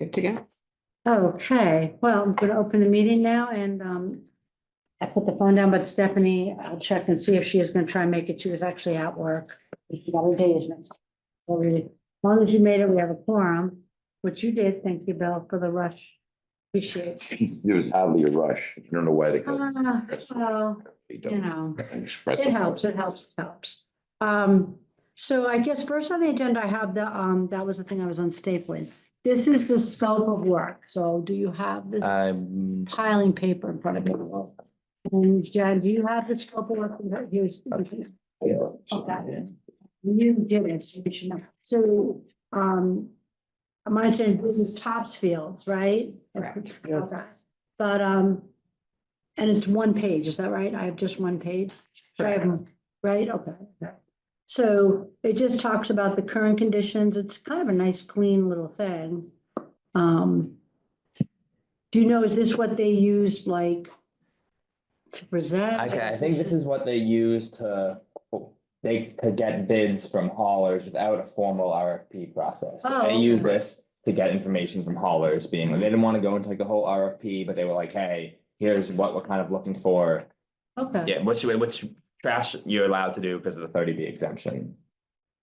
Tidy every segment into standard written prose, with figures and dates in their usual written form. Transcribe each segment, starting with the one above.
Good to go. Okay, well, I'm gonna open the meeting now and I put the phone down, but Stephanie, I'll check and see if she is gonna try and make it. She was actually at work. She got her days mixed. So as long as you made it, we have a quorum, which you did. Thank you, Bill, for the rush. Appreciate it. There was hardly a rush. I don't know why they. Well, you know, Express. it helps, it helps, it helps. So I guess first on the agenda, I have the, that was the thing I was unstapling. This is the scope of work. So do you have this piling paper in front of you? And Jen, do you have the scope of work? Here's. Okay. You did it, so you should know. So, mine said this is Topsfield, right? Correct. Okay. But, and it's one page, is that right? I have just one page? I have them, right? Okay. So it just talks about the current conditions. It's kind of a nice, clean little thing. Do you know, is this what they use like to present? Okay, I think this is what they use to get bids from haulers without a formal RFP process. So they Oh, use okay. this to get information from haulers, being, they didn't want to go into like the whole RFP, but they were like, hey, here's what we're kind of looking for. Okay, Yeah, which trash you're allowed to do because of the 30B exemption.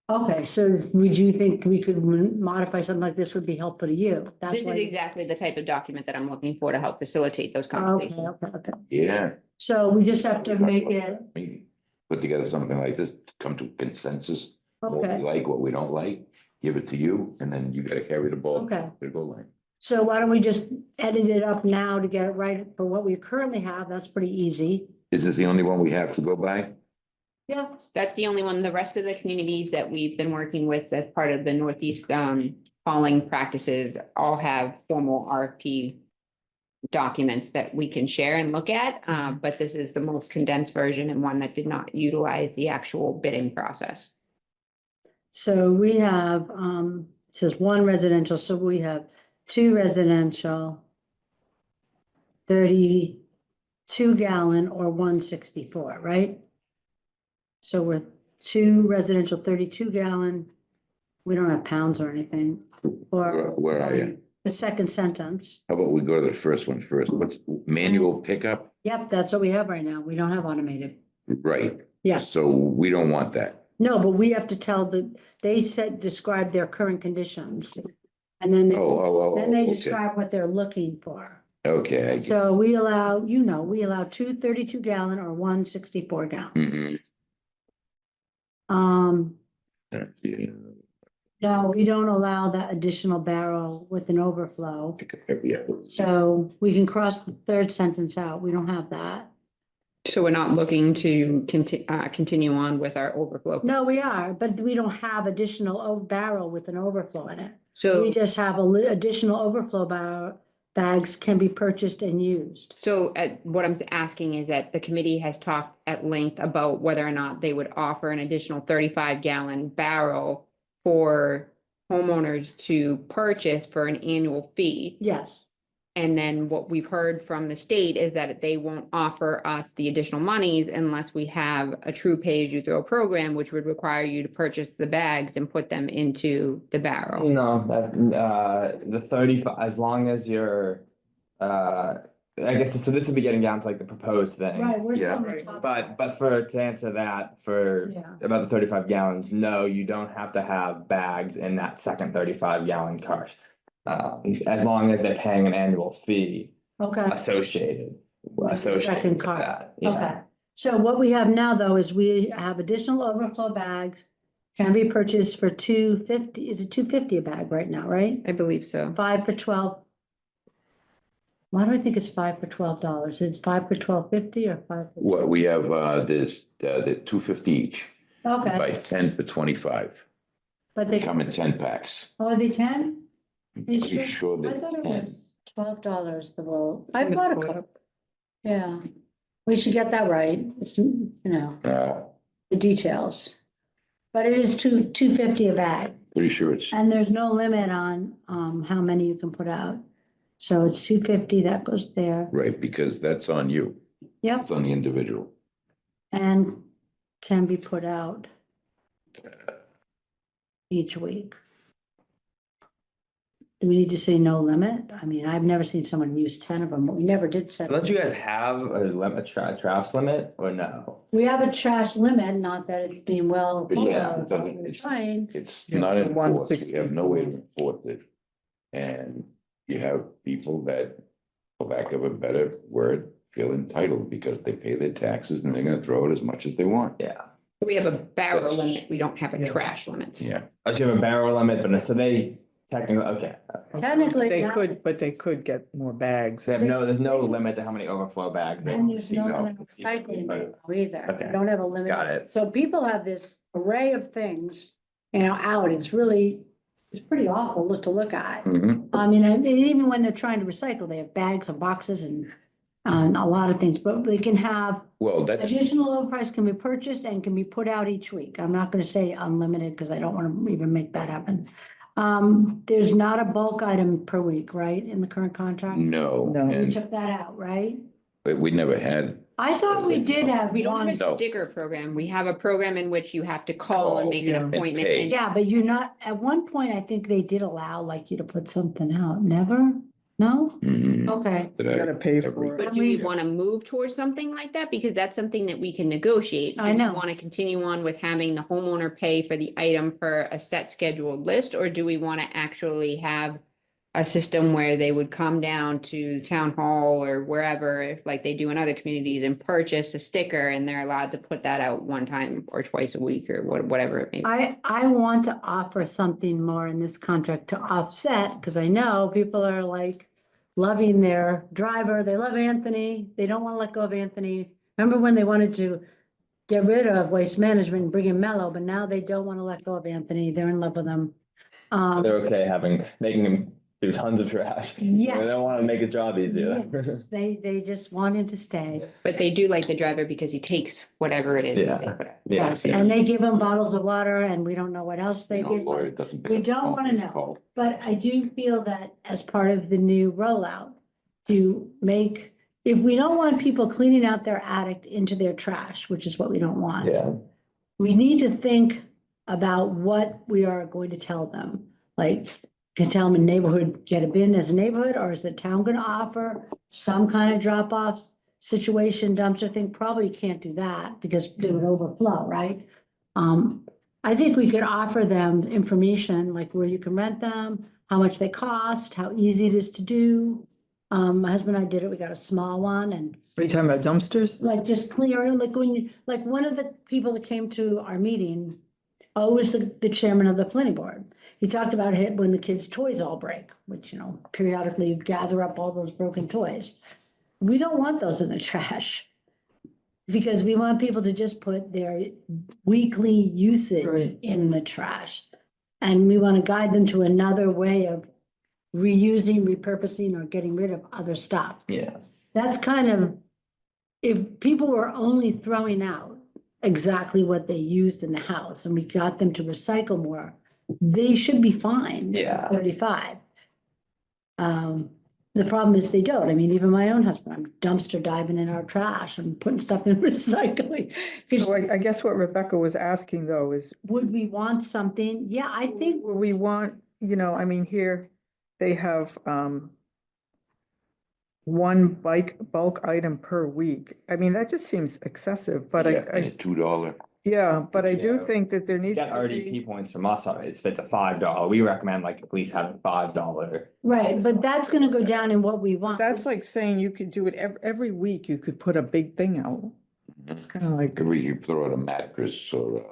okay, so would you think we could modify something like this would be helpful to you? That's This is why. exactly the type of document that I'm looking for to help facilitate those Okay, conversations. okay. Yeah. So we just have to make it, Maybe put together something like this, come to consensus, what we okay, like, what we don't like, give it to you, and then you gotta carry the ball. Okay. To the goal line. so why don't we just edit it up now to get it right for what we currently have? That's pretty easy. Is this the only one we have to go by? Yeah, That's the only one. The rest of the communities that we've been working with as part of the Northeast hauling practices all have formal RFP documents that we can share and look at, but this is the most condensed version and one that did not utilize the actual bidding process. so we have, it says one residential, so we have two residential, 32 gallon or 164, right? So we're two residential 32 gallon. We don't have pounds or anything. Or Where are you? the second sentence. How about we go to the first one first? What's manual pickup? Yep, that's what we have right now. We don't have automated. Right. Yes, So we don't want that. no, but we have to tell they said, describe their current conditions. And then, then they Okay. describe what they're looking for. Okay. I get- So we allow, we allow two 32 gallon or 164 gallon. Mhm. Yeah. No, we don't allow that additional barrel with an overflow. Yeah. So we can cross the third sentence out. We don't have that. So we're not looking to continue on with our overflow. No, we are, but we don't have additional barrel with an overflow in it. So. We just have additional overflow bags can be purchased and used. So what I'm asking is that the committee has talked at length about whether or not they would offer an additional 35 gallon barrel for homeowners to purchase for an annual fee. Yes, And then what we've heard from the state is that they won't offer us the additional monies unless we have a true pay-as-you-throw program, which would require you to purchase the bags and put them into the barrel. No, that, the 35, as long as you're, I guess, so this would be getting down to like the proposed thing. right, we're still Yeah. on the top. But to answer that, for Yeah. about the 35 gallons, no, you don't have to have bags in that second 35 gallon cart. As long as they're paying an annual fee Okay, associated the with second cart. that. Yeah. okay. So what we have now though is we have additional overflow bags can be purchased for $2.50. Is it $2.50 a bag right now, right? I believe so. 5 for 12. Why do I think it's 5 for $12? It's 5 for $12.50 or 5 for? What, we have, this, the 250 each. Okay, By 10 for 25. but They they, come in 10 packs. oh, are they 10? I'm You pretty sure? sure I they're thought it 10. was $12 the roll. I bought a couple. Yeah, we should get that right. It's, the details. But it is $2.50 a bag, Pretty sure it's, and there's no limit on how many you can put out. So it's $2.50 that goes there. right, because that's on you. Yep, It's on the individual. and can be put out each week. do we need to say no limit? I mean, I've never seen someone use 10 of them. We never did set. Don't you guys have a trash limit or no? We have a trash limit, not that it's being well. But yeah, followed, it doesn't- but we're it's- trying. It's Yeah, not the enforced, we 160. have no way to enforce it. And you have people that, for lack of a better word, feel entitled because they pay their taxes and they're gonna throw it as much as they want. Yeah. We have a barrel That's- limit, we don't have a Yeah. trash limit. Yeah, Oh, so you have a barrel limit, but so they technically, okay. Technically, They not- could, but they could get more bags. So there's no limit to how many overflow bags. they And there's no receive. limit on recycling now either. Okay. We don't have a limit. Got it. So people have this array of things, out. It's really, it's pretty awful to look at. mhm. I mean, and even when they're trying to recycle, they have bags and boxes and a lot of things, but they can have Well, that's, additional overprice can be purchased and can be put out each week. I'm not gonna say unlimited because I don't want to even make that happen. There's not a bulk item per week, right, in the current contract? no, No. We and, took that out, right? but we never had, I thought we did have We don't one. have a No. sticker program, we have a program in which you have to call and Call, make yeah, an and appointment. pay. and- Yeah, but you're not, at one point, I think they did allow like you to put something out. Never? No? mhm, Okay. that You I- gotta pay every- for it. But do we want to move towards something like that? Because that's something that we can negotiate. I Do we know. Want to continue on with having the homeowner pay for the item per a set scheduled list? Or do we want to actually have a system where they would come down to the town hall or wherever, like they do in other communities, and purchase a sticker and they're allowed to put that out one time or twice a week or whatever it may be? I want to offer something more in this contract to offset, because I know people are like loving their driver. They love Anthony. They don't want to let go of Anthony. Remember when they wanted to get rid of Waste Management and bring in Mello, but now they don't want to let go of Anthony. They're in love with him. They're okay making him do tons of trash. Yes. They don't wanna make his job easier. Yes, they just want him to stay. But they do like the driver because he takes whatever it is. that they Yeah. put out. Yes, and they give him bottles of water and we don't know what else they no give. lawyer doesn't. pick We up the don't phone, wanna it's know. called. But I do feel that as part of the new rollout, to make, if we don't want people cleaning out their attic into their trash, which is what we don't want. Yeah. We need to think about what we are going to tell them. Like, can tell them a neighborhood, get a bin as a neighborhood, or is the town gonna offer some kind of drop-off situation, dumpster thing? Probably can't do that because it would overflow, right? I think we could offer them information like where you can rent them, how much they cost, how easy it is to do. My husband and I did it. We got a small one and Are you talking about dumpsters? like just clear, like when you, like one of the people that came to our meeting, always the chairman of the planning board. He talked about it when the kids' toys all break, which, periodically you gather up all those broken toys. We don't want those in the trash. Because we want people to just put their weekly usage Right. in the trash. And we want to guide them to another way of reusing, repurposing, or getting rid of other stuff. Yeah. That's kind of, if people were only throwing out exactly what they used in the house and we got them to recycle more, they should be fine. Yeah. 35. The problem is they don't. I mean, even my own husband, I'm dumpster diving in our trash and putting stuff in recycling. So I guess what Rebecca was asking though is, Would we want something? Yeah, I think, we want, I mean, here they have, one bulk item per week. I mean, that just seems excessive, but Yeah, and I, a $2. yeah, but I do Yeah. think that there needs Get to RDP be. points from us, if it's a $5, we recommend like at least having $5. right, but that's gonna go down in what we want. That's like saying you could do it every week, you could put a big thing out. It's kind of like, Could we throw out a mattress or,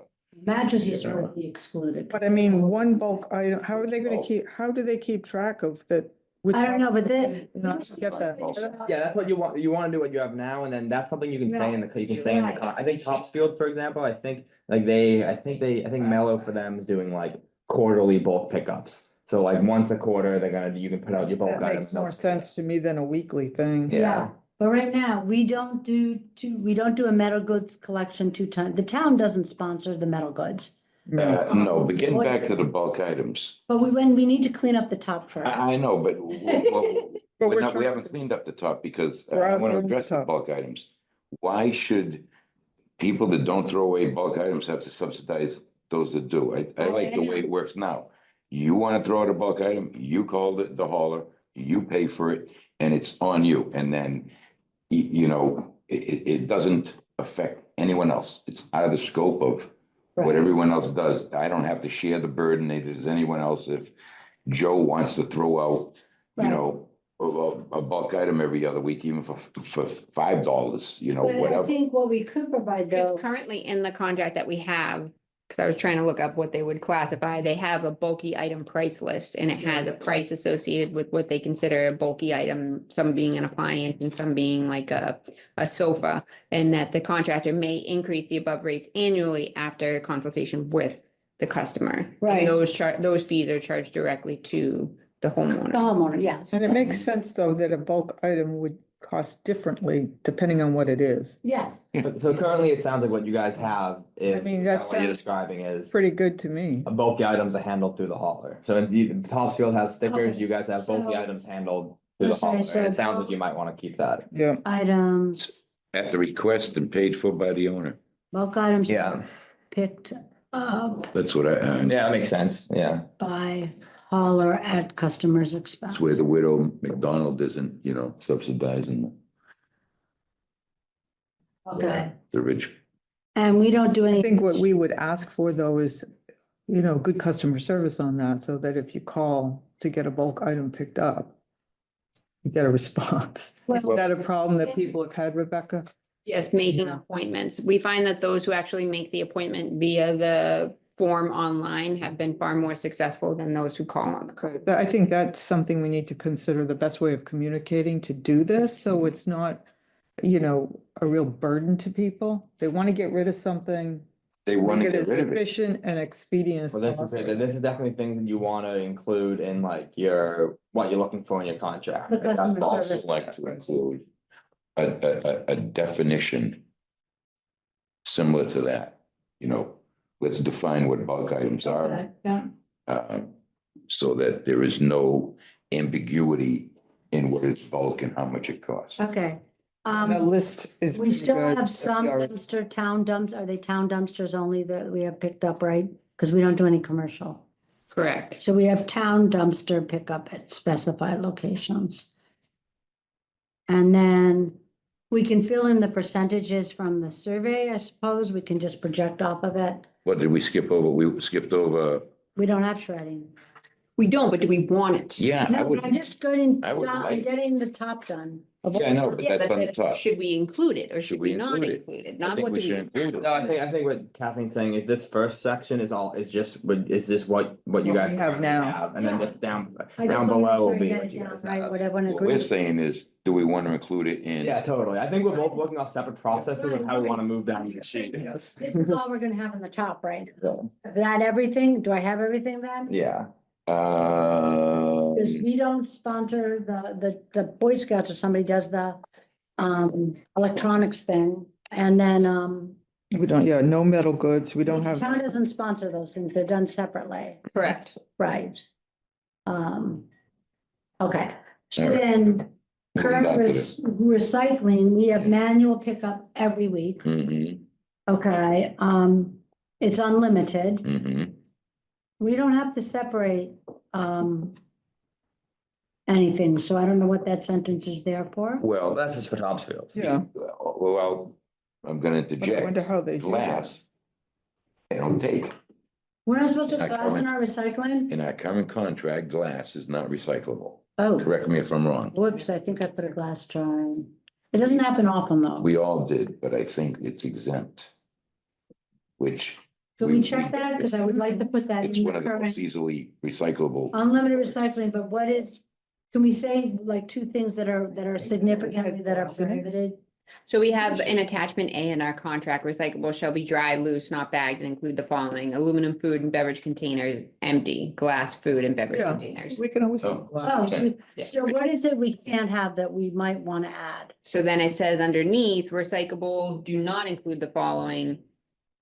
Mattresses would be excluded. but I mean, one bulk item, how are they gonna Oh. keep, how do they keep track of that? which I don't know, but house- then. No, I get that. Yeah, that's what you wanna do what you have now, and then that's something you can say in the, you can say in the, Right. I think Topsfield, for example, I think Mellow for them is doing like quarterly bulk pickups. So like once a quarter, you can put out your bulk That items. makes more sense to me than a weekly thing. Yeah. But right now, we don't do a metal goods collection 2 times. The town doesn't sponsor the metal goods. no, but getting back to the bulk items. But when we need to clean up the top first. I know, but But we trying haven't to- cleaned up the top because We're I out want to on the address the top. bulk items. Why should people that don't throw away bulk items have to subsidize those that do? I like the way it works now. You wanna throw out a bulk item, you call it the hauler, you pay for it, and it's on you, and then. You know, it doesn't affect anyone else, it's out of the scope of what Right. everyone else does. I don't have to share the burden, neither does anyone else. If Joe wants to throw out, you Right. know, a bulk item every other week, even for $5, you know, But I whatever. think what we could provide though, It's currently in the contract that we have, because I was trying to look up what they would classify. They have a bulky item price list and it has a price associated with what they consider a bulky item, some being an appliance and some being like a sofa. And that the contractor may increase the above rates annually after consultation with the customer. Right. And those fees are charged directly to the the homeowner. homeowner, yes. And it makes sense, though, that a bulk item would cost differently depending on what it is. Yes, So currently, it sounds like what you guys have is, mean, kinda that what you're sounds describing is Pretty good to me. a bulky items are handled through the hauler. So indeed, Topsfield has stickers, Okay. you guys have bulky So- items handled through the Okay, hauler, so and it sounds like bulk- you might wanna keep that. Yeah. items, At the request and paid for by the owner. bulk items Yeah, picked up That's what yeah, that makes sense, yeah. by hauler at customer's expense. that's where the widow McDonald isn't, you know, subsidizing Okay, the rich. and we don't do I any. think what we would ask for, though, is, you know, good customer service on that, so that if you call to get a bulk item picked up, you get a response. Well- Is that a problem that people have had, Rebecca? Yes, making Yeah. appointments. We find that those who actually make the appointment via the form online have been far more successful than those who call on the call. Okay, but I think that's something we need to consider, the best way of communicating to do this, so it's not, you know, a real burden to people. They want to get rid of something, They want make to it as get rid of it. efficient and expedient as Well, this is, possible. this is definitely things that you wanna include in like what you're looking for in your contract. The That's customer all. service. Also like to include a definition similar to that, you know, let's define what bulk items are. Okay, yeah. So that there is no ambiguity in what is bulk and how much it costs. Okay. The list is. We pretty still good, have that some we already- dumpster, town dumps, are they town dumpsters only that we have picked up, right? Because we don't do any commercial. Correct. So we have town dumpster pickup at specified locations. And then we can fill in the percentages from the survey, I suppose. We can just project off of it. What did we skip over? We skipped over, We don't have shredding. We don't, but do we want it? yeah, I No, would, I'm just getting, I would I'm like- getting the top done. of what- yeah, I know, but Yeah, that's on the but top. should we include it or should we not include it? include it? I Not think what we do should we? include it. No, I think what Kathleen's saying is this first section is just, is this what you What guys we have currently now. have, and then this down I just down wanna below will make be sure I what get you it guys down right, have. what everyone What we're agrees. saying is, do we want to include it in? Yeah, totally. I think we're both working off separate processes of how we wanna move down the sheet. Yes. This is all we're gonna have in the top, right? So, That everything? Do I have everything then? yeah, Because we don't sponsor the Boy Scouts or somebody does the electronics thing. And then We don't, yeah, no metal goods, we don't the have. town doesn't sponsor those things. They're done separately. Correct. Right. Okay, so All right. then current Back to recycling, we have manual pickup every week. Mhm, Okay, it's unlimited. mhm. We don't have to separate anything, so I don't know what that sentence is there for. Well, that's just for Topsfield. Yeah. well, I'm gonna But I wonder interject. how they do that. Glass. They don't take. We're not supposed to Not have glass in common. our recycling? In our current contract, glass is not recyclable. Oh, Correct me if I'm wrong. whoops, I think I put a glass jar in. It doesn't happen often though. We all did, but I think it's exempt. Which. Can we check that? Because I would like to put that It's in one the of the most current easily recyclable. unlimited recycling, but what is, can we say like two things that are significantly that are glass in it? prohibited? So we have an attachment A in our contract, recyclable shall be dry, loose, not bagged, and include the following: aluminum food and beverage containers, empty, glass food and beverage Yeah. containers. We can always. Oh. have glass. Oh, Yeah. so what is it we can't have that we might want to add? So then it says underneath, recyclable do not include the following.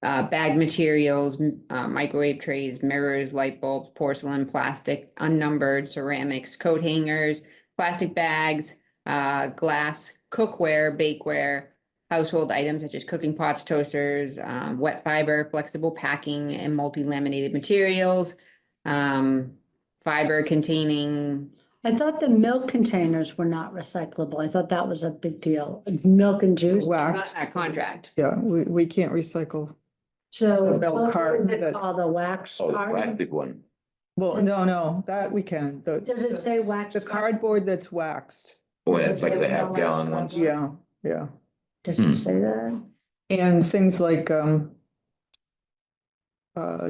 Bagged materials, microwave trays, mirrors, light bulbs, porcelain, plastic, unnumbered, ceramics, coat hangers, plastic bags, glass, cookware, bakeware, household items such as cooking pots, toasters, wet fiber, flexible packing, and multi-laminated materials. Fiber containing, I thought the milk containers were not recyclable. I thought that was a big deal. Milk and juice. Wax, not contract. yeah, we can't recycle. So The milk what carton is it that- called, the wax Oh, the carton? plastic one. Well, no, that we can, Does it say wax? the cardboard that's waxed, Oh, that's like the half-gallon ones. yeah, yeah. Does it say that? And things like,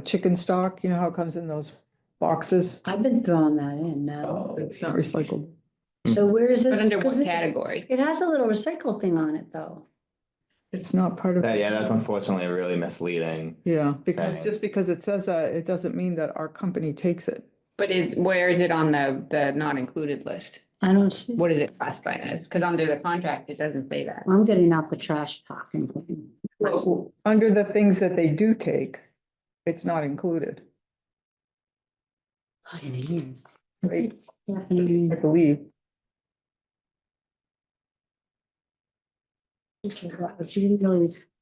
chicken stock, you know how it comes in those boxes? I've been throwing that in now. It's not recycled. So where is But this? under 'Cause what it- category? It has a little recycle thing on it, though. It's not part of, Yeah, that's unfortunately really misleading. yeah, because Okay. just because it says that, it doesn't mean that our company takes it. But where is it on the not included list? I don't see, What is it classified as? Because under the contract, it doesn't say that. I'm getting out the trash talking thing. Under the things that they do take, it's not included, right? I believe.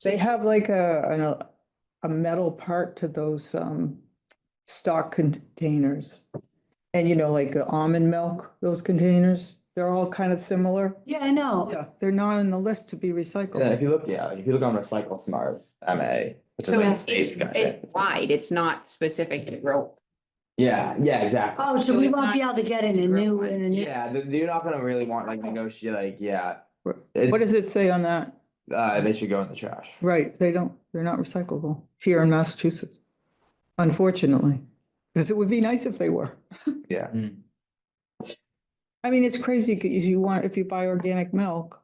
They have like a metal part to those, stock containers. And you know, like the almond milk, those containers, they're all kind of similar. Yeah, I know. Yeah, they're not on the list to be Yeah, recycled. if you look on Recycle Smart MA, which is So like it's, state's guide. it's wide, it's not specific to rope. Yeah, exactly. Oh, so we won't be able to get in a new, Yeah, you're not gonna really want like negotiate, like, yeah. What does it say on that? They should go in the trash. Right, they're not recyclable here in Massachusetts. Unfortunately, because it would be nice if they were. Yeah. I mean, it's crazy because if you buy organic milk.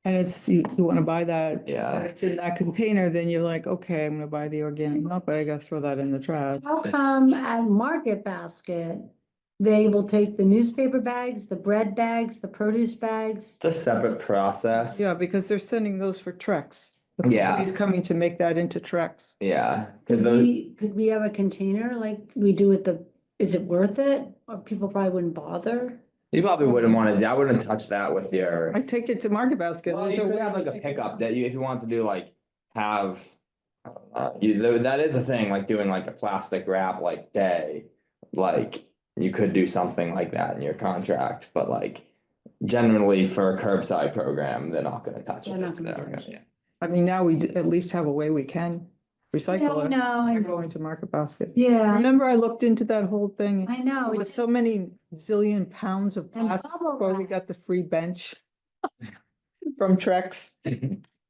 And you want to buy that. Yeah. and It's in that container, then you're like, okay, I'm gonna buy the organic milk, but I gotta throw that in the trash. How come at Market Basket, they will take the newspaper bags, the bread bags, the produce bags? It's a separate process. Yeah, because they're sending those for Trex. Yeah. He's coming to make that into Trex. Yeah, Could cause those, we have a container like we do with is it worth it? Or people probably wouldn't bother? you probably wouldn't wanna, I wouldn't touch that with your. I take it to Market Basket. Well, you There's a could way have to like a take it. pickup that if you want to do like, have. That is a thing, like doing like a plastic wrap like day, like, you could do something like that in your contract, but like. Generally for a curbside program, they're not gonna touch it. They're not gonna They're touch it. yeah. I mean, now we at least have a way we can recycle it. No, You're going to Market Basket. yeah, Remember I looked into that whole thing? I know. There was so many zillion pounds of And plastic bubble before we wrap. got the free bench. From Trex.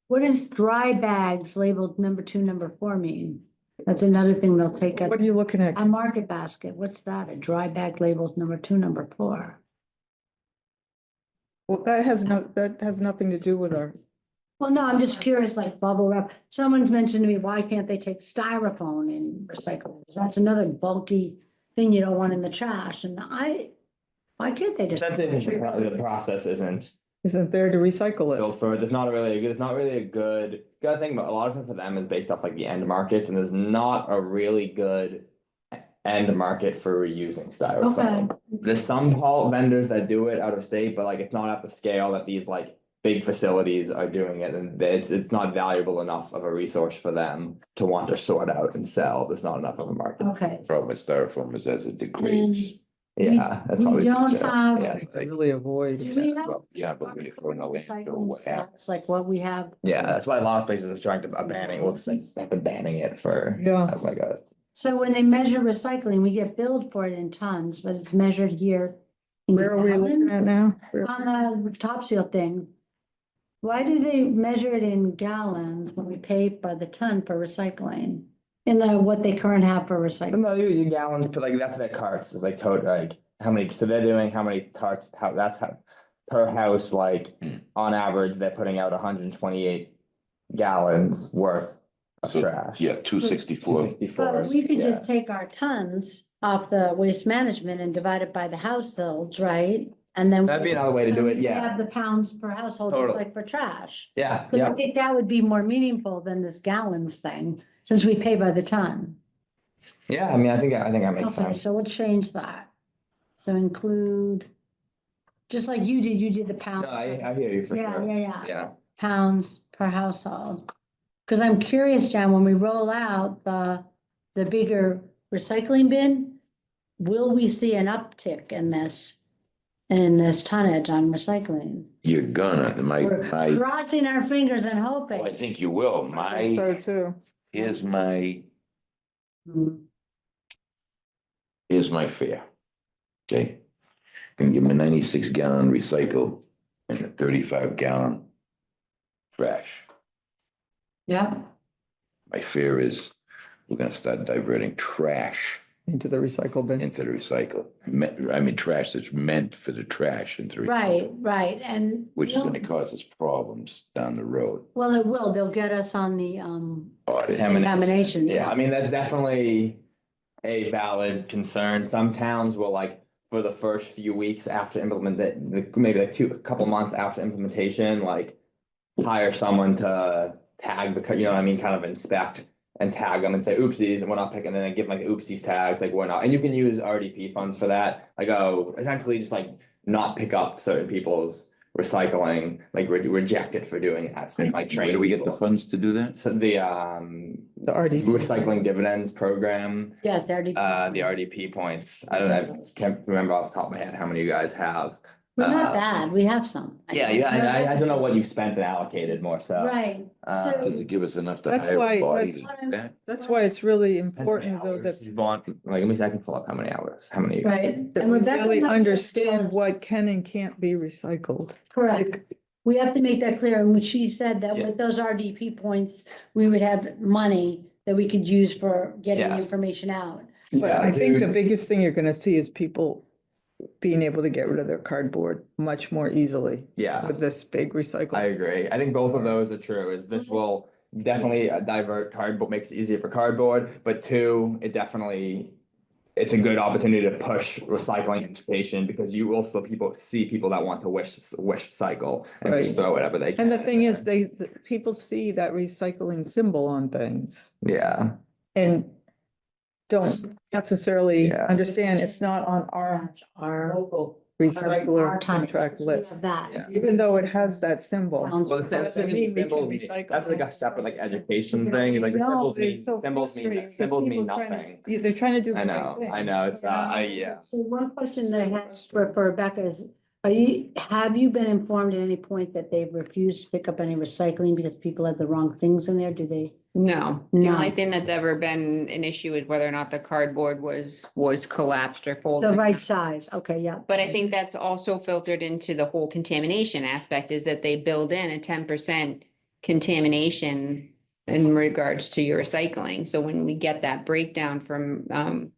What does dry bags labeled number 2, number 4 mean? That's another thing they'll take at What are you looking at? a Market Basket. What's that? A dry bag labeled number 2, number 4. Well, that has nothing to do with our, Well, no, I'm just curious, like bubble wrap. Someone's mentioned to me, why can't they take styrofoam and recycle it? That's another bulky thing you don't want in the trash. And why can't they just? The process isn't isn't there to recycle it. built for, there's not really a good thing, but a lot of it for them is based off like the end markets, and there's not a really good. End market for reusing styrofoam. Okay. There's some bulk vendors that do it out of state, but like it's not at the scale that these like big facilities are doing it, and it's not valuable enough of a resource for them to want to sort out and sell. There's not enough of a market. Okay. Problem with styrofoam is as it degrades. Yeah, that's why we we don't suggest, have- yeah, To really avoid. Do we have? Well, yeah, but when you throw in a landfill, recycling what happens? sacks like what we have? yeah, that's why a lot of places are trying to banning, well, just like they've been banning it for, Yeah. as like a. So when they measure recycling, we get billed for it in tons, but it's measured here. in Where are we looking at gallons. now? Where- On the Topsfield thing. Why do they measure it in gallons when we pay by the ton for recycling? In what they currently have for recycling? No, your gallons, but like that's their carts, it's like like how many, so they're doing how many carts, that's how. Per house, like on average, they're putting out 128 gallons worth of So, trash. Yeah, 264. 264. But we could yeah. just take our tons off the waste management and divide it by the households, right? And then. That'd be another way to do it, we yeah. Have the pounds per household, just Totally. like for trash. Yeah, Cause I yeah, think that would be more meaningful than this gallons thing, since we pay by the ton. yeah, I mean, I think that makes Okay, sense. so we'll change that. So include, just like you did the pound. No, I hear you for Yeah, sure. yeah. Yeah, Pounds per household. Cause I'm curious, John, when we roll out the bigger recycling bin, will we see an uptick in this tonnage on recycling? You're gonna, We're crossing our fingers and hoping. I think you will. So too. Here's my Hmm. fear. Okay? Can give me 96 gallon recycle and a 35 gallon trash. Yeah, My fear is we're gonna start diverting trash Into the recycle bin. into the recycle. I mean, trash that's meant for the trash into the right, recycle, right, and. which is they'll- gonna cause us problems down the road. Well, it will, they'll get us on the, Audit. contamination, Yeah, yeah. I mean, that's definitely a valid concern. Some towns will like, for the first few weeks after maybe like a couple months after implementation, like hire someone to tag you know what I mean, kind of inspect and tag them and say oopsies, and we're not picking, and then give like oopsies tags, like we're not, and you can use RDP funds for that. Like, essentially just like not pick up certain people's recycling, like reject it for doing that. So, like Where do we get the people. funds to do that? So The RD. recycling dividends program, Yes, they already. the RDP points. I don't know, I can't remember off the top of my head how many you guys have. We're not Uh, bad, we have some. Yeah, I don't know what you've spent and allocated more so. Right, Does so, it give us enough to That's hire why- a body to that's- do that? That's why it's really Depends how many important though hours that you want. Like, let me see, I can pull up how many hours, how many. right. that And we Rebecca really might- understand what can and can't be recycled. Correct, Like, we have to make that clear, and when she said that Yeah. with those RDP points, we would have money that we could use for getting the Yes. information out. But Yeah, I think the dude. biggest thing you're gonna see is people being able to get rid of their cardboard much more easily Yeah, with this big I recycle. agree. I think both of those are true, is this will definitely divert cardboard, makes it easier for cardboard, but two, it's a good opportunity to push recycling education, because you will still see people that want to wish cycle and just Right. throw whatever they can. And the thing in is, people see that recycling symbol on things there. Yeah, and don't necessarily Yeah. understand it's not on our local recycler contract list. That. Yeah. Even though it has that symbol. well, the Doesn't thing mean is we symbols can mean, recycle that's like a it. separate like education thing, like the No, symbols mean, it's so symbols mean, frustrating, 'cause symbols mean people trying to- nothing. Yeah, they're trying to do. the I right know, thing. it's, yeah. So one question that I have for Rebecca is, have you been informed at any point that they've refused to pick up any recycling because people had the wrong things in there? Do they? No, the No. only thing that's ever been an issue is whether or not the cardboard was collapsed or The folded. right size, okay, yeah. But I think that's also filtered into the whole contamination aspect, is that they build in a 10% contamination in regards to your recycling. So when we get that breakdown from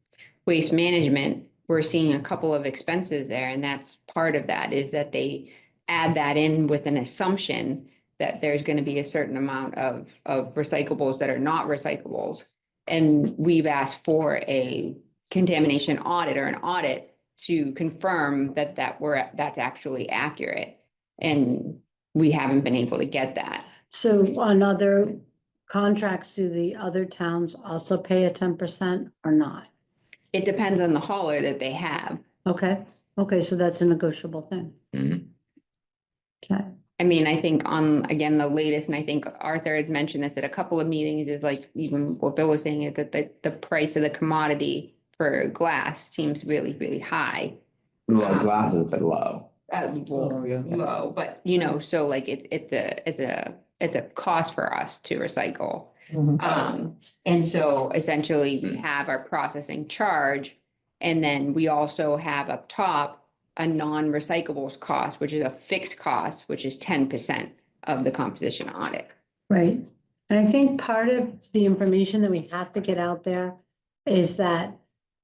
waste management, we're seeing a couple of expenses there, and that's part of that, is that they add that in with an assumption that there's gonna be a certain amount of recyclables that are not recyclables. And we've asked for a contamination audit or an audit to confirm that that's actually accurate. And we haven't been able to get that. So on other contracts, do the other towns also pay a 10% or not? It depends on the hauler that they have. Okay, okay, so that's a negotiable thing. Mhm. Okay, I mean, I think on, again, the latest, and I think Arthur had mentioned this at a couple of meetings, is like, even what Bill was saying, is that the price of the commodity for glass seems really, really high. Well, glass is a bit low. Oh, yeah. Low, but so like it's a cost for us to recycle. Mhm. And so essentially we have our processing charge. And then we also have up top a non-recyclables cost, which is a fixed cost, which is 10% of the composition audit. right. And I think part of the information that we have to get out there is that,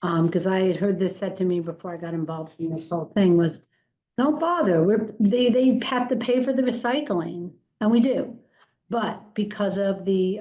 because I had heard this said to me before I got involved in this whole thing, was don't bother, they have to pay for the recycling, and we do. But because of the,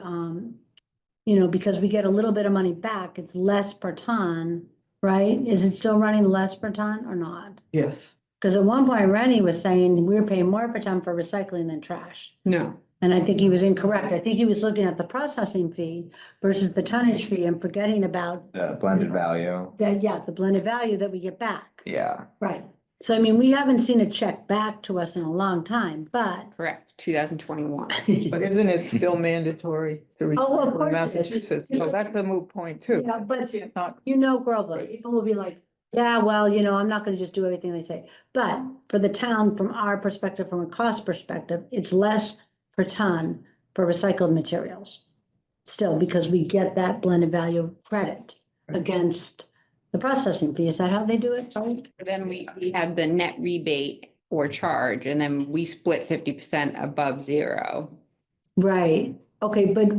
because we get a little bit of money back, it's less per ton, right? Is it still running less per ton or not? Yes. Because at one point Rennie was saying we were paying more per ton for recycling than trash. No. And I think he was incorrect. I think he was looking at the processing fee versus the tonnage fee and forgetting about The blended value. that, yes, the blended value that we get back. Yeah, Right. So I mean, we haven't seen a check back to us in a long time, but. Correct, 2021. But isn't it still mandatory to Oh, of recycle in course it is. Massachusetts? So that's a moot point too. Yeah, but Not- you know, Groveland, people will be like, yeah, well, I'm not gonna just do everything they say. But for the town, from our perspective, from a cost perspective, it's less per ton for recycled materials. Still, because we get that blended value credit against the processing fee. Is that how they do it? Right? Then we have the net rebate or charge, and then we split 50% above zero. Right, okay, but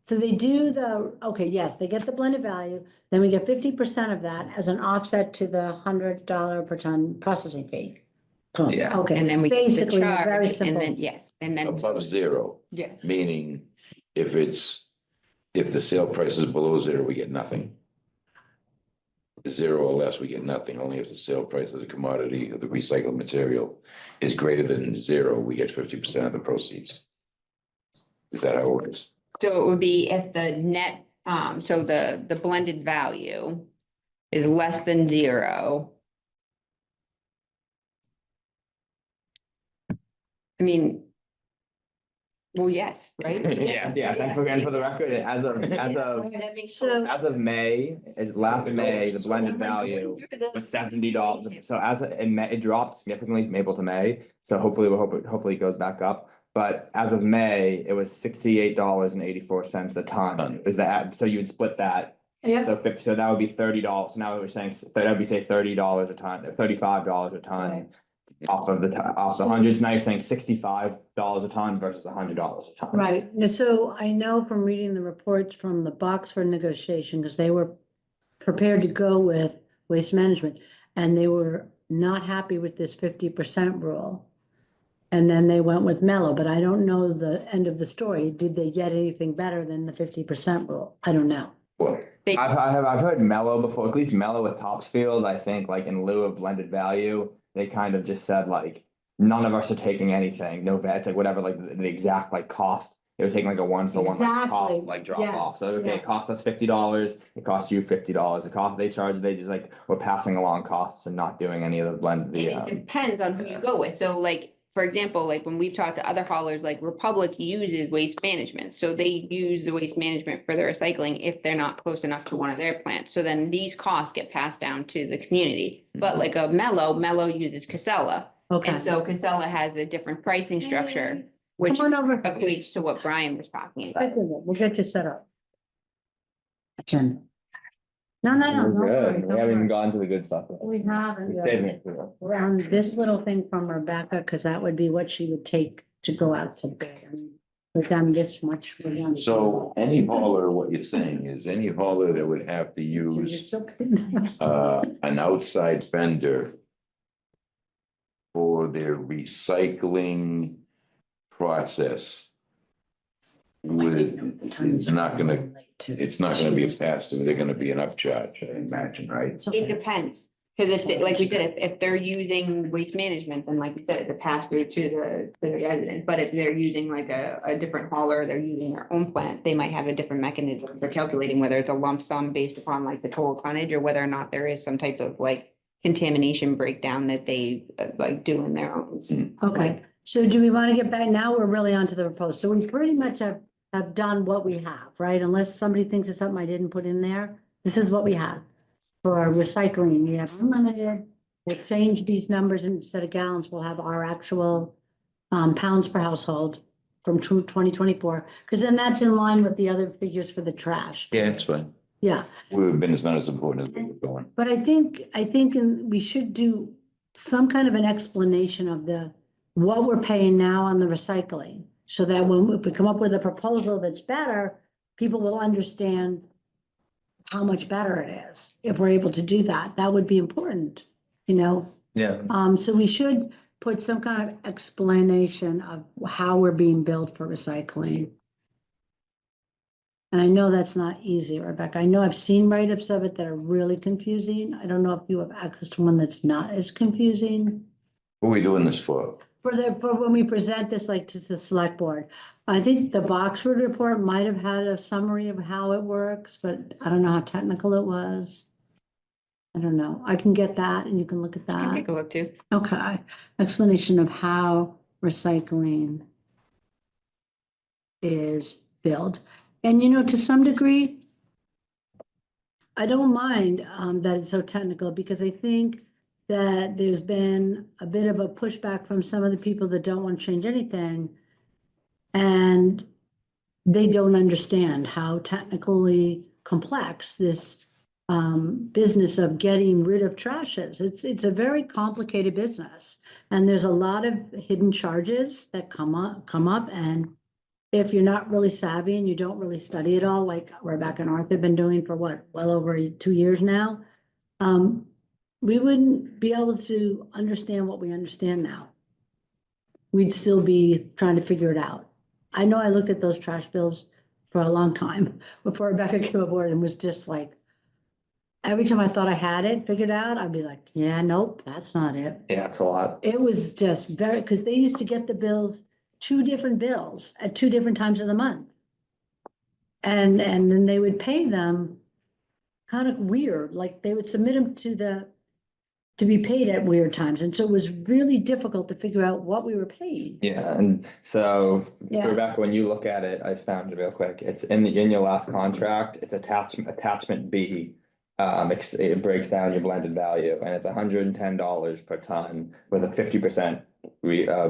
so they do okay, yes, they get the blended value, then we get 50% of that as an offset to the $100 per ton processing fee. Cool, Yeah. okay, And then we. get the basically, charge, very And then, simple. yes, and then. Above zero, Yeah. meaning if the sale price is below zero, we get nothing. Zero or less, we get nothing. Only if the sale price of the commodity of the recycled material is greater than zero, we get 50% of the proceeds. Is that how it works? So it would be if the net, so the blended value is less than zero. I mean. Well, yes, right? Yes, and for the record, That makes So- sense. as of May, last May, the blended value was $70. So in May, it dropped significantly from April to May. So hopefully it goes back up. But as of May, it was $68.84 a ton. Is that, so you would split that. Yeah, So that would be $30. Now we're saying, that would be say $30 a ton, $35 a ton. Right. Off the hundreds. Now you're saying $65 a ton versus $100 a ton. right, so I know from reading the reports from the Boxford negotiation, because they were prepared to go with waste management, and they were not happy with this 50% rule. And then they went with Mellow, but I don't know the end of the story. Did they get anything better than the 50% rule? I don't know. Well, I've heard Mellow before, at least Mellow with Topsfield, I think, like in lieu of blended value, they kind of just said like, none of us are taking anything, no vets, like whatever, like the exact like cost. They were taking like a one for one like cost, Exactly, like drop yeah, off. So, okay, yeah. it costs us $50, it costs you $50. The cost they charge, they just like, we're passing along costs and not doing any of the blend, the, It depends on who you go with. So like, for example, like when we've talked to other haulers, like Republic uses waste management. So they use the waste management for their recycling if they're not close enough to one of their plants. So then these costs get passed down to the community. But like a Mellow uses Casella. Okay. And so Casella has a different pricing structure, which Come on over. equates to what Brian was talking about. We'll get you set up. Agenda. No, don't We're worry, good. don't We haven't even worry. gotten to the good stuff. yet. We haven't. We're saving it for Around this little thing from Rebecca, because that would be what she would take to go out to bid. I mean, we've done this much. we're done. so any hauler, what you're saying is any hauler that would have to So you're use still putting this- an outside vendor for their recycling process would, it's not gonna be a pass-through, they're gonna be an upcharge, I imagine, right? It's okay. It depends, because if, like we said, if they're using waste management, then like you said, it's a pass through to the resident. But if they're using like a different hauler, they're using their own plant, they might have a different mechanism for calculating whether it's a lump sum based upon like the total tonnage or whether or not there is some type of like contamination breakdown that they like do in their own. Okay, so do we want to get back? Now we're really onto the proposed. So we pretty much have done what we have, right? Unless somebody thinks of something I didn't put in there. This is what we have. For our recycling, we have unlimited. We'll change these numbers instead of gallons. We'll have our actual pounds per household from 2024, because then that's in line with the other figures for the trash. Yeah, it's fine. Yeah, We've been, it's not as important as we were going. but I think we should do some kind of an explanation of what we're paying now on the recycling. So that if we come up with a proposal that's better, people will understand how much better it is. If we're able to do that, that would be important, Yeah. So we should put some kind of explanation of how we're being billed for recycling. And I know that's not easy, Rebecca. I know I've seen write-ups of it that are really confusing. I don't know if you have access to one that's not as confusing. What are we doing this for? For when we present this like to the select board. I think the Boxford report might have had a summary of how it works, but I don't know how technical it was. I don't know. I can get that and you can look at I can that. take a look too. Okay, explanation of how recycling is billed. And to some degree, I don't mind that it's so technical because I think that there's been a bit of a pushback from some of the people that don't want to change anything. And they don't understand how technically complex this business of getting rid of trash is. It's a very complicated business. And there's a lot of hidden charges that come up, and if you're not really savvy and you don't really study it all, like Rebecca and Arthur have been doing for what, well over 2 years now, we wouldn't be able to understand what we understand now. We'd still be trying to figure it out. I know I looked at those trash bills for a long time before Rebecca came aboard and was just like, every time I thought I had it figured out, I'd be like, yeah, nope, that's not it. Yeah, it's a lot. It was just very, because they used to get the bills, 2 different bills at 2 different times of the month. And then they would pay them kind of weird, like they would submit them to be paid at weird times. And so it was really difficult to figure out what we were paying. Yeah, and so Yeah. Rebecca, when you look at it, I just found it real quick. It's in your last contract. It's attachment B. It breaks down your blended value, and it's $110 per ton with a 50%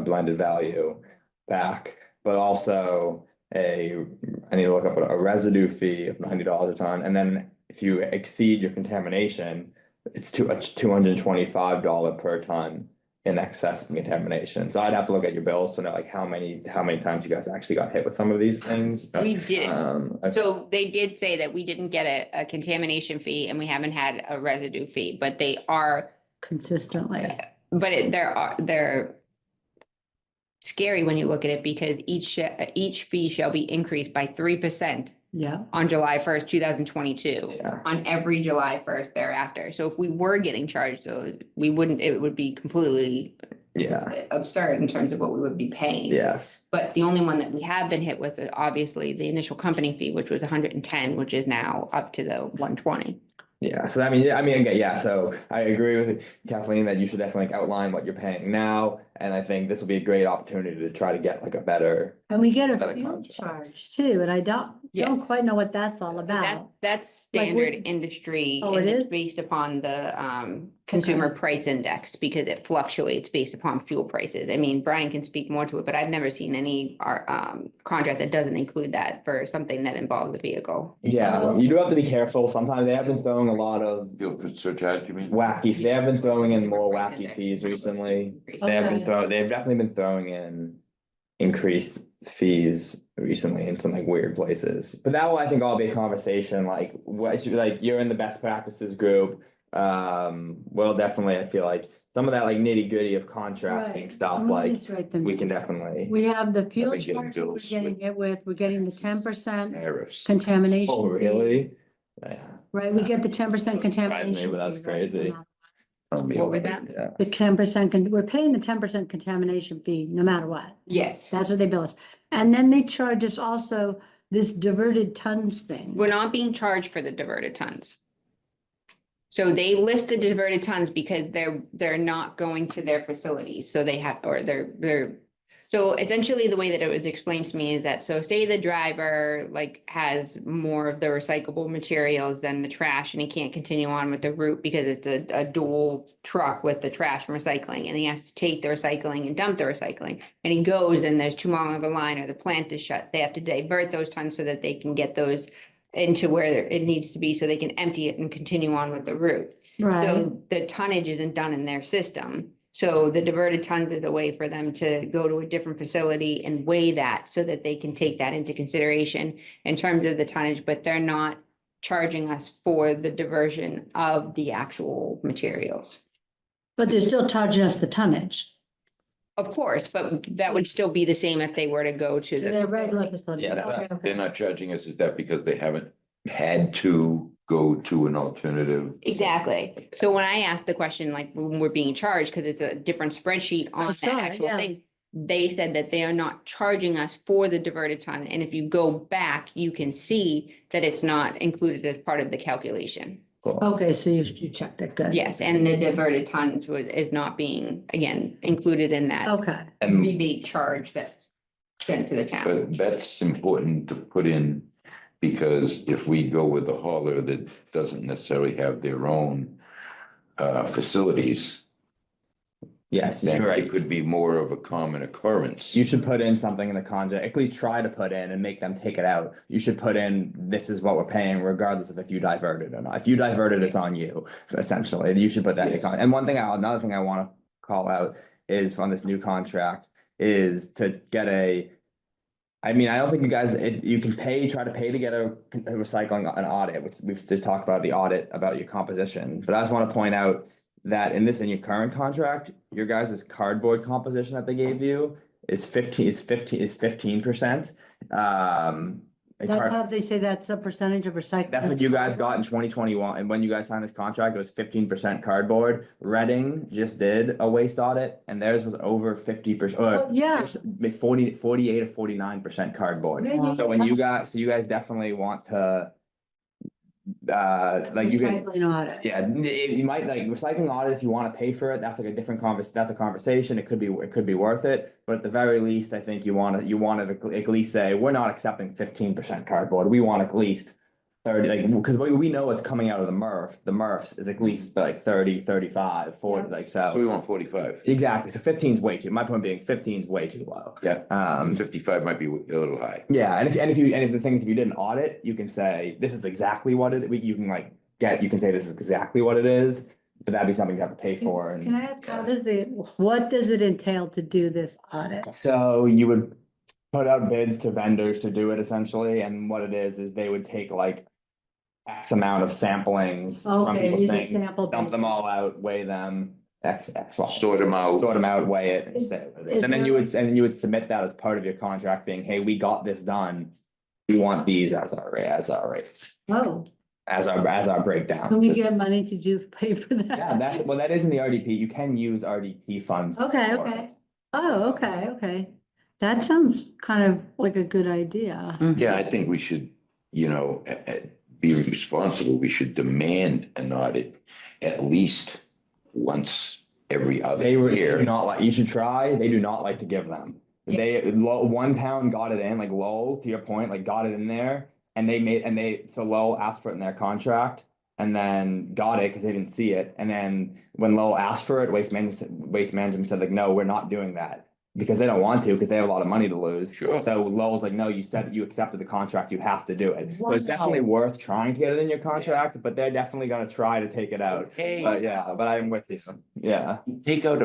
blended value back, but also I need to look up a residue fee of $90 a ton, and then if you exceed your contamination, it's $225 per ton in excess of contamination. So I'd have to look at your bills to know like how many times you guys actually got hit with some of these things. We did. I- So they did say that we didn't get a contamination fee and we haven't had a residue fee, but they are, Consistently. but they're scary when you look at it because each fee shall be increased by 3% Yeah. on July 1st, 2022, Yeah. on every July 1st thereafter. So if we were getting charged those, it would be completely Yeah, absurd in terms of what we would be paying. yes. But the only one that we have been hit with is obviously the initial company fee, which was 110, which is now up to the 120. Yeah, so again, yeah, so I agree with Kathleen that you should definitely outline what you're paying now, and I think this will be a great opportunity to try to get like a better. And we get a Better fuel contract. charge too, and I don't Yes. quite know what that's all about. That's Like, standard what- industry. Oh, and it it's is? based upon the consumer price index because it fluctuates based upon fuel prices. I mean, Brian can speak more to it, but I've never seen any contract that doesn't include that for something that involves a vehicle. Yeah, you do have to be careful. Sometimes they have been throwing a lot of Fuel surcharge, you mean? they have been throwing in more Price wacky index. fees recently. Okay. They've definitely been throwing in increased fees recently in some like weird places. But that will, I think, all be a conversation, like you're in the best practices group. Well, definitely, I feel like some of that like nitty gritty of contracting Right. stuff, I'm gonna like just write them we can down. definitely. We have the fuel been getting charge that we're bills getting with- it with, we're getting the 10% Tariffs. contamination. Oh, fee. really? Yeah. Right, we get the 10% Surprised me, contamination. but that's fee, right? crazy. Tell me What was about that? it. Yeah. The 10%, we're paying the 10% contamination fee no matter what. Yes, That's what they bill us. And then they charge us also this diverted tons thing. we're not being charged for the diverted tons. So they list the diverted tons because they're not going to their facilities, so they have, or they're. So essentially, the way that it was explained to me is that, so say the driver like has more of the recyclable materials than the trash and he can't continue on with the route because it's a dual truck with the trash and recycling, and he has to take the recycling and dump the recycling. And he goes and there's too long of a line or the plant is shut. They have to divert those tons so that they can get those into where it needs to be so they can empty it and continue on with the route. Right, So the tonnage isn't done in their system. So the diverted tons is a way for them to go to a different facility and weigh that so that they can take that into consideration in terms of the tonnage, but they're not charging us for the diversion of the actual materials. but they're still charging us the tonnage. Of course, but that would still be the same if they were to go to They're regular the. facility. Yeah, Okay, okay. They're not charging us, is that because they haven't had to go to an alternative? Exactly. So when I asked the question, like when we're being charged, because it's a different spreadsheet on saw that it, actual yeah. thing. They said that they are not charging us for the diverted ton. And if you go back, you can see that it's not included as part of the calculation. Cool. Okay, so you checked it, good. Yes, and the diverted tons is not being, again, included in that Okay, And rebate charge that's sent to the town. But that's important to put in, because if we go with a hauler that doesn't necessarily have their own facilities, yes, then you're right. it could be more of a common occurrence. You should put in something in the contract, at least try to put in and make them take it out. You should put in, this is what we're paying regardless of if you diverted or not. If you diverted, it's on you, essentially. You should put that in the Yes. contract. And another thing I want to call out is on this new contract is to get I mean, I don't think you guys, you can try to pay to get a recycling, an audit, which we've just talked about the audit about your composition. But I just want to point out that in your current contract, your guys' cardboard composition that they gave you is 15%. that's how they say that's a percentage of recycling. That's what you guys got in 2021, and when you guys signed this contract, it was 15% cardboard. Reading just did a waste audit, and theirs was over 50%, Oh, or yeah. 48 or 49% cardboard. Maybe. So you guys definitely want to, like you can. Recycling audit. Yeah, you might like recycling audit if you want to pay for it. That's like a different that's a conversation. It could be worth it. But at the very least, I think you want to at least say, we're not accepting 15% cardboard. We want at least 30, like, because we know what's coming out of the MRF. The MRFs is at least like 30, 35, 40, like So we so. want 45. Exactly. So 15 is way too, my point being 15 is way too low. Yeah. Um, 55 might be a little high. yeah, and if you did an audit, you can say, this is exactly what you can like you can say this is exactly what it is, but that'd be something you have to pay for. Can I ask, what does it entail to do this audit? So you would put out bids to vendors to do it essentially, and what it is they would take like X amount of samplings from Okay, people's use a things, sample. dump them all out, weigh them, well, Sort them out. sort them out, weigh it, and Is- say what it is is. And then there- you would submit that as part of your contract being, hey, we got this done. We want these as our rates, Oh, as our breakdown. can we get money to pay for that? Yeah, that is in the RDP. You can use RDP funds. Okay, for okay. it. Oh, okay. That sounds kind of like a good idea. Yeah, I think we should, be responsible. We should demand an audit at least once every other They do year. not like, you should try, they do not like to give them. One town got it in, like Lowell, to your point, like got it in there, so Lowell asked for it in their contract. And then got it because they didn't see it, and then when Lowell asked for it, Waste Management said like, no, we're not doing that. Because they don't want to, because they have a lot of money to lose. Sure. So Lowell's like, no, you said you accepted the contract, you have to do it. So it's Wow. definitely worth trying to get it in your contract, but they're definitely gonna try to take it out. Okay. But yeah, but I'm with you. Yeah. Take out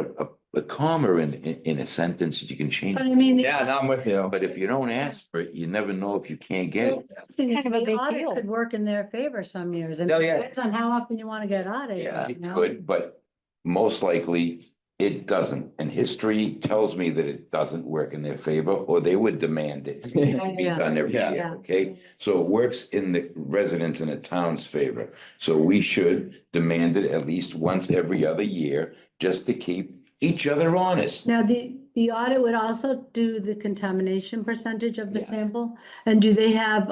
a comma in a sentence, you can change. But I mean. Yeah, no, I'm with you. But if you don't ask for it, you never know if you can't get it. Kind Kind of a the big audit deal. could work in their favor some years. I Oh, mean, yeah. it depends on how often you want to get audited. Yeah, you it know? could, but most likely it doesn't. And history tells me that it doesn't work in their favor, or they would demand it to be Yeah. done every Yeah. year, okay? So it works in the residents in the town's favor. So we should demand it at least once every other year, just to keep each other honest. Now, the audit would also do the contamination percentage of the Yes. sample? And do they have,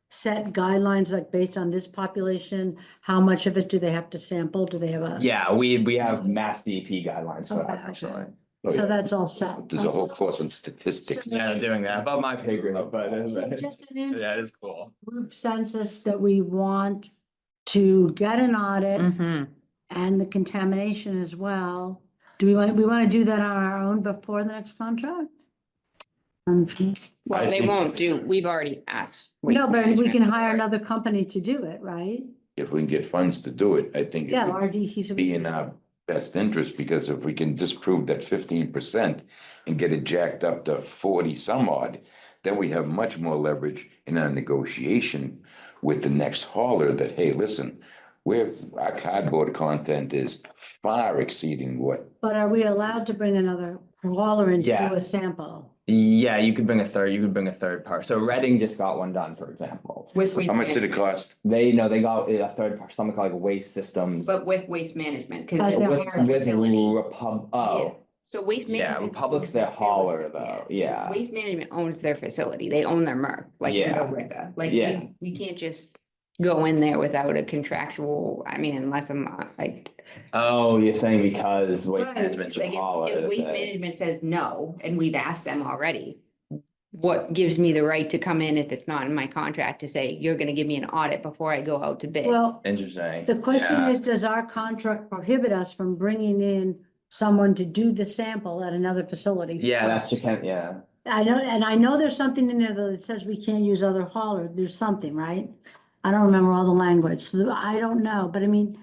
set guidelines, like based on this population? How much of it do they have to sample? Do they have a? Yeah, we have mass DEP guidelines for Okay, that, actually. Oh, So yeah. that's all set. There's a whole course on statistics. Yeah, they're doing that above my pay grade, but So just an yeah, it is cool. group census that we want to get an audit Mhm. and the contamination as well. Do we want to do that on our own before the next contract? Well, they won't do, we've already asked. Waste No, but we Management can for hire it. another company to do it, right? If we can get funds to do it, I think Yeah, it would RD, he's. be in our best interest, because if we can disprove that 15% and get it jacked up to 40 some odd, then we have much more leverage in our negotiation with the next hauler that, hey, listen, our cardboard content is far exceeding what. But are we allowed to bring another hauler in to Yeah. do a sample? Yeah, you could bring a third part. So Reading just got one done, for example. With Waste How much did it Management. cost? They got a third part, something called like Waste Systems. But with Waste Management, because Like it's their our facility. Oh, So Waste yeah, Management. Republic's owns their the hauler facility. though, yeah. Waste Management owns their facility. They own their MRF, like Yeah. Riga. Like, Yeah. we can't just go in there without a contractual, I mean, unless I'm like. Oh, you're saying because waste Right. management should Like follow if it. Waste Management says no, and we've asked them already. What gives me the right to come in if it's not in my contract to say, you're gonna give me an audit before I go out to bid? Well, Interesting. the question Yeah. is, does our contract prohibit us from bringing in someone to do the sample at another facility? Yeah, that's, you can't, yeah. I know, and I know there's something in there that says we can't use other haulers. There's something, right? I don't remember all the language, so I don't know, but I mean,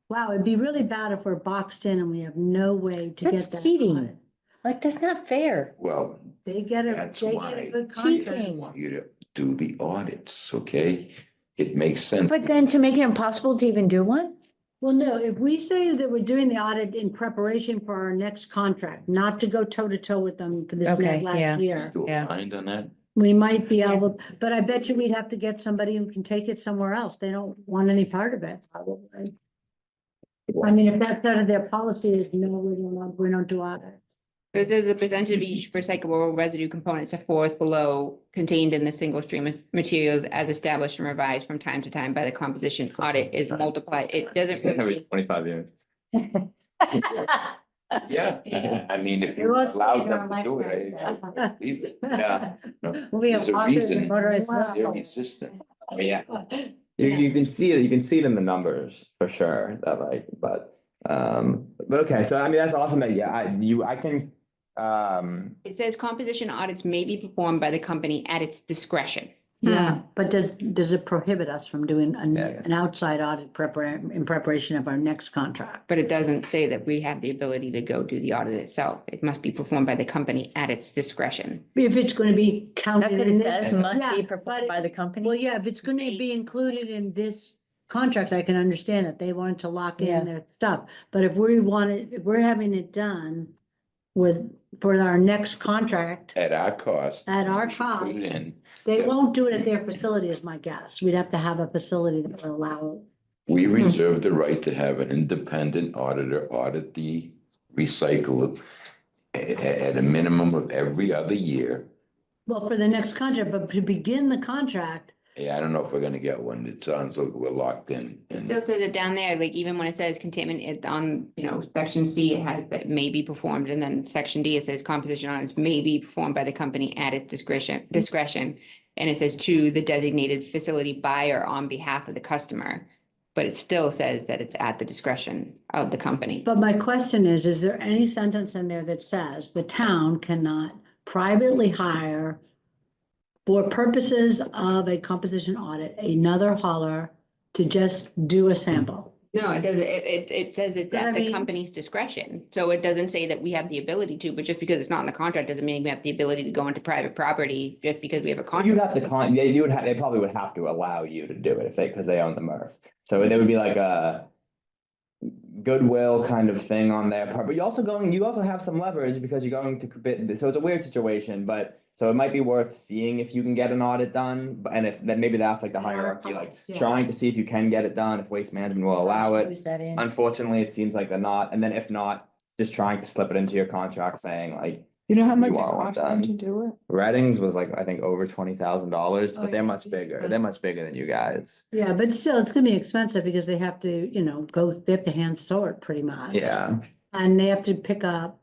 wow, it'd be really bad if we're boxed in and we have no way to get That's that. cheating. audit. Like, that's not fair. Well, They get a, That's they get why a good cheating. contract. I want you to do the audits, okay? It makes sense. But then to make it impossible to even do one? Well, no, if we say that we're doing the audit in preparation for our next contract, not to go toe to toe with them for this Okay, last yeah. year. Do a Yeah. bind on that? We might be able, but I bet you we'd have to get somebody who can take it somewhere else. They don't want any part of it, probably. I mean, if that's out of their policy is, no, we don't do audit. So the percentage of each recyclable residue components set forth below contained in the single stream of materials as established and revised from time to time by the composition audit is multiplied. It doesn't. Every really- 25 years. Yeah, I mean, if It you was allow in our them to do it, lifetime. leave it. Yeah. No, We have There's a authors reason and motorized they're vehicles. resistant. Oh, yeah. You can see it, you can see it in the numbers for sure, that like, but okay, so I mean, that's awesome that, yeah, I can, It says composition audits may be performed by the company at its discretion. Yeah, but does it prohibit us from doing Yeah, I guess. an outside audit in preparation of our next contract? But it doesn't say that we have the ability to go do the audit itself. It must be performed by the company at its discretion. If it's gonna be counted That's what in it this. says, must Yeah, be but- performed by the company. Well, yeah, if it's gonna be included in this contract, I can understand that they wanted to lock Yeah. in their stuff. But if we're having it done for our next contract, At our cost. At our we should put cost. it in. they Yeah. won't do it at their facility is my guess. We'd have to have a facility that would allow. We reserve the right to have an independent auditor audit the recycle at a minimum of every other year. Well, for the next contract, but to begin the contract, Yeah, I don't know if we're gonna get one. It sounds like we're locked in. It still says it down there, like even when it says containment, it on, section C, it has that may be performed, and then section D, it says composition audits may be performed by the company at its discretion. And it says to the designated facility by or on behalf of the customer. But it still says that it's at the discretion of the company. but my question is there any sentence in there that says the town cannot privately hire for purposes of a composition audit, another hauler to just do a sample? No, it doesn't, it says it's But I at the mean- company's discretion, so it doesn't say that we have the ability to, but just because it's not in the contract doesn't mean we have the ability to go into private property just because we have a contract. you'd have to you would have, they probably would have to allow you to do it if because they own the MRF. So there would be like a goodwill kind of thing on their part, but you also have some leverage because you're going to bid, so it's a weird situation, but so it might be worth seeing if you can get an audit done, and if then maybe that's like the Yeah, hierarchy, like yeah. trying to see if you can get it done, if Waste Management will allow it. Who's that in? Unfortunately, it seems like they're not, and then if not, just trying to slip it into your contract saying like, You know how much it want one costs them to done. do it? Reddings was like, I think over $20,000, Oh, but they're yeah. much bigger, they're much bigger than you guys. Yeah, but still, it's gonna be expensive because they have to, they have to hand sort pretty much. Yeah, And they have to pick up.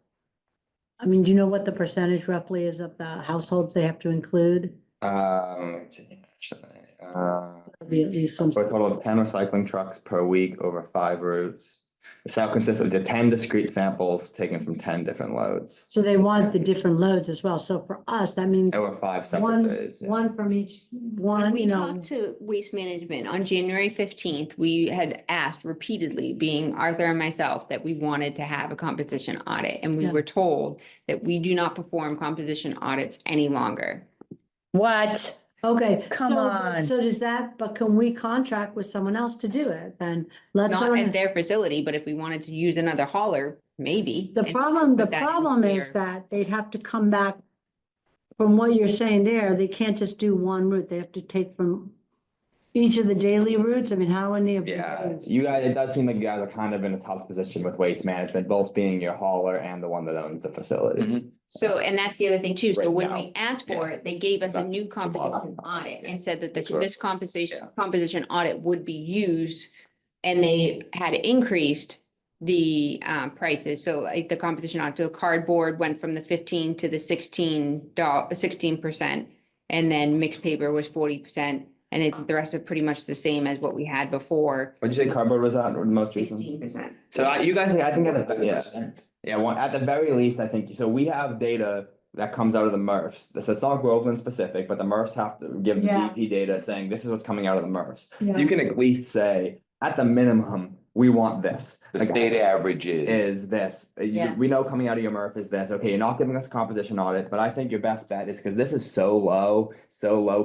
I mean, do you know what the percentage roughly is of the households they have to include? let's see, actually, It'll be at least some, for a total of 10 recycling trucks per week over 5 routes. The sample consists of the 10 discrete samples taken from 10 different loads. so they want the different loads as well. So for us, that means Over 5 separate one, days. yeah. one from each, When one, we talked to Waste Management on January 15th, we had asked repeatedly, being Arthur and myself, that we wanted to have a composition audit. And we Yeah. were told that we do not perform composition audits any longer. What? Okay. Come so- on. So does that, but can we contract with someone else to do it? Then let's. Not go at to- their facility, but if we wanted to use another hauler, maybe. The And problem put that in is there. that they'd have to come back. From what you're saying there, they can't just do one route. They have to take from each of the daily routes? I mean, how many of Yeah, these? you guys, it does seem like you guys are kind of in a tough position with waste management, both being your hauler and the one that owns the facility. Mhm. So, and that's the other thing too. So Right when now, we asked for it, they gave us a new composition tomorrow. audit and said that That's right. this composition, Yeah. composition audit would be used. And they had increased the prices. So like the composition audit, so cardboard went from the 15 to the $16%. And then mixed paper was 40%. And the rest are pretty much the same as what we had before, What'd you say cardboard was at, or the most recent? 16%. So you guys, I think yeah, one, at the very least, I think, so we have data that comes out of the MRFs. So it's not Groveland specific, but the MRFs have to give the Yeah. DP data saying this is what's coming out of the MRFs. So Yeah. you can at least say, at the minimum, we want this. The Like, state average is, this. Yeah. We know coming out of your MRF is this. Okay, you're not giving us a composition audit, but I think your best bet is because this is so low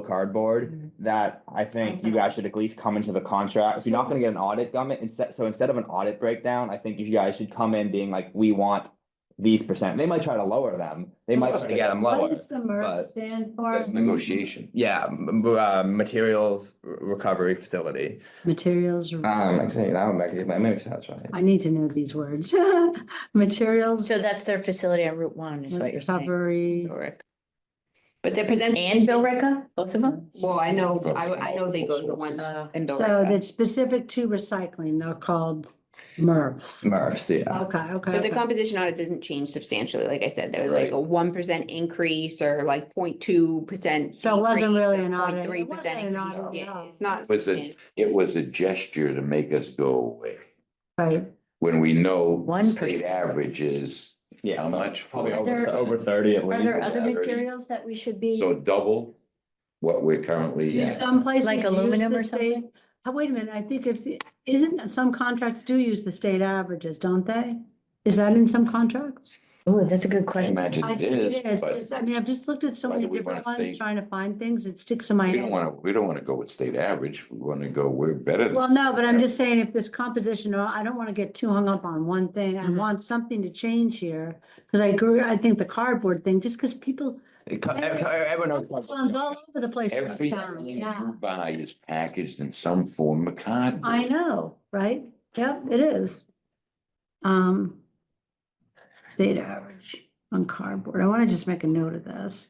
cardboard that I think you guys should at least come into the contract. If you're not gonna get an audit, instead of an audit breakdown, I think you guys should come in being like, we want these percent. They might try to lower them. They might try to get them lower. What does the MERP but- stand for? that's negotiation. Yeah, materials recovery facility. Materials. Like saying that would make sense, right? I need to know these words. Materials So that's their facility on Route 1 is what you're saying. recovery. Correct. But they're presenting. And Billerica, both of them? Well, I know they go to the one in Bill. So that's specific to recycling. They're called MERPs. MRFs, yeah. Okay, okay. But the okay. composition audit doesn't change substantially. Like I said, there was like a 1% increase or like 0.2%. So it wasn't decrease really or an audit. It 0.3% wasn't an increase. audit, Yeah, no. it's not. Was substantial. it was a gesture to make us go away, Right. when we know 1%. state average is Yeah, how much? Probably Are there- over 30 at Are least. there other 30. materials that we should be? So double what we're currently. Do some places Like use aluminum the or state- something? Oh, wait a minute, I think isn't some contracts do use the state averages, don't they? Is that in some contracts? Oh, that's a good I question. imagine I it think it is, is. but I mean, I've just looked at so why many do we different wanna ones, say- trying to find things. It sticks in my we head. don't wanna go with state average. We wanna go, we're better than. Well, no, but I'm just saying if this composition, I don't want to get too hung up on one thing. I Mhm. want something to change here. Because I agree, I think the cardboard thing, just because people, Everyone it's all over the place in this Everything town, you yeah. buy is packaged in some form of cardboard. I know, right? Yep, it is. State average on cardboard. I want to just make a note of this.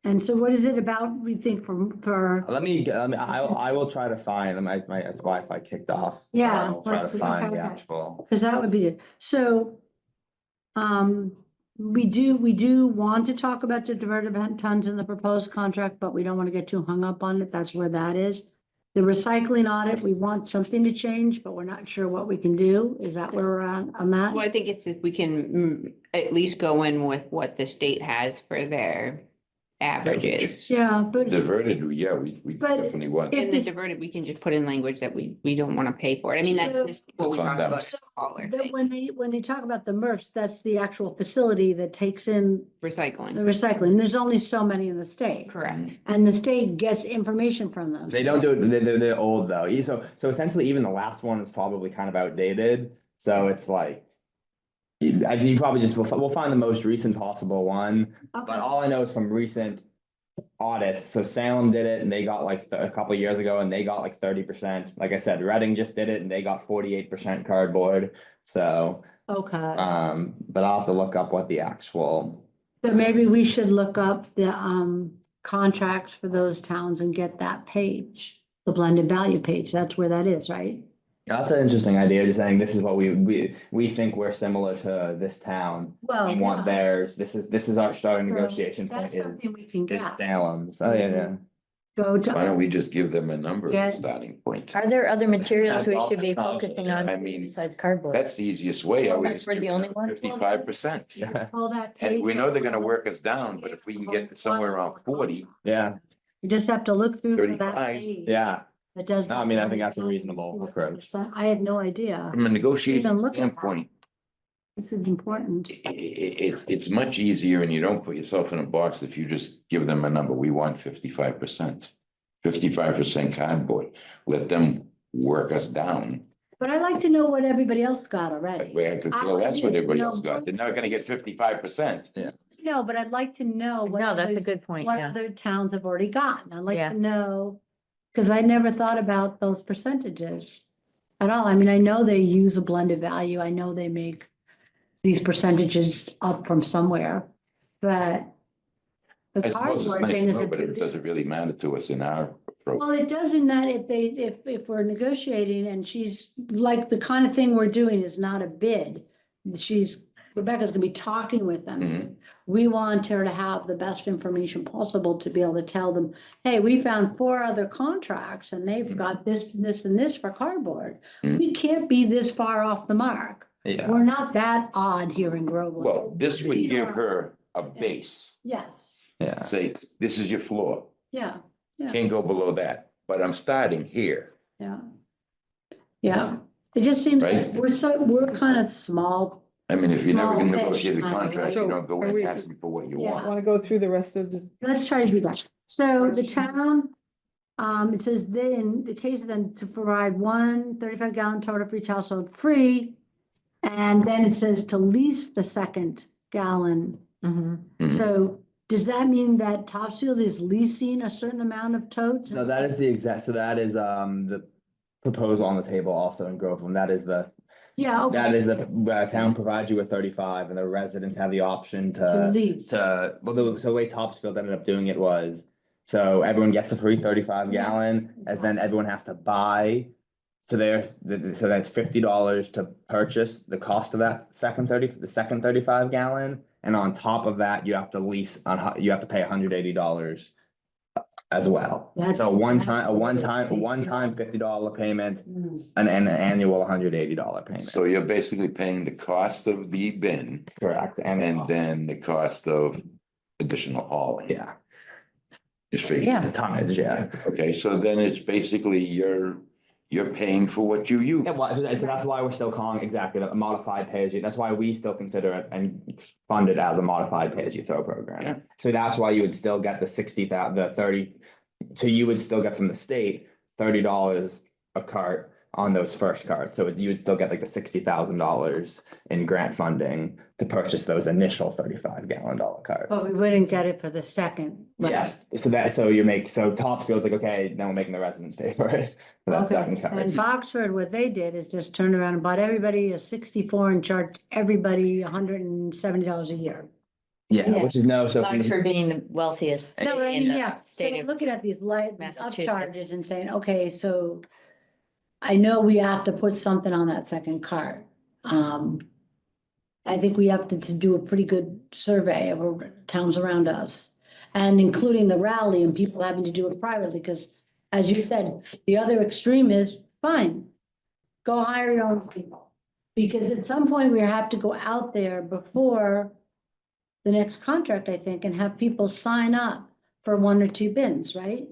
And so what is it about, we think for, I will try to find, my Wi-Fi kicked off. Yeah, I'll try to let's see, find the okay. actual. because that would be it. So, we do want to talk about the diverted tons in the proposed contract, but we don't want to get too hung up on it. That's where that is. The recycling audit, we want something to change, but we're not sure what we can do. Is that where we're at on that? Well, I think it's if we can at least go in with what the state has for their averages. Yeah, but Diverted, yeah, we But definitely want. if In the this- diverted, we can just put in language that we don't want to pay for it. I mean, So- that's just what we It's on talked them. about. Caller that thing, when they talk about the MRFs, that's the actual facility that takes in the recycling, recycling. There's only so many in the state. correct. And the state gets information from them. They don't do it, they're old though. So essentially even the last one is probably kind of outdated. So it's like. I think you probably just, we'll find the most recent possible one. Okay. But all I know is from recent audits, so Salem did it and they got like a couple years ago and they got like 30%. Like I said, Reading just did it and they got 48% cardboard. So, Okay, but I'll have to look up what the actual, so maybe we should look up the contracts for those towns and get that page, the blended value page. That's where that is, right? that's an interesting idea, just saying this is what we think we're similar to this town. Well, We want yeah, theirs. This is our starting So negotiation point that's is something we can is get. Salem's. Oh, yeah. Go Why to, don't we just give them a number as Yeah. a starting point? Are there other materials we That's should be all- focusing on I mean, besides cardboard? That's the easiest way. I would That's just for give the only them one? 55%. Yeah. pull that page. And we know they're gonna up. work us down, but if we can get somewhere around 40, Yeah, You just have to look through for that 35. page. yeah. That does. No, I mean, I think that's a reasonable approach. I had no idea. from a negotiation Even look at that. standpoint, This is important. it's much easier and you don't put yourself in a box if you just give them a number. We want 55%. 55% cardboard. Let them work us down. But I like to know what everybody else got already. Well, that's what everybody No, else got. They're not gonna get 55%. No, but I'd like to know what. No, that's a others- good point, What yeah. other towns have already gotten. I'd like Yeah. to know Because I never thought about those percentages at all. I mean, I know they use a blended value. I know they make these percentages up from somewhere, but the I suppose it's cardboard nice thing to is know, a but it big. doesn't really matter to us in our approach. Well, it does in that if we're negotiating and she's like, the kind of thing we're doing is not a bid. Rebecca's gonna be talking with them. Mhm. We want her to have the best information possible to be able to tell them, hey, we found 4 other contracts and they've Mhm. got this, this and this for cardboard. Mhm. We can't be this far off the mark. Yeah, We're not that odd here in Groveland. Well, this would We give are- her a base, Yes, yeah. say, this is your floor, yeah, can't go below that, but I'm starting here. yeah. Yeah, it just seems like Right. we're kind of small. I mean, if you never Small can fish, negotiate a kind of, contract, you right? don't go So, are in we- asking for what you Yeah. want. Want to go through the rest of the, Let's try to do that. So the town, it says then, in the case of them to provide 1 35-gallon total for each household free. And then it says to lease the second gallon. Mhm. Mhm. So does that mean that Topsfield is leasing a certain amount of totes? No, that is the exact, so that is, the proposal on the table also in Groveland, that is the, Yeah, okay. that is the, town provides you with 35 and the residents have the option To lease. well, so the way Topsfield ended up doing it was, so everyone gets a free 35 Yeah. gallon, as then everyone has to buy. So so that's $50 to purchase the cost of that the second 35 gallon, and on top of that, you have to lease you have to pay $180 as well. That's- So a one-time $50. $50 payment, Mm. and an annual $180 payment. So you're basically paying the cost of the bin Correct, and then the cost of additional hauling. yeah, Just figure. Yeah. tonnage, yeah. Okay, so then it's basically you're paying for what you use. Yeah, well, so that's why we're still calling exactly a modified pay as you, that's why we still consider it and fund it as a modified pay as you throw Yeah. program. So that's why you would still get the 30, so you would still get from the state $30 a cart on those first carts. So you would still get like the $60,000 in grant funding to purchase those initial 35-gallon carts. But we wouldn't get it for the second. right? Yes, so Topsfield's like, okay, then we're making the residents pay for it, for that Okay, second cart. and Boxford, what they did is just turned around and bought everybody a 64 and charged everybody $170 a year. Yeah, Yeah. which is so from the- For being the wealthiest No, I city in mean, the yeah, so state of. looking at these these Massachusetts. upcharges and saying, okay, so I know we have to put something on that second cart. I think we have to do a pretty good survey of towns around us. And including the rally and people having to do it privately, because as you said, the other extreme is, fine. Go hire your own people. Because at some point we have to go out there before the next contract, I think, and have people sign up for 1 or 2 bins, right?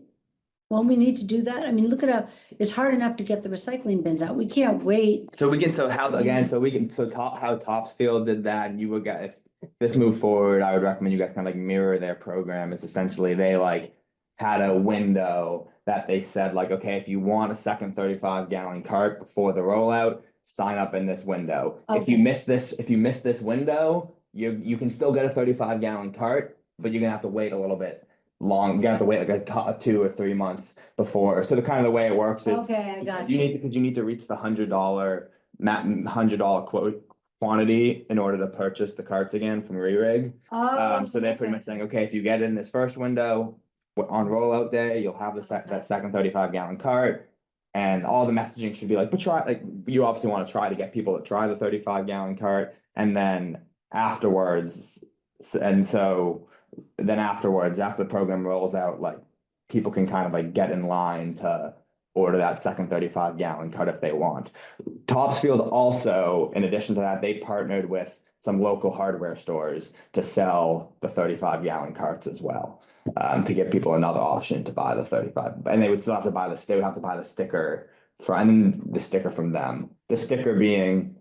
Well, we need to do that. I mean, look at it's hard enough to get the recycling bins out. We can't wait. So how Topsfield did that, and you would get, if this moved forward, I would recommend you guys kind of like mirror their program. It's essentially they like had a window that they said like, okay, if you want a second 35-gallon cart before the rollout, sign up in this window. If you Okay. miss this window, you can still get a 35-gallon cart, but you're gonna have to wait a little bit long. You're gonna have to wait like a 2 or 3 months before. So the way it works is Okay, I got you you. need, because you need to reach the $100 quote quantity in order to purchase the carts again from Rerig. So they're pretty much saying, okay, if you get in this first window on rollout day, you'll have that second 35-gallon cart. And all the messaging should be like, but you obviously want to try to get people to try the 35-gallon cart, and then afterwards, after the program rolls out, like people can kind of like get in line to order that second 35-gallon cart if they want. Topsfield also, in addition to that, they partnered with some local hardware stores to sell the 35-gallon carts as well. To give people another option to buy the 35, and they would still have to buy the sticker the sticker from them. The sticker being,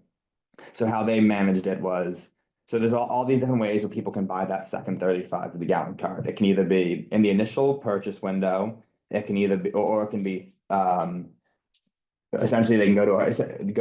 so how they managed it was, so there's all these different ways where people can buy that second 35-gallon cart. It can either be in the initial purchase window, it can either be, or it can be, essentially they can go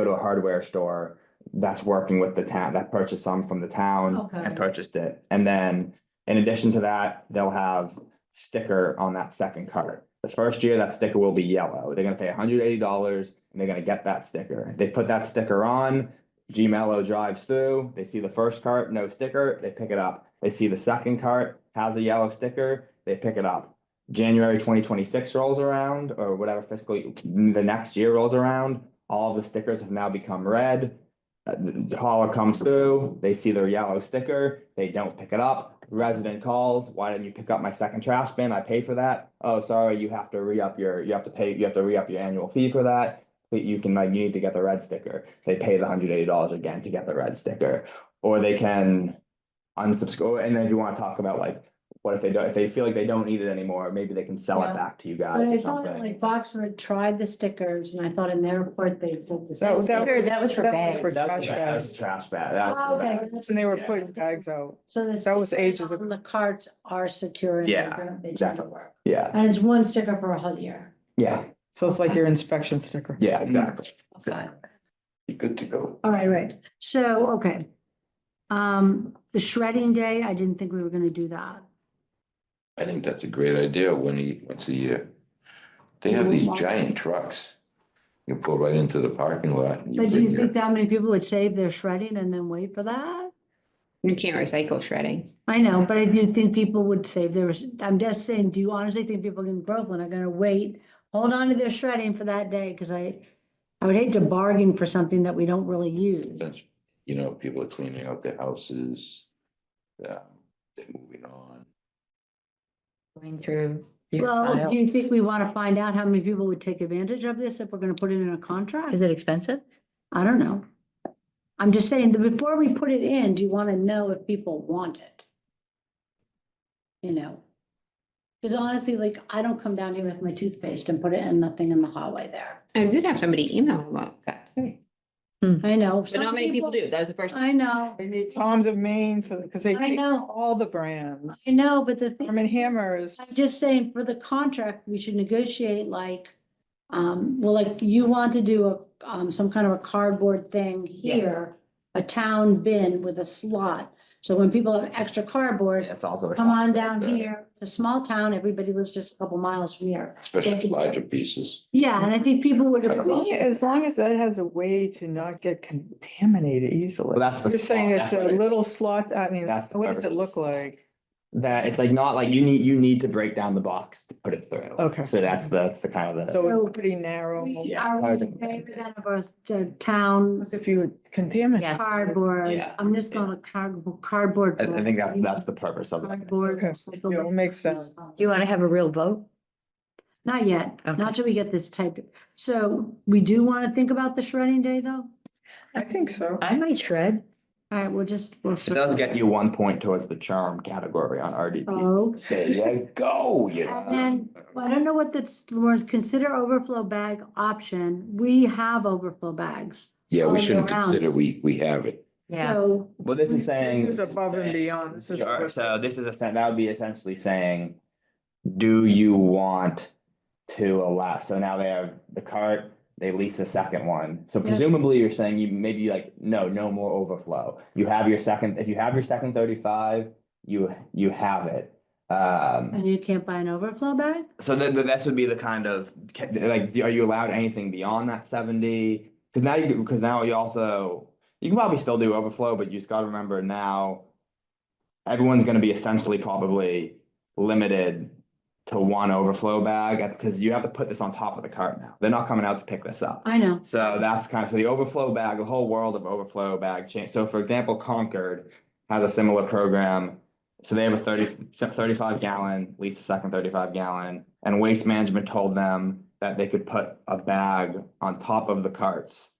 to a hardware store that's working with the town, that purchased some from the town Okay. and purchased it. And then in addition to that, they'll have sticker on that second cart. The first year, that sticker will be yellow. They're gonna pay $180 and they're gonna get that sticker. They put that sticker on. G-Mello drives through, they see the first cart, no sticker, they pick it up. They see the second cart has a yellow sticker, they pick it up. January 2026 rolls around, or whatever the next year rolls around, all of the stickers have now become red. The hauler comes through, they see their yellow sticker, they don't pick it up. Resident calls, why didn't you pick up my second trash bin? I pay for that. Oh, sorry, you have to re-up your annual fee for that. You need to get the red sticker. They pay the $180 again to get the red sticker. Or they can unsubscribe, and then if you wanna talk about like, what if they feel like they don't need it anymore, maybe they can sell Yeah. it back to you But guys I or thought something. like Boxford tried the stickers and I thought in their report they said the That was- stickers. That was for bags. for That's trash the- that's bags. the trash bag, that's Oh, the okay. bag. And they were putting bags out. So the That was stickers ages ago. on the carts are secure. and they Yeah, don't- they exactly. don't work. Yeah, And it's one sticker for a whole year. yeah, So it's like your inspection sticker. yeah, exactly. Okay. Be good to go. All right. So, okay. The shredding day, I didn't think we were gonna do that. I think that's a great idea once a year. They have these giant trucks. You pull right into the parking lot. And But do bring you your- think that many people would save their shredding and then wait for that? You can't recycle shredding. I know, but I do think people would save their, I'm just saying, do you honestly think people in Groveland are gonna wait, hold on to their shredding for that day? Cause I would hate to bargain for something that we don't really use. Since, you know, people are cleaning out their houses. They're moving on. Going through. your Well, file. do you think we wanna find out how many people would take advantage of this if we're gonna put it in a contract? Is it expensive? I don't know. I'm just saying that before we put it in, do you wanna know if people want it? You know? Cause honestly, like, I don't come down here with my toothpaste and put it in nothing in the hallway there. I did have somebody email about that, too. I know. But not many people do. That was the first. I know, They need Tom's of Maine, so, because they I take know. all the brands. I know, but the thing. Arm and is, Hammer is, I'm just saying, for the contract, we should negotiate like, well, like you want to do a, some kind of a cardboard thing here. A town bin with a slot, so when people have extra cardboard, It's also. a come on shop, down so- here, it's a small town, everybody lives just a couple miles from here. Especially larger pieces. Yeah, and I think people would. I don't know. as long as that has a way to not get contaminated easily. Well, that's the You're saying slot, it's that's a what it- little slot, I mean, That's the what does purpose it of look the slot. like? That it's like not like you need to break down the box to put it through. Okay. So that's the kind of the. So it's pretty narrow. We Yeah, are it's hard we to- in favor then of a town Because if you contaminate. Yes. cardboard, Yeah. I'm just going to cardboard. I think that's the purpose of it. Cardboard. Okay. Yeah, it makes sense. Do you want to have a real vote? Not yet, Okay. not till we get this typed. So we do want to think about the shredding day though? I think so. I might shred. All right, we'll It does get you 1 point towards the charm category on RDP. Oh, There you go, you know. and I don't know what the words, consider overflow bag option. We have overflow bags. Yeah, all we year shouldn't round. consider we have it. Yeah. So, Well, this is saying. This is above and beyond. This is. Sure, so this is that would be essentially saying, do you want to allow, so now they have the cart, they lease a second one. So Yeah. presumably you're saying you maybe like, no more overflow. You have your second, if you have your second 35, you have it. and you can't buy an overflow bag? So this would be the kind of, like, are you allowed anything beyond that 70? Because now you also, you can probably still do overflow, but you just gotta remember now. Everyone's gonna be essentially probably limited to one overflow bag, because you have to put this on top of the cart now. They're not coming out to pick this up. I know. So that's kind of, so the overflow bag, the whole world of overflow bag change. So for example, Concord has a similar program. So they have a 35 gallon, lease a second 35 gallon, and Waste Management told them that they could put a bag on top of the carts.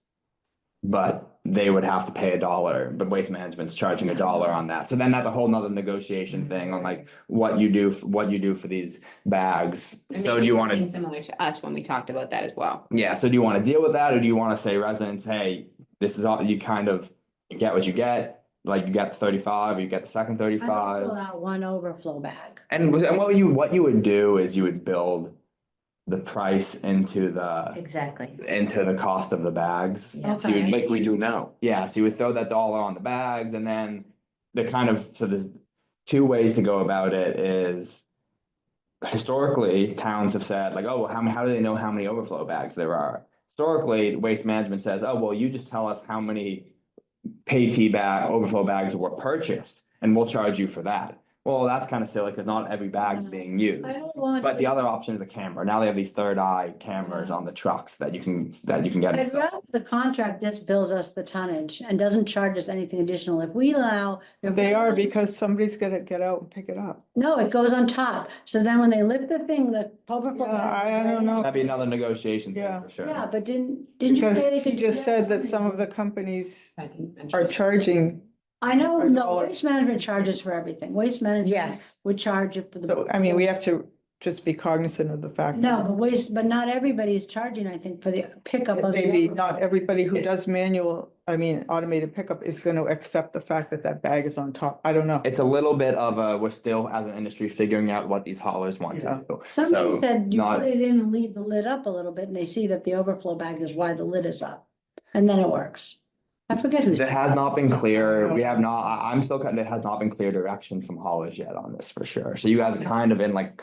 But they would have to pay $1, but Waste Management's charging $1 on that. So then that's a whole nother negotiation thing on like what you do for these bags. And So they do you did want something to? Similar to us when we talked about that as well. Yeah, so do you want to deal with that, or do you want to say residents, hey, this is all, you kind of, you get what you get, like you get the 35, or you get the second I don't 35. fill out one overflow bag. And what you would do is you would build the price into the Exactly. cost of the bags. Yeah. So you'd Okay. Like we do now. yeah, so you would throw that $1 on the bags, and then the kind of, so there's two ways to go about it is historically, towns have said like, oh, well, how do they know how many overflow bags there are? Historically, Waste Management says, oh, well, you just tell us how many overflow bags were purchased, and we'll charge you for that. Well, that's kind of silly, because not every bag's being used. I don't want. But the other option is a camera. Now they have these third eye cameras on the trucks that you can get. I'd rather the contract just bills us the tonnage and doesn't charge us anything additional. If we allow. They are because somebody's gonna get out and pick it up. No, it goes on top. So then when they lift the thing, the overflow. Yeah, bag- I don't know. That'd be another negotiation thing Yeah. for sure. Yeah, but didn't you Because say they he could? do just said that some of the companies I didn't mention are that. charging, I know, Or no, dollars. Waste Management charges for everything. Waste Management. Yes. Would charge it for the. so, I mean, we have to just be cognizant of the fact. No, but not everybody's charging, I think, for the pickup of. the Maybe overflow. not everybody who does automated pickup is gonna accept the fact that that bag is on top. I don't know. It's a little bit of we're still as an industry figuring out what these haulers want Yeah. to do. Somebody So, said you not- put it in and leave the lid up a little bit and they see that the overflow bag is why the lid is up. And then it works. I forget who's. It has not been clear. We have not, I'm still it has not been clear direction from haulers yet on this for sure. So you guys are kind of in like,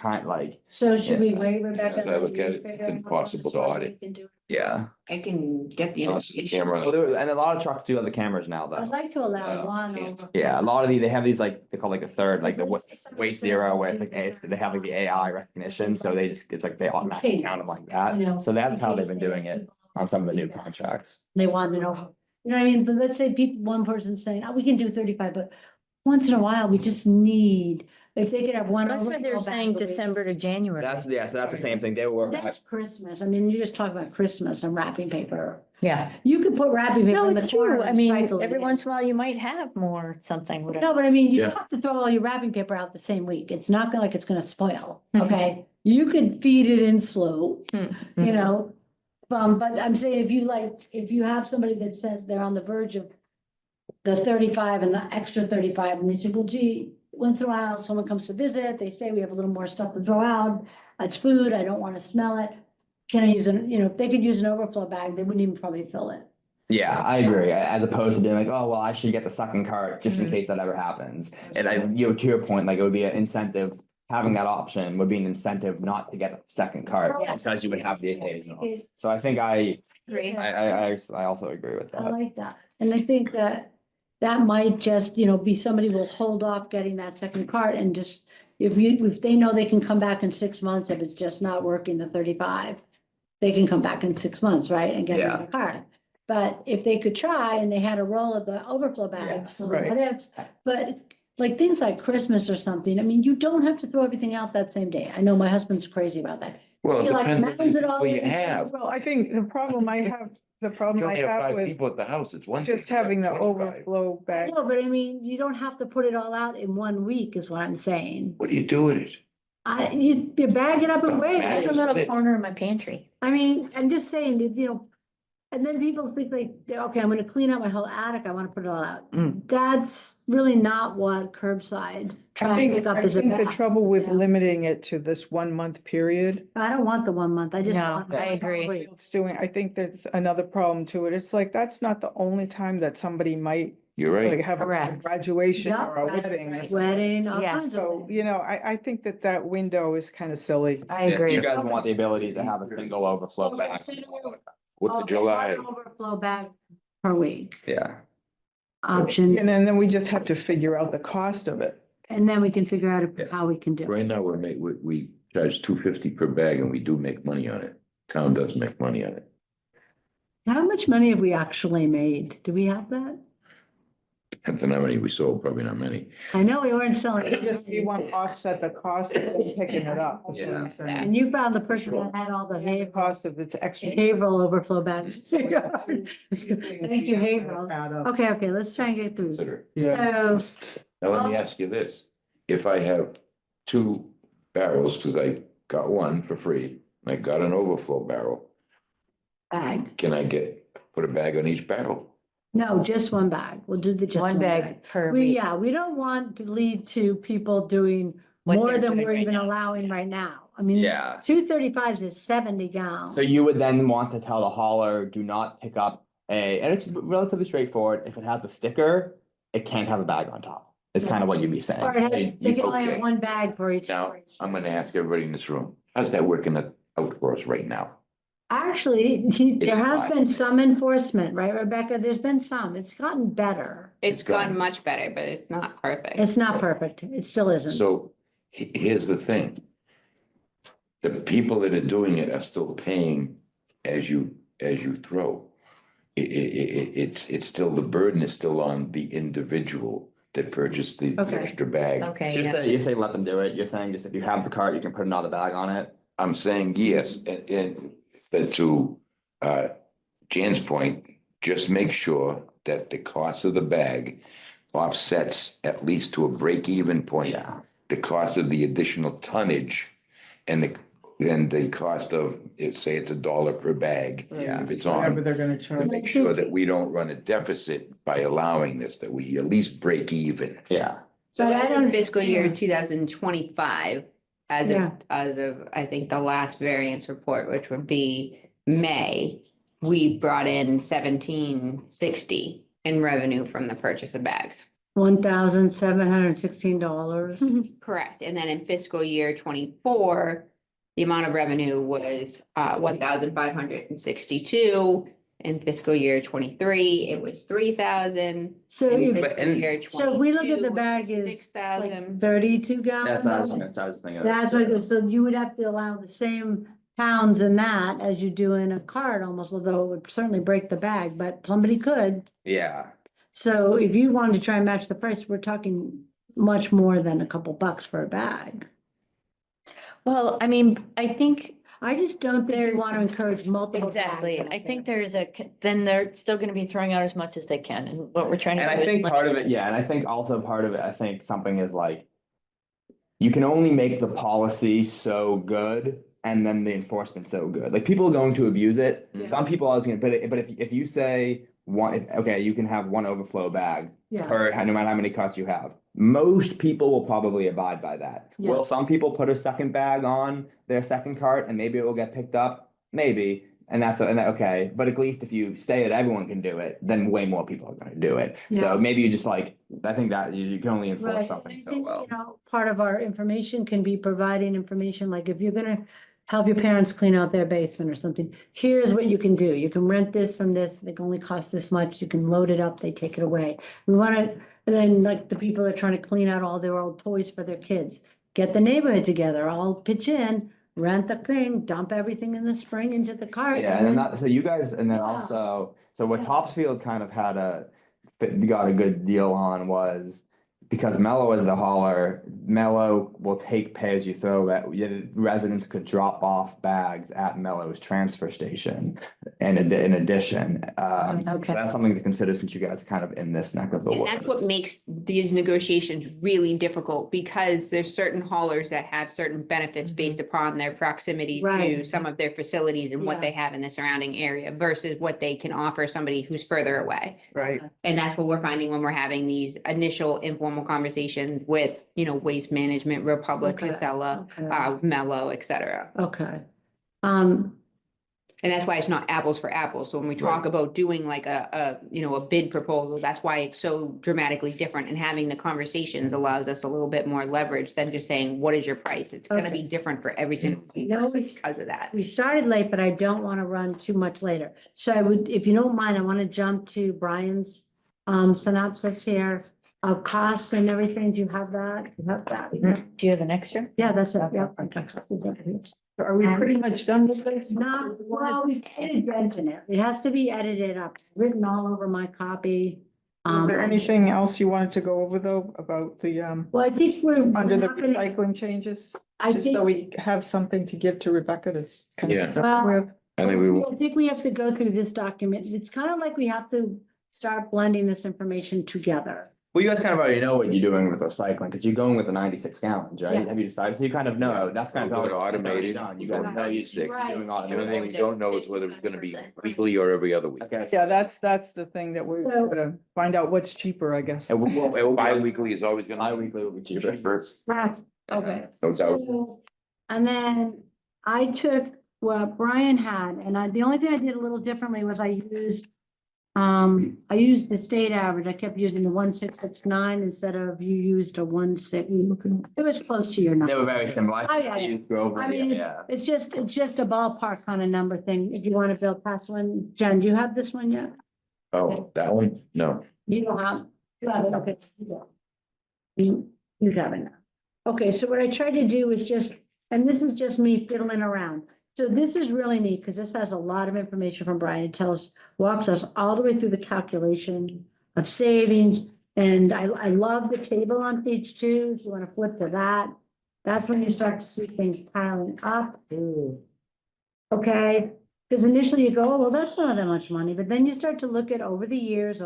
So should we Yeah. wait, Rebecca? As I look at it, Figure it's out impossible to what audit. we can do? yeah. I can get the Unless the information. camera. And a lot of trucks do have the cameras now I'd though. like to allow one. can't. overflow. Yeah, a lot of they have these like, they call like a third, like the waste zero, where it's like, they have like the AI recognition. So it's like they automatically count them like that. So that's how they've been doing it on some of the new contracts. They want to know, you know what I mean? But let's say one person's saying, oh, we can do 35, but once in a while, we just need, if they could have one. That's why they're overflow bag saying a week. December to January. So that's the same thing. They were. That's Christmas. I mean, you just talk about Christmas and wrapping paper. Yeah. You could put wrapping paper No, in the it's corner true. I and mean, cycle it every in. once in a while you might have more something, whatever. No, but I mean, you Yeah. don't have to throw all your wrapping paper out the same week. It's not like it's gonna spoil, Mhm. okay? You could feed it in slow, Mm, you mhm. know? But I'm saying if you have somebody that says they're on the verge of the 35 and the extra 35, and they say, well, gee, once in a while, someone comes to visit, they say, we have a little more stuff to throw out. It's food, I don't wanna smell it. Can I use if they could use an overflow bag, they wouldn't even probably fill it. Yeah, I agree. As opposed to being like, oh, well, I should get the second cart just in case that ever happens. And to your point, like it would be an incentive, having that option would be an incentive not to get a second cart Yes. because you would have the Yes, occasional. it- So I think I Agree. also agree with I that. like that. And I think that might just, be somebody will hold off getting that second cart and just, if they know they can come back in 6 months, if it's just not working the 35, they can come back in 6 months, right, and get Yeah. another cart. But if they could try and they had a roll of the overflow bags, Yes. for the Right. what ifs, but like things like Christmas or something, I mean, you don't have to throw everything out that same day. I know my husband's crazy about that. Well, it He like depends on mounds it the all people you in. have. Well, I think the problem I You only have have 5 with people at the house, it's one. just thing to have having the 25. overflow bag. No, but I mean, you don't have to put it all out in 1 week is what I'm saying. What do you do with it? You bag it up and wait. Bag It's it a up. little corner in my pantry. I mean, I'm just saying, and then people think like, okay, I'm gonna clean out my whole attic, I wanna put it all out. Mm. That's really not what curbside trash pickup is I think the about. trouble with Yeah. limiting it to this 1 month period. I don't want the 1 month, I just No, want. I agree. It's doing, I think there's another problem to it. It's like, that's not the only time that somebody might You're like right. have a Correct. graduation Yeah, or a wedding. or something. Wedding, all Yes. kinds of So, things. I think that window is kind of silly. I If agree. you guys want the ability to have a single overflow Okay, bag. so- With the Okay, July, one overflow bag per week Yeah, option, And then we just have to figure out the cost of it. and then we can figure out Yeah. how we can do it. right now, we charge $2.50 per bag and we do make money on it. Town does make money on it. How much money have we actually made? Do we have that? Depends on how many we sold, probably not many. I know we weren't selling. You want to offset the cost of picking it up. is what I'm Yeah. saying. And you found the person that had all the The cost of its extra. behavioral overflow bags. Thank you, Haverhill. Add up. Okay, let's try and get through. this. Consider. Yeah. So, Now, let me ask you this. If I have 2 barrels, because I got one for free, and I got an overflow barrel, bag, can I put a bag on each barrel? no, just one bag. We'll do the just One bag per We, week. we don't want to lead to people doing What more they're than doing we're right even now. allowing right now. I mean, yeah. 235s is 70 gallons. So you would then want to tell the hauler, do not pick up and it's relatively straightforward. If it has a sticker, it can't have a bag on top. is kind of what you'd be saying. Or Hey, they can only have okay. one bag per each. Now, I'm gonna ask everybody in this room, how's that working out for us right now? Actually, there It's has fine. been some enforesment, right, Rebecca? There's been some. It's gotten better. It's It's gone. gone much better, but it's not perfect. It's not perfect. It still isn't. So here's the thing. The people that are doing it are still paying as you throw. It's still, the burden is still on the individual that purchased the Okay. extra bag. Okay, Just yeah. that you say let them do it, you're saying just if you have the cart, you can put another bag on it. I'm saying yes, and that to Jan's point, just make sure that the cost of the bag offsets at least to a break-even point. Yeah. The cost of the additional tonnage and the cost of, say it's $1 per bag. Yeah. If it's Whatever on, they're gonna to charge. make sure that we don't run a deficit by allowing this, that we at least break even. Yeah. So But I as don't- of fiscal year yeah. 2025, Yeah. as of, I think, the last variance report, which would be May, we brought in 1760 in revenue from the purchase of bags. $1,716. Correct. And then in fiscal year 24, the amount of revenue was 1,562. In fiscal year 23, it was 3,000. So In if, fiscal year so if we look at the 22, bag it was is 6,000. like 32 That's, gallons. I was thinking. That's what, so you would have to allow the same pounds in that as you do in a cart almost, although it would certainly break the bag, but somebody could. Yeah. So if you wanted to try and match the price, we're talking much more than a couple bucks for a bag. Well, I mean, I think I just don't think we want to encourage multiple. exactly. bags out I think there. there's then they're still gonna be throwing out as much as they can and what we're trying to. And I do is think limit- part of it, yeah, and I think also part of it, I think something is like. You can only make the policy so good and then the enforcement so good. Like people are going to abuse it. Yeah. Some people are always gonna, but if you say okay, you can have one overflow bag Yeah, per, no matter how many carts you have. Most people will probably abide by that. Yeah. Will some people put a second bag on their second cart and maybe it will get picked up? Maybe. Okay, but at least if you say that everyone can do it, then way more people are gonna do it. Yeah. So maybe you just like, I think that you can only right. enforce And something I so think, well. you know, part of our information can be providing information, like if you're gonna help your parents clean out their basement or something, here's what you can do. You can rent this from this, they can only cost this much, you can load it up, they take it away. We wanna, and then like the people that are trying to clean out all their old toys for their kids, get the neighborhood together, all pitch in, rent the thing, dump everything in the spring into the cart. Yeah, and then that, so you guys, and then Yeah. also, so what Yeah. Topsfield kind of got a good deal on was. Because Mello is the hauler, Mello will take pay as you throw that residents could drop off bags at Mello's transfer station. And in addition, Okay. so that's something to consider since you guys are kind of in this neck of the And woods. that's what makes these negotiations really difficult because there's certain haulers that have certain benefits based upon their proximity to Right. some of their facilities and what Yeah. they have in the surrounding area versus what they can offer somebody who's further away. Right. And that's what we're finding when we're having these initial informal conversations with, Waste Management, Republic, Okay. Casella, Okay. Mello, et cetera. Okay. And that's why it's not apples for apples. So when we talk about doing like a bid proposal, that's why it's so dramatically different. And having the conversations allows us a little bit more leverage than just saying, what is your price? It's gonna Okay. be different for every single No, person it's- because of that. We started late, but I don't want to run too much later. So I would, if you don't mind, I want to jump to Brian's synopsis here of cost and everything. Do you have that? You have that? Do you have an extra? Yeah, that's it. Yeah. Are we pretty much done with this? No, well, we put a dent in it. It has to be edited up, written all over my copy. Is there anything else you wanted to go over though about the, Well, I think we're. under the not gonna- recycling changes? I Just so think, we have something to give to Rebecca to kind Yeah. of start Well, with. I think we I think we have to go through this document. It's kind of like we have to start blending this information together. Well, you guys kind of already know what you're doing with recycling, because you're going with the 96 gallons, right? Yes. Have you decided? So you kind of know, that's kind of. We're going already automated. done. You guys know you're Right. doing The only thing we automated. don't know is whether it's gonna be weekly or every other week. Okay. Yeah, that's the thing that we're So- gonna find out what's cheaper, I guess. It will be Bi-weekly is always gonna. Bi-weekly will be cheaper. Right. Okay. No doubt. So, and then I took what Brian had, and the only thing I did a little differently was I used I used the state average. I kept using the 1669 instead of you used a 16. It was close to your They number. were very similar. Oh, yeah, I yeah. used Grover, I mean, yeah. it's just a ballpark kind of number thing. If you want to build past one, Jen, do you have this one yet? Oh, that one? No. You don't have, you have it, okay. You have it now. Okay, so what I tried to do is just, and this is just me fiddling around. So this is really neat because this has a lot of information from Brian. It walks us all the way through the calculation of savings. And I love the table on page 2. If you want to flip to that, that's when you start to see things piling up. Okay, because initially you go, oh, well, that's not that much money, but then you start to look at over the years,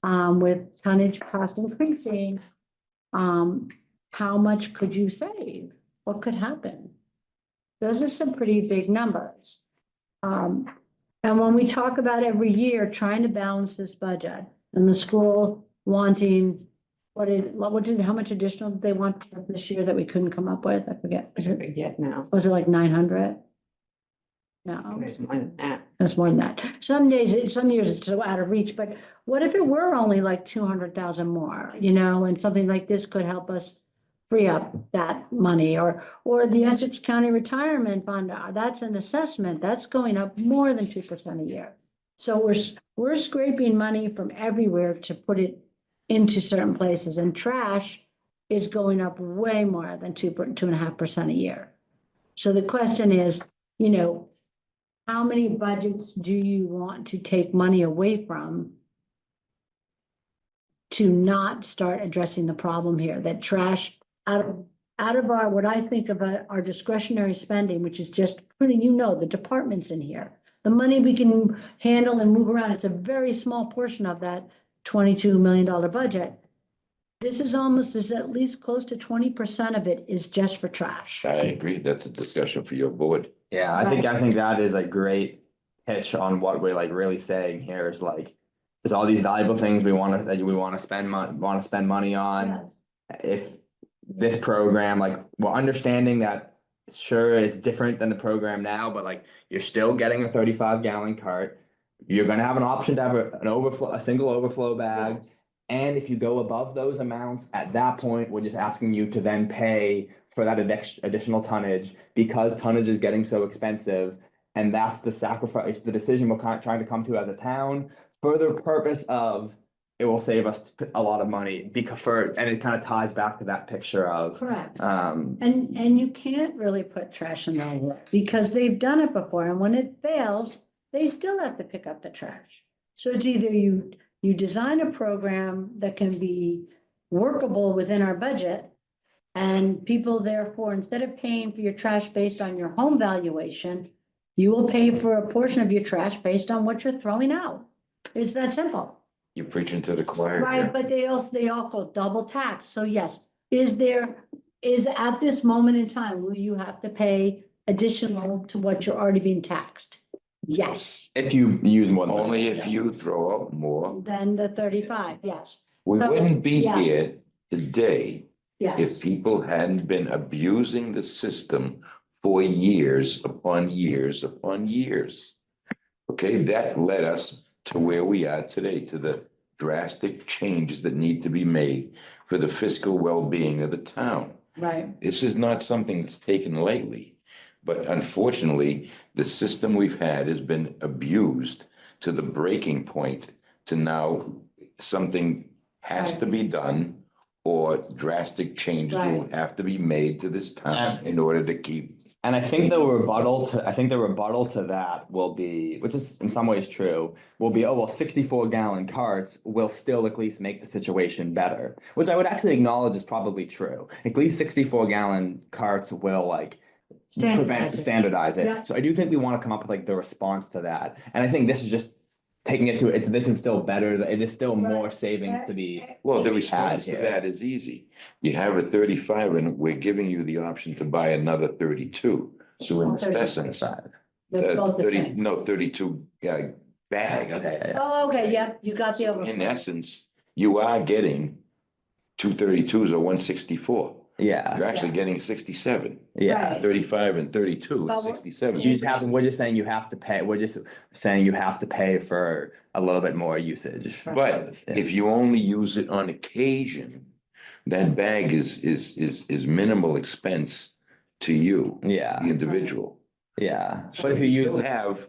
with tonnage cost increasing. How much could you save? What could happen? Those are some pretty big numbers. And when we talk about every year trying to balance this budget and the school wanting, how much additional did they want this year that we couldn't come up with? I forget. What did we get now? Was it like 900? No. There's more than that. That's more than that. Some years it's so out of reach, but what if it were only like 200,000 more, and something like this could help us free up that money, or the Essex County Retirement Fund, that's an assessment, that's going up more than 2% a year. So we're scraping money from everywhere to put it into certain places, and trash is going up way more than 2.5% a year. So the question is, how many budgets do you want to take money away from to not start addressing the problem here, that trash out of our, what I think of our discretionary spending, which is just putting, the departments in here, the money we can handle and move around. It's a very small portion of that $22 million budget. This is at least close to 20% of it is just for trash. I agree. That's a discussion for your board. Yeah, I think that is a great pitch on what we're like really saying here is like, there's all these valuable things we want to spend money on. If this program, like, we're understanding that sure it's different than the program now, but like you're still getting a 35-gallon cart. You're gonna have an option to have a single overflow bag. And if you go above those amounts, at that point, we're just asking you to then pay for that additional tonnage because tonnage is getting so expensive. And that's the sacrifice, the decision we're trying to come to as a town for the purpose of it will save us a lot of money and it kind of ties back to that picture of. Correct. And you can't really put trash in there because they've done it before. And when it fails, they still have to pick up the trash. So it's either you design a program that can be workable within our budget, and people therefore, instead of paying for your trash based on your home valuation, you will pay for a portion of your trash based on what you're throwing out. It's that simple. You're preaching to the choir. Right, here. but they also double tax. So yes, is at this moment in time, will you have to pay additional to what you're already being taxed? Yes. If you use more than. Only if you throw out more. Then the 35, yes. We So, wouldn't be yeah. here today if Yes, people hadn't been abusing the system for years upon years upon years. Okay, that led us to where we are today, to the drastic changes that need to be made for the fiscal well-being of the town. right. This is not something that's taken lightly, but unfortunately, the system we've had has been abused to the breaking point to now something has to be done or drastic changes will Right. have to be made to this town in order to keep. And I think the rebuttal to that will be, which is in some ways true, will be, oh, well, 64-gallon carts will still at least make the situation better, which I would actually acknowledge is probably true. At least 64-gallon carts will like standardize it. Yeah. So I do think we want to come up with like the response to that. And I think this is just taking it to it. This is still better. It is still more savings to be. Well, the response to here. that is easy. You have a 35 and we're giving you the option to buy another 32. So in essence, They're both the 30, same. no, 32 bag. Okay. Oh, okay, yeah, you got the In overflow. essence, you are getting 232s or 164. Yeah, You're actually getting 67, yeah. Right. 35 and 32, But it's we're- 67. You just have to, we're just saying you have to pay, we're just saying you have to pay for a little bit more usage. But if you only use it on occasion, that bag is minimal expense to you, Yeah, the individual. yeah. So But if you you use, still have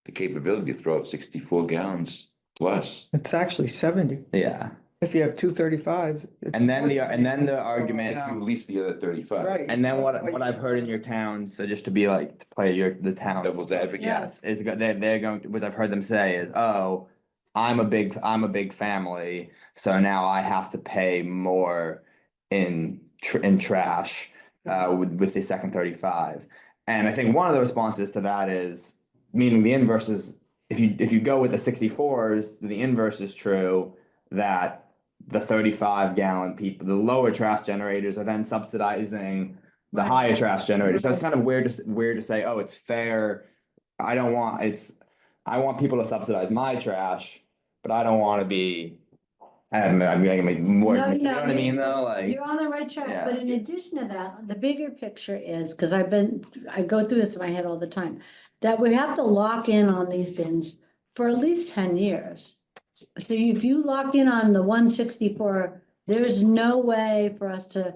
the capability to throw out 64 gallons plus. It's actually 70. yeah, If you have 235s. and then the If argument, you release the other 35. Right. and then what I've heard in your towns, so just to be like, to play the town. Devil's advocate. Yes, is they're going, what I've heard them say is, oh, I'm a big family, so now I have to pay more in trash with the second 35. And I think one of the responses to that is, meaning the inverse is, if you go with the 64s, the inverse is true, that the 35-gallon people, the lower trash generators are then subsidizing the Right. higher trash generators. So it's kind of weird to say, oh, it's fair. I want people to subsidize my trash, but I don't want to be, I'm gonna make more, No, you know no, what I mean, though, like, You're on the right track, Yeah. but in addition to that, the bigger picture is, because I go through this in my head all the time, that we have to lock in on these bins for at least 10 years. So if you lock in on the 164, there's no way for us to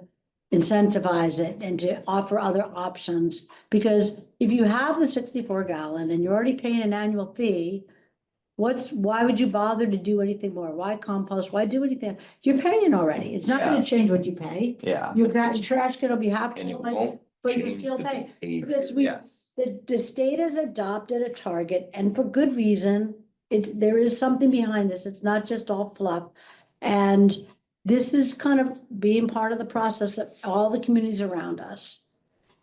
incentivize it and to offer other options. Because if you have the 64 gallon and you're already paying an annual fee, why would you bother to do anything more? Why compost? Why do anything? You're paying already. It's not Yeah. gonna change what you pay. yeah, Your trash can be half And it full, won't but you change still the pay. behavior. Because yes, the state has adopted a target, and for good reason. There is something behind this. It's not just all fluff. And this is kind of being part of the process that all the communities around us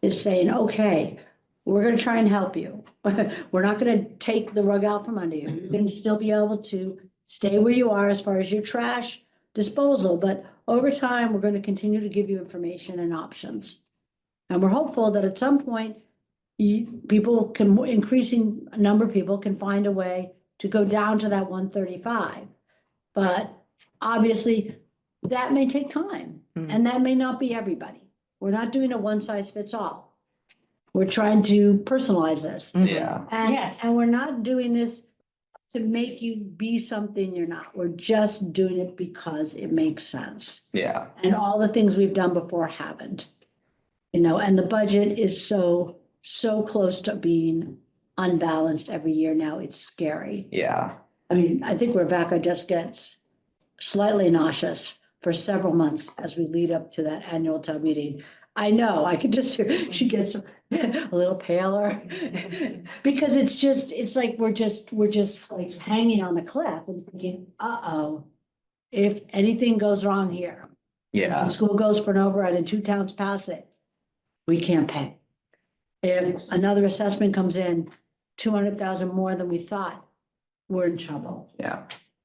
is saying, okay, we're gonna try and help you. We're not gonna take the rug out from under you. You're gonna still be able to stay where you are as far as your trash disposal, but over time, we're gonna continue to give you information and options. And we're hopeful that at some point, increasing number of people can find a way to go down to that 135. But obviously, that may take time, and that may not be everybody. We're not doing a one size fits all. We're trying to personalize this. yeah, Yes. And we're not doing this to make you be something you're not. We're just doing it because it makes sense. yeah, And all the things we've done before haven't. And the budget is so close to being unbalanced every year now, it's scary. yeah, I mean, I think Rebecca just gets slightly nauseous for several months as we lead up to that annual town meeting. I know, I could just hear, she gets a little paler. Because it's like, we're just like hanging on the cliff and thinking, uh-oh, if anything goes wrong here. yeah, The school goes for an override and 2 towns pass it, we can't pay. If another assessment comes in, 200,000 more than we thought, we're in trouble. yeah,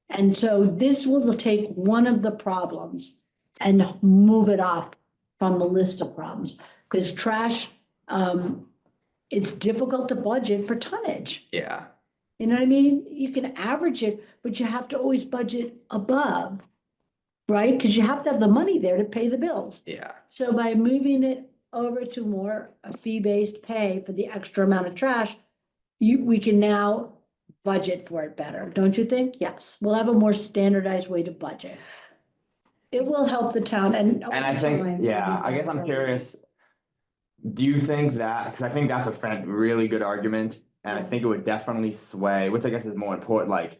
And so this will take one of the problems and move it off from the list of problems. Because trash, it's difficult to budget for tonnage. yeah, You know what I mean? You can average it, but you have to always budget above, right? Because you have to have the money there to pay the bills. yeah, So by moving it over to more a fee-based pay for the extra amount of trash, we can now budget for it better, don't you think? Yes, we'll have a more standardized way to budget. It will help the town and. and I think, yeah, I guess I'm curious. Do you think that, because I think that's a really good argument, and I think it would definitely sway, which I guess is more important, like,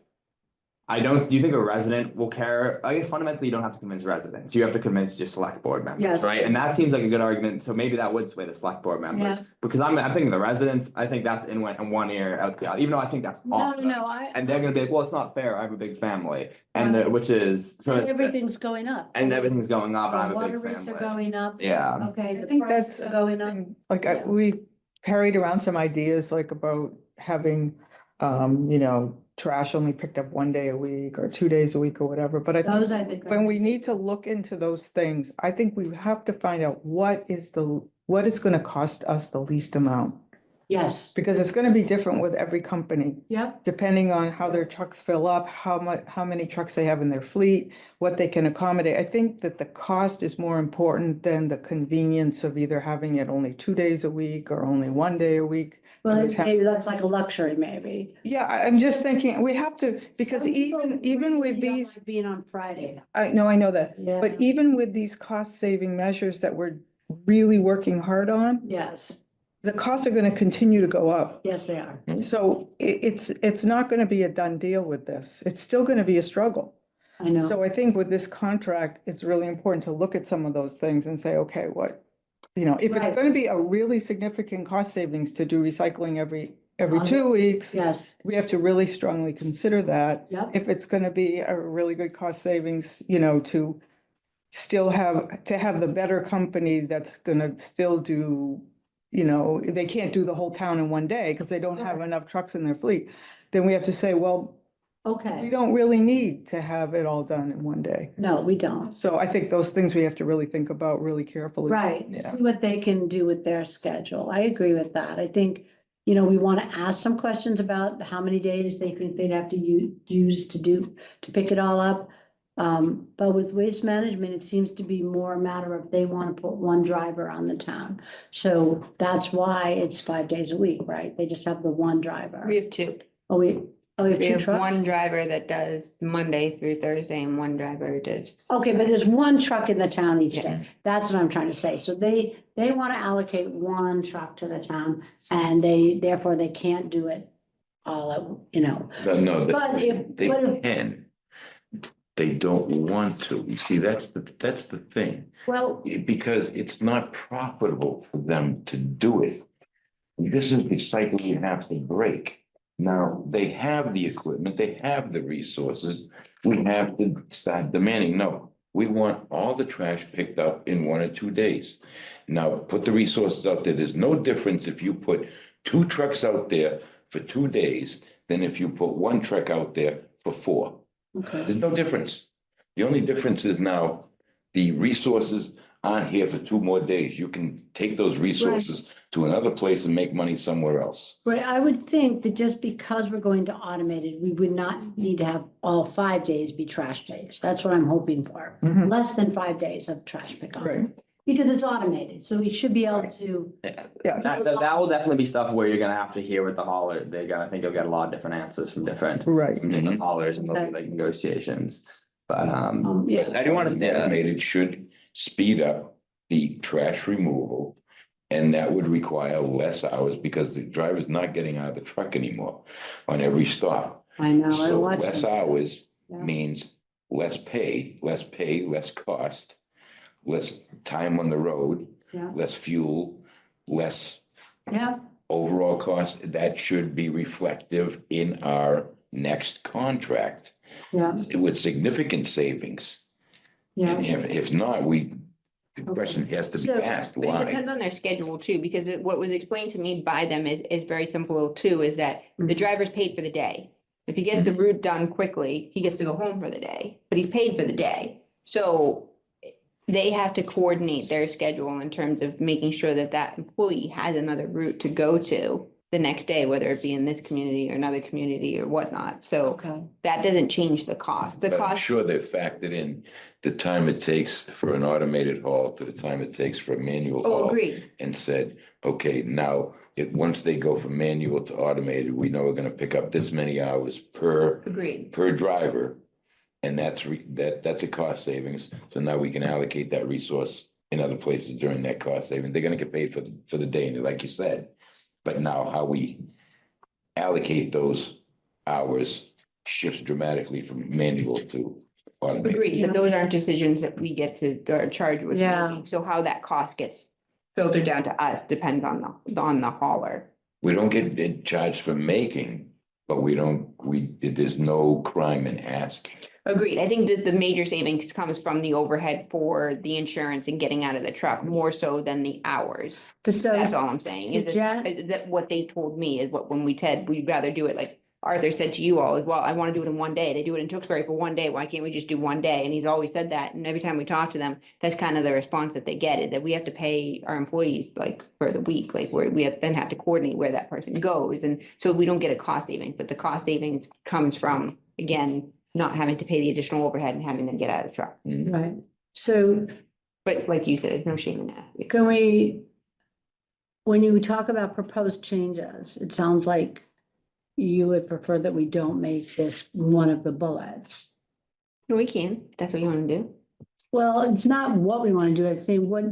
do you think a resident will care? I guess fundamentally, you don't have to convince residents, you have to convince your select board members, Yes. right? And that seems like a good argument, so maybe that would sway the select board members. Yeah. Because I'm thinking the residents, I think that's in one ear, out the other, even though I think that's No, awesome. I. And they're gonna be like, well, it's not fair, I have a big family, and Right. which is, so. And everything's going up. And everything's going up, and I have a Water big rates are family. going up. Yeah, Okay, I the think prices that's are going up. like, Yeah. we carried around some ideas like about having, trash only picked up 1 day a week or 2 days a week or whatever, but I think Those I think. are- when we need to look into those things, I think we have to find out what is gonna cost us the least amount. Yes, Because it's gonna be different with every company, yep, depending on how their trucks fill up, how many trucks they have in their fleet, what they can accommodate. I think that the cost is more important than the convenience of either having it only 2 days a week or only 1 day a week. well, Just have- maybe that's like a luxury, maybe. Yeah, I'm just thinking, we have to, because Some people even with really don't these, like being on Friday. I know that, Yeah. but even with these cost saving measures that we're really working hard on, Yes, the costs are gonna continue to go up. yes, they are. So it's not gonna be a done deal with this. It's still gonna be a struggle. I know. So I think with this contract, it's really important to look at some of those things and say, okay, what? You know, if it's Right. gonna be a really significant cost savings to do recycling every Well, 2 weeks, Yes, we have to really strongly consider that. Yep. If it's gonna be a really good cost savings, you know, to still have the better company that's gonna still do, you know, they can't do the whole town in one day because they don't have Right. enough trucks in their fleet. Then we have to say, well, we okay. don't really need to have it all done in one day. No, we don't. So I think those things we have to really think about really carefully. Right, Yeah. see what they can do with their schedule. I agree with that. I think, you know, we want to ask some questions about how many days they think they'd have to use to pick it all up. But with waste management, it seems to be more a matter of they want to put one driver on the town. So that's why it's 5 days a week, right? They just have the one driver. We have two. We have We two have trucks? one driver that does Monday through Thursday and one driver does. Okay, but there's one truck in the town each day. Yes. That's what I'm trying to say. So they want to allocate one truck to the town and therefore they can't do it all at, you know. No, But they if- can. They don't want to. You see, that's the thing. Well, Because it's not profitable for them to do it. This is the cycle you have to break. Now, they have the equipment, they have the resources. We have to start demanding, no, we want all the trash picked up in 1 or 2 days. Now, put the resources out there. There's no difference if you put 2 trucks out there for 2 days than if you put 1 truck out there for 4. okay, There's no difference. The only difference is now the resources aren't here for 2 more days. You can take those resources to another place and make money somewhere else. right, I would think that just because we're going to automate it, we would not need to have all 5 days be trash days. That's what I'm hoping for. Mhm. Less than 5 days of trash pickup. Right. Because it's automated, so we should be able to, Yeah. That will definitely be stuff where you're gonna have to hear with the hauler. I think you'll get a lot of different answers from different Right. haulers and there'll be like negotiations. But, yes. I do want to, Automated should speed up the trash removal. And that would require less hours because the driver's not getting out of the truck anymore on every stop. I know, I So watch. less them. hours Yeah. means less pay, less cost, less time on the road, Yeah. less fuel, less Yeah, overall cost. That should be reflective in our next contract yeah, with significant savings. And yeah. if not, the question has to be So- asked, But it why? depends on their schedule too, because what was explained to me by them is very simple too, is that the Mhm. driver's paid for the day. If he gets the route done quickly, he gets to go home for the day, but he's paid for the day. So they have to coordinate their schedule in terms of making sure that that employee has another route to go to the next day, whether it be in this community or another community or whatnot. So Okay, that doesn't change the cost. The But I'm cost, sure they factored in the time it takes for an automated haul to the time it takes for a manual oh, haul. agreed. And said, okay, now, once they go from manual to automated, we know we're gonna pick up this many hours Agreed. per driver. And that's a cost savings. So now we can allocate that resource in other places during that cost saving. They're gonna get paid for the day, and like you said. But now how we allocate those hours shifts dramatically from manual to automated. Agreed, but those aren't decisions that we get to, or charged with Yeah. making. So how that cost gets filtered down to us depends on the hauler. We don't get charged for making, but there's no crime in asking. Agreed. I think that the major savings comes from the overhead for the insurance and getting out of the truck more so than the hours. but so. That's all I'm saying. Did Jan- Is that what they told me is what, when we said we'd rather do it like Arthur said to you all as well, I want to do it in one day. They do it in Tewksbury for one day. Why can't we just do one day? And he's always said that. And every time we talk to them, that's kind of the response that they get, is that we have to pay our employees like for the week, like where we then have to coordinate where that person goes. And so we don't get a cost savings, but the cost savings comes from, again, not having to pay the additional overhead and having them get out of the truck. Right, so But like you said, there's no shame in that. can we, when you talk about proposed changes, it sounds like you would prefer that we don't make this one of the bullets. No, we can, if that's what you want to do. Well, it's not what we want to do, it's saying what,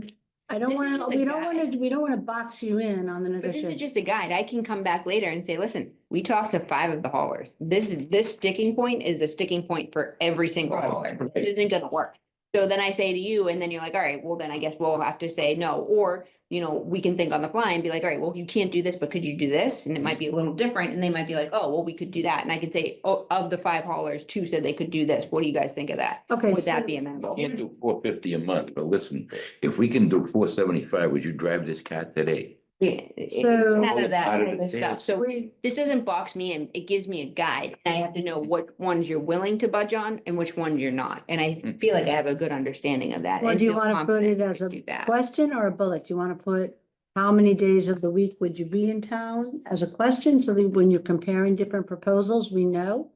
I don't This is want just to, a we don't want guide. to, we don't want to box you in on the But this is negotiation. just a guide. I can come back later and say, listen, we talked to 5 of the haulers. This sticking point is the sticking point for every single Right, hauler. right. It isn't gonna work. So then I say to you, and then you're like, all right, well, then I guess we'll have to say no, or, we can think on the fly and be like, all right, well, you can't do this, but could you do this? And it might be a little different, and they might be like, oh, well, we could do that. And I could say, oh, of the 5 haulers, 2 said they could do this. What do you guys think of that? Okay, Would that so- be amenable? Can't do $450 a month, but listen, if we can do $475, would you drive this cat today? Yeah, it's So- kind of that Out of type the of stuff. sales. So this doesn't box me in, it gives me a guide. I have to know what ones you're willing to budge on and which ones you're not. And I feel like I have a good understanding of that. Well, and do you feel want to put confident it we as a can do that. question or a bullet? Do you want to put how many days of the week would you be in town as a question? So that when you're comparing different proposals, we know?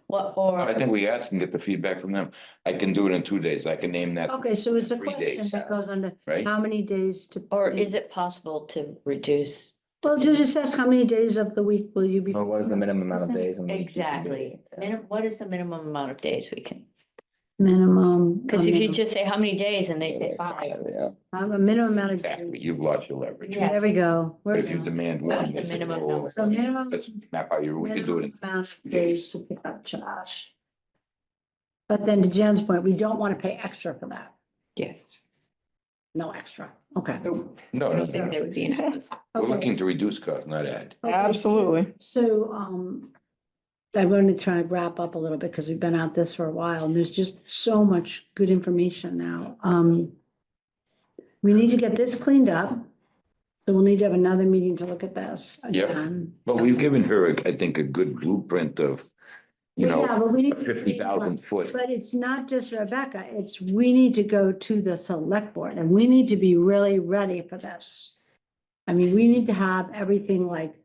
What, I or, think we ask and get the feedback from them. I can do it in 2 days. I can name that. Okay, so it's a 3 question days, that goes under right? how many days to. or is it possible to reduce? Well, you just ask how many days of the week will you be? Or what is the minimum amount of days? in a week you can do Exactly. it? What is the minimum amount of days we can? Minimum. Cause a if you minimum- just say how many days and they say 5. Yeah. A minimum amount of. Exactly, days. you've lost your leverage. Yeah. There we go. But if you demand one. What's the they say, minimum "Oh, number?" So minimum- Let's map out your, we could do it in. Amount of days to pick up trash. But then to Jen's point, we don't want to pay extra for that. Yes. No extra. Okay. No, I no, think there would be an. we're Okay. looking to reduce costs, not add. Okay, Absolutely. So, I'm going to try to wrap up a little bit because we've been at this for a while and there's just so much good information now. We need to get this cleaned up. So we'll need to have another meeting to look at this Yep. again. But we've given her, I think, a good blueprint of, Yeah, but we need to- 50,000 foot. But it's not just Rebecca, it's, we need to go to the select board and we need to be really ready for this. I mean, we need to have everything like,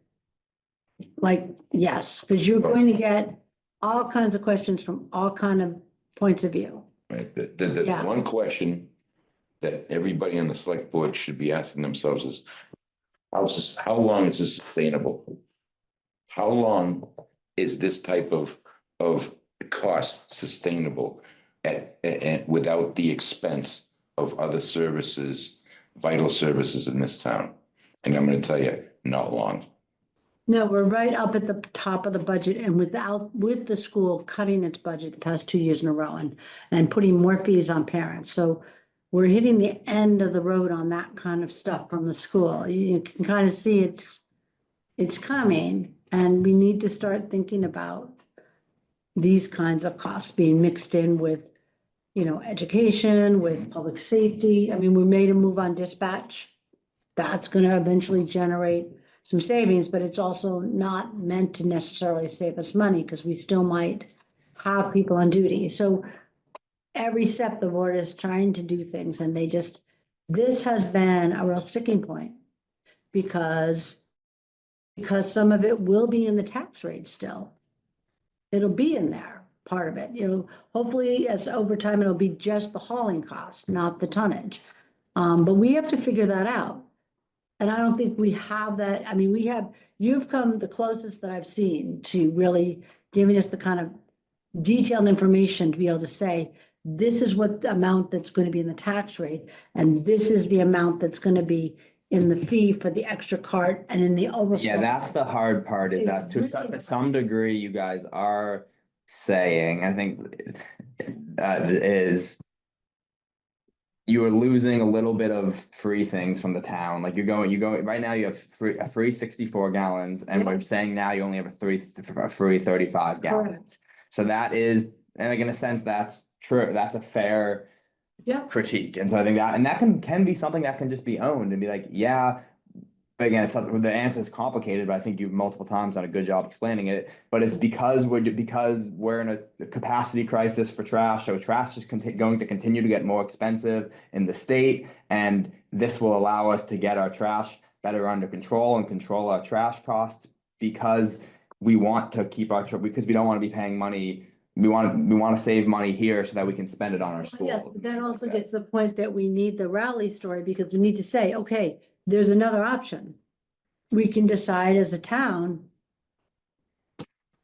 yes, because you're going to get all kinds of questions from all kind of points of view. Right, the Yeah. one question that everybody on the select board should be asking themselves is, how long is this sustainable? How long is this type of cost sustainable and without the expense of other services, vital services in this town? And I'm gonna tell you, not long. No, we're right up at the top of the budget and with the school cutting its budget the past 2 years in a row and putting more fees on parents. So we're hitting the end of the road on that kind of stuff from the school. You can kind of see it's coming and we need to start thinking about these kinds of costs being mixed in with, education, with public safety. I mean, we made a move on dispatch. That's gonna eventually generate some savings, but it's also not meant to necessarily save us money because we still might have people on duty. So every step the board is trying to do things and this has been a real sticking point because some of it will be in the tax rate still. It'll be in there, part of it, hopefully as over time, it'll be just the hauling cost, not the tonnage. But we have to figure that out. And I don't think we have that. I mean, you've come the closest that I've seen to really giving us the kind of detailed information to be able to say, this is what the amount that's going to be in the tax rate, and this is the amount that's going to be in the fee for the extra cart and in the overflow. Yeah, that's the hard part is that to some degree, you guys are saying, I think, is you are losing a little bit of free things from the town. Like you're going, right now you have a free 64 gallons and we're saying now you only have a free 35 gallons. So that is, and like in a sense, that's true. That's a fair Yeah. critique. And so I think that, and that can be something that can just be owned and be like, yeah, again, the answer is complicated, but I think you've multiple times done a good job explaining it. But it's because we're in a capacity crisis for trash, so trash is going to continue to get more expensive in the state, and this will allow us to get our trash better under control and control our trash costs because we want to keep because we don't want to be paying money. We want to save money here so that we can spend it on our Yes, schools. but that also gets to the point that we need the rally story because we need to say, okay, there's another option. We can decide as a town.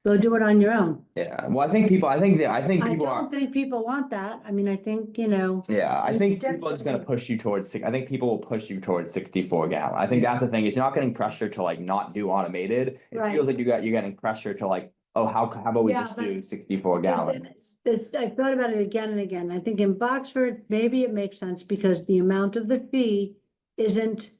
Go do it on your own. Yeah, well, I think people I are. don't think people want that. I mean, I think, you know, Yeah, I It's think people are just gonna definitely- push you towards I think people will push you towards 64 gallon. I think that's the thing, is you're not getting pressure to like not do automated. It Right. feels like you're getting pressure to like, oh, how about we Yeah, just but- do 64 gallon? I've thought about it again and again. I think in Boxford, maybe it makes sense because the amount of the fee isn't.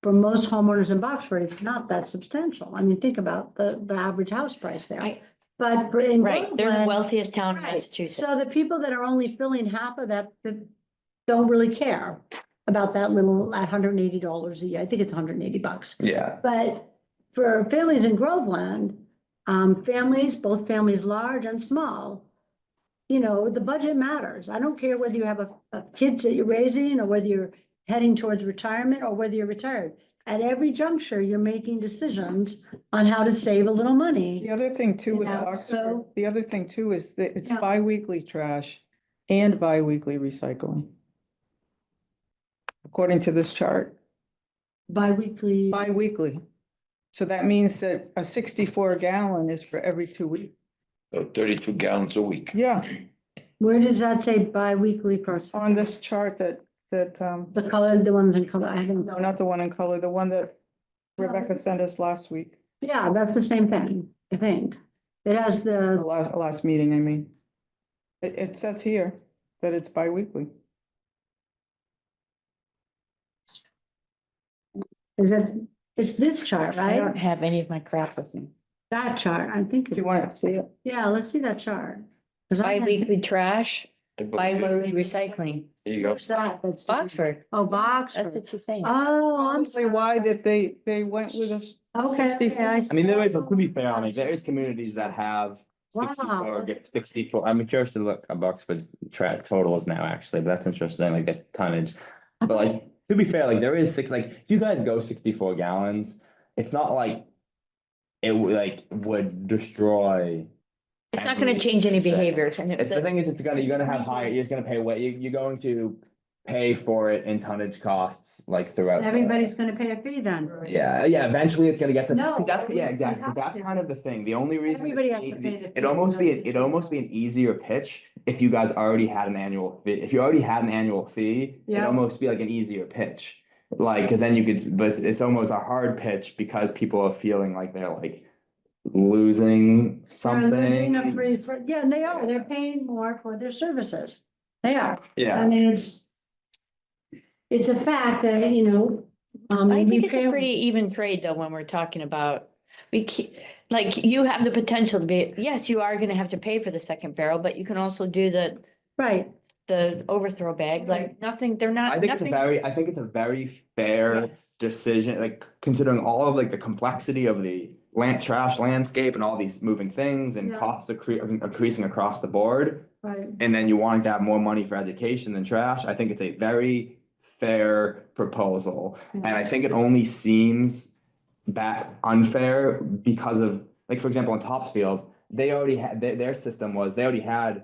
For most homeowners in Boxford, it's not that substantial. I mean, think about the average house price there. Right. But in Right, they're the Groveland- wealthiest town in Right. Massachusetts. So the people that are only filling half of that don't really care about that little $180 a year. I think it's $180. Yeah, But for families in Groveland, both families large and small, you know, the budget matters. I don't care whether you have a kids that you're raising or whether you're heading towards retirement or whether you're retired. At every juncture, you're making decisions on how to save a little money. The other thing too with Yeah, Oxford, so- the other thing too is that it's Yeah. bi-weekly trash and bi-weekly recycling. According to this chart, Bi-weekly, bi-weekly. So that means that a 64 gallon is for every 2 weeks. So 32 gallons a week. Yeah, where does that say bi-weekly person? on this chart that, The color, the ones in color, I haven't. no, not the one in color, the one that No, Rebecca this is- sent us last week, Yeah, that's the same thing, I think. It has the the, last meeting, I mean. It says here that it's bi-weekly. it's this chart, I don't right? have any of my crap with me. That chart, I think. Do it's you want to see it? Yeah, let's see that chart. 'Cause I had- Bi-weekly trash, There bi-weekly recycling. you go. What's that? That's Boxford, Oh, that's Boxford. what she's saying. Oh, I'm Honestly, why that they went with a, Okay. 64. yeah, I mean, to be fair, I mean, there is communities that have Wow. 64, I'm curious to look at Boxford's totals now, actually, but that's interesting, like the tonnage. But like, to be fair, like there is if you guys go 64 gallons, it's not like it would destroy. It's not gonna change any behaviors and The thing is, you're gonna have higher, you're just gonna pay you're going to pay for it in tonnage costs like throughout. Everybody's gonna pay a fee then. Yeah, eventually it's gonna get to, No, 'cause that's, yeah, we exactly, have 'cause that's to. kind of the thing, the only reason. Everybody it's has to e- pay the It'd fee, almost you know, it'd almost be an easier pitch if you guys already had an annual fee, if you already had an annual fee, it'd Yeah. almost be like an easier pitch. Like, cause then you could, but it's almost a hard pitch because people are feeling like they're like losing They're losing a something. free yeah, and they are, they're paying more for their services. They are. I Yeah, mean, it's a fact that, you know. I we think it's pay- a pretty even trade though, when we're talking about, like, you have the potential to be, yes, you are gonna have to pay for the second barrel, but you can also do Right, the overthrow bag, like, nothing, they're not, I think it's a very fair Yes. decision, like considering all of like the complexity of the trash landscape and all these moving things and Yeah. costs increasing across the board. right. And then you wanting to have more money for education than trash, I think it's a very fair proposal. And I think it only seems that unfair because of, like, for example, in Topsfield, they already had, their system was, they already had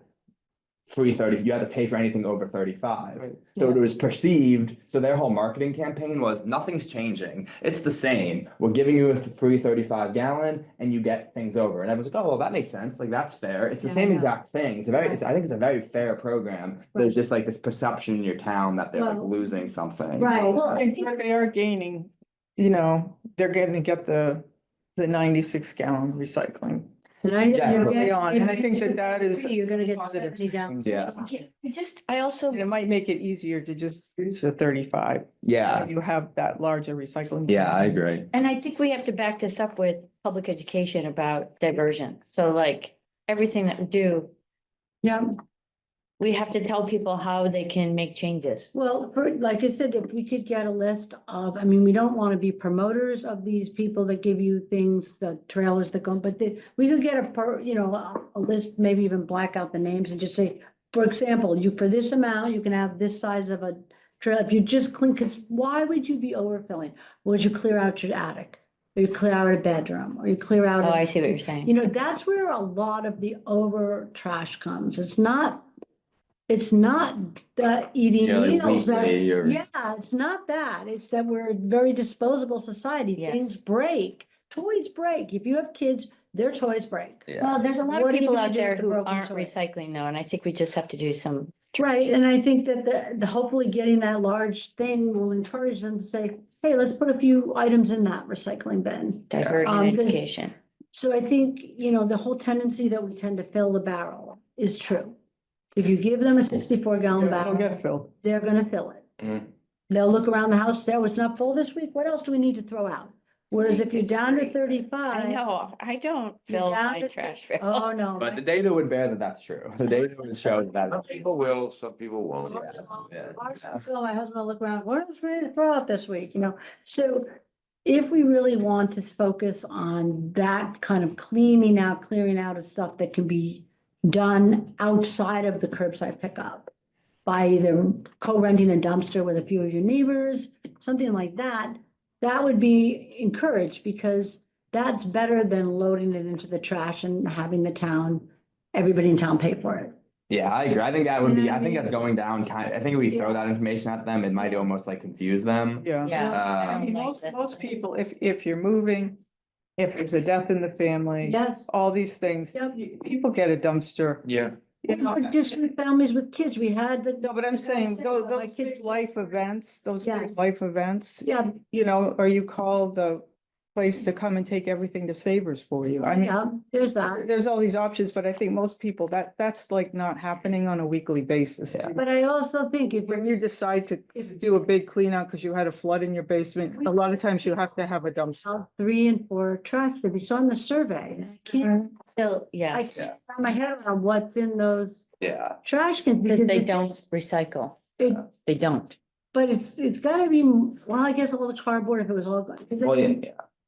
330, you had to pay for anything over 35. Right. So it was perceived, so their whole marketing campaign was, nothing's changing, it's the same. We're giving you a 335 gallon and you get things over. And everyone's like, oh, well, that makes sense, like, that's fair. It's the Yeah, same yeah. exact thing. I think it's a very fair program. There's just like this perception in your town that they're like Well, losing something. Right. Well, I think they are gaining, they're going to get the 96 gallon recycling. And Yeah, you're early getting- on, and I think that is You're gonna get positive 70 down. Yeah. I also, And it might make it easier to just use the 35. Yeah, You have that larger recycling. yeah, I agree. and I think we have to back this up with public education about diversion. So like, everything that we do, Yeah, we have to tell people how they can make changes. Well, like I said, if we could get a list of, I mean, we don't want to be promoters of these people that give you things, the trailers that go, but we could get a list, maybe even black out the names and just say, for example, for this amount, you can have this size of a trail. If you just clean, because why would you be overfilling? Would you clear out your attic? Or you clear out a bedroom, or you clear out. Oh, I see what you're saying. You know, that's where a lot of the over trash comes. It's not the eating Yeah, like meals that, weekly or- yeah, it's not that. It's that we're a very disposable society. Yes. Things break, toys break. If you have kids, their toys break. Yeah. Well, there's a lot of What are you people gonna out do there with the who broken aren't toy? recycling though, and I think we just have to do some. Right, and I think that hopefully getting that large thing will encourage them to say, hey, let's put a few items in that recycling bin. Diverting 'cause- education. So I think, the whole tendency that we tend to fill the barrel is true. If you give them a 64-gallon It'll barrel, get filled. they're gonna fill it. Mhm. They'll look around the house, say, oh, it's not full this week, what else do we need to throw out? Whereas if you're down to 35. I know, I don't you're fill down my to trash. thir- barrel. Oh, no. But the data would bear that that's true. The data would show that. Some people will, some people won't. Yeah. My husband will look around, what else we need to throw out this week, So if we really want to focus on that kind of clearing out of stuff that can be done outside of the curbside pickup by either co-renting a dumpster with a few of your neighbors, something like that, that would be encouraged because that's better than loading it into the trash and having everybody in town pay for it. Yeah, I agree. I think that would You know be, what I I think mean? that's going down I think if we throw that information at them, it might almost like confuse them. Yeah. Yeah. I Um, mean, Like most, this. most people, if you're moving, if there's a death in the family, Yes. all these things, Yep. people get a dumpster. Yeah. You know, Just with families with kids, we had the. no, but I'm saying those, My those kids- big life events, those Yeah. big life events, Yeah, or you call the place to come and take everything to Savers for you. I mean, yeah, there's that. there's all these options, but I think most people, that's like not happening on a weekly basis. Yeah. But I also think if When you're, you decide to do a big clean out because you had a flood in your basement, a lot of times you have to have a dumpster. 3 and 4 trash, but it's on the survey. I can't, Still, I yeah, can't wrap my head around what's in those Yeah. trash cans. because they it don't just- recycle. it- They don't. But it's gotta be, well, I guess all the cardboard if it was all, because Well, yeah.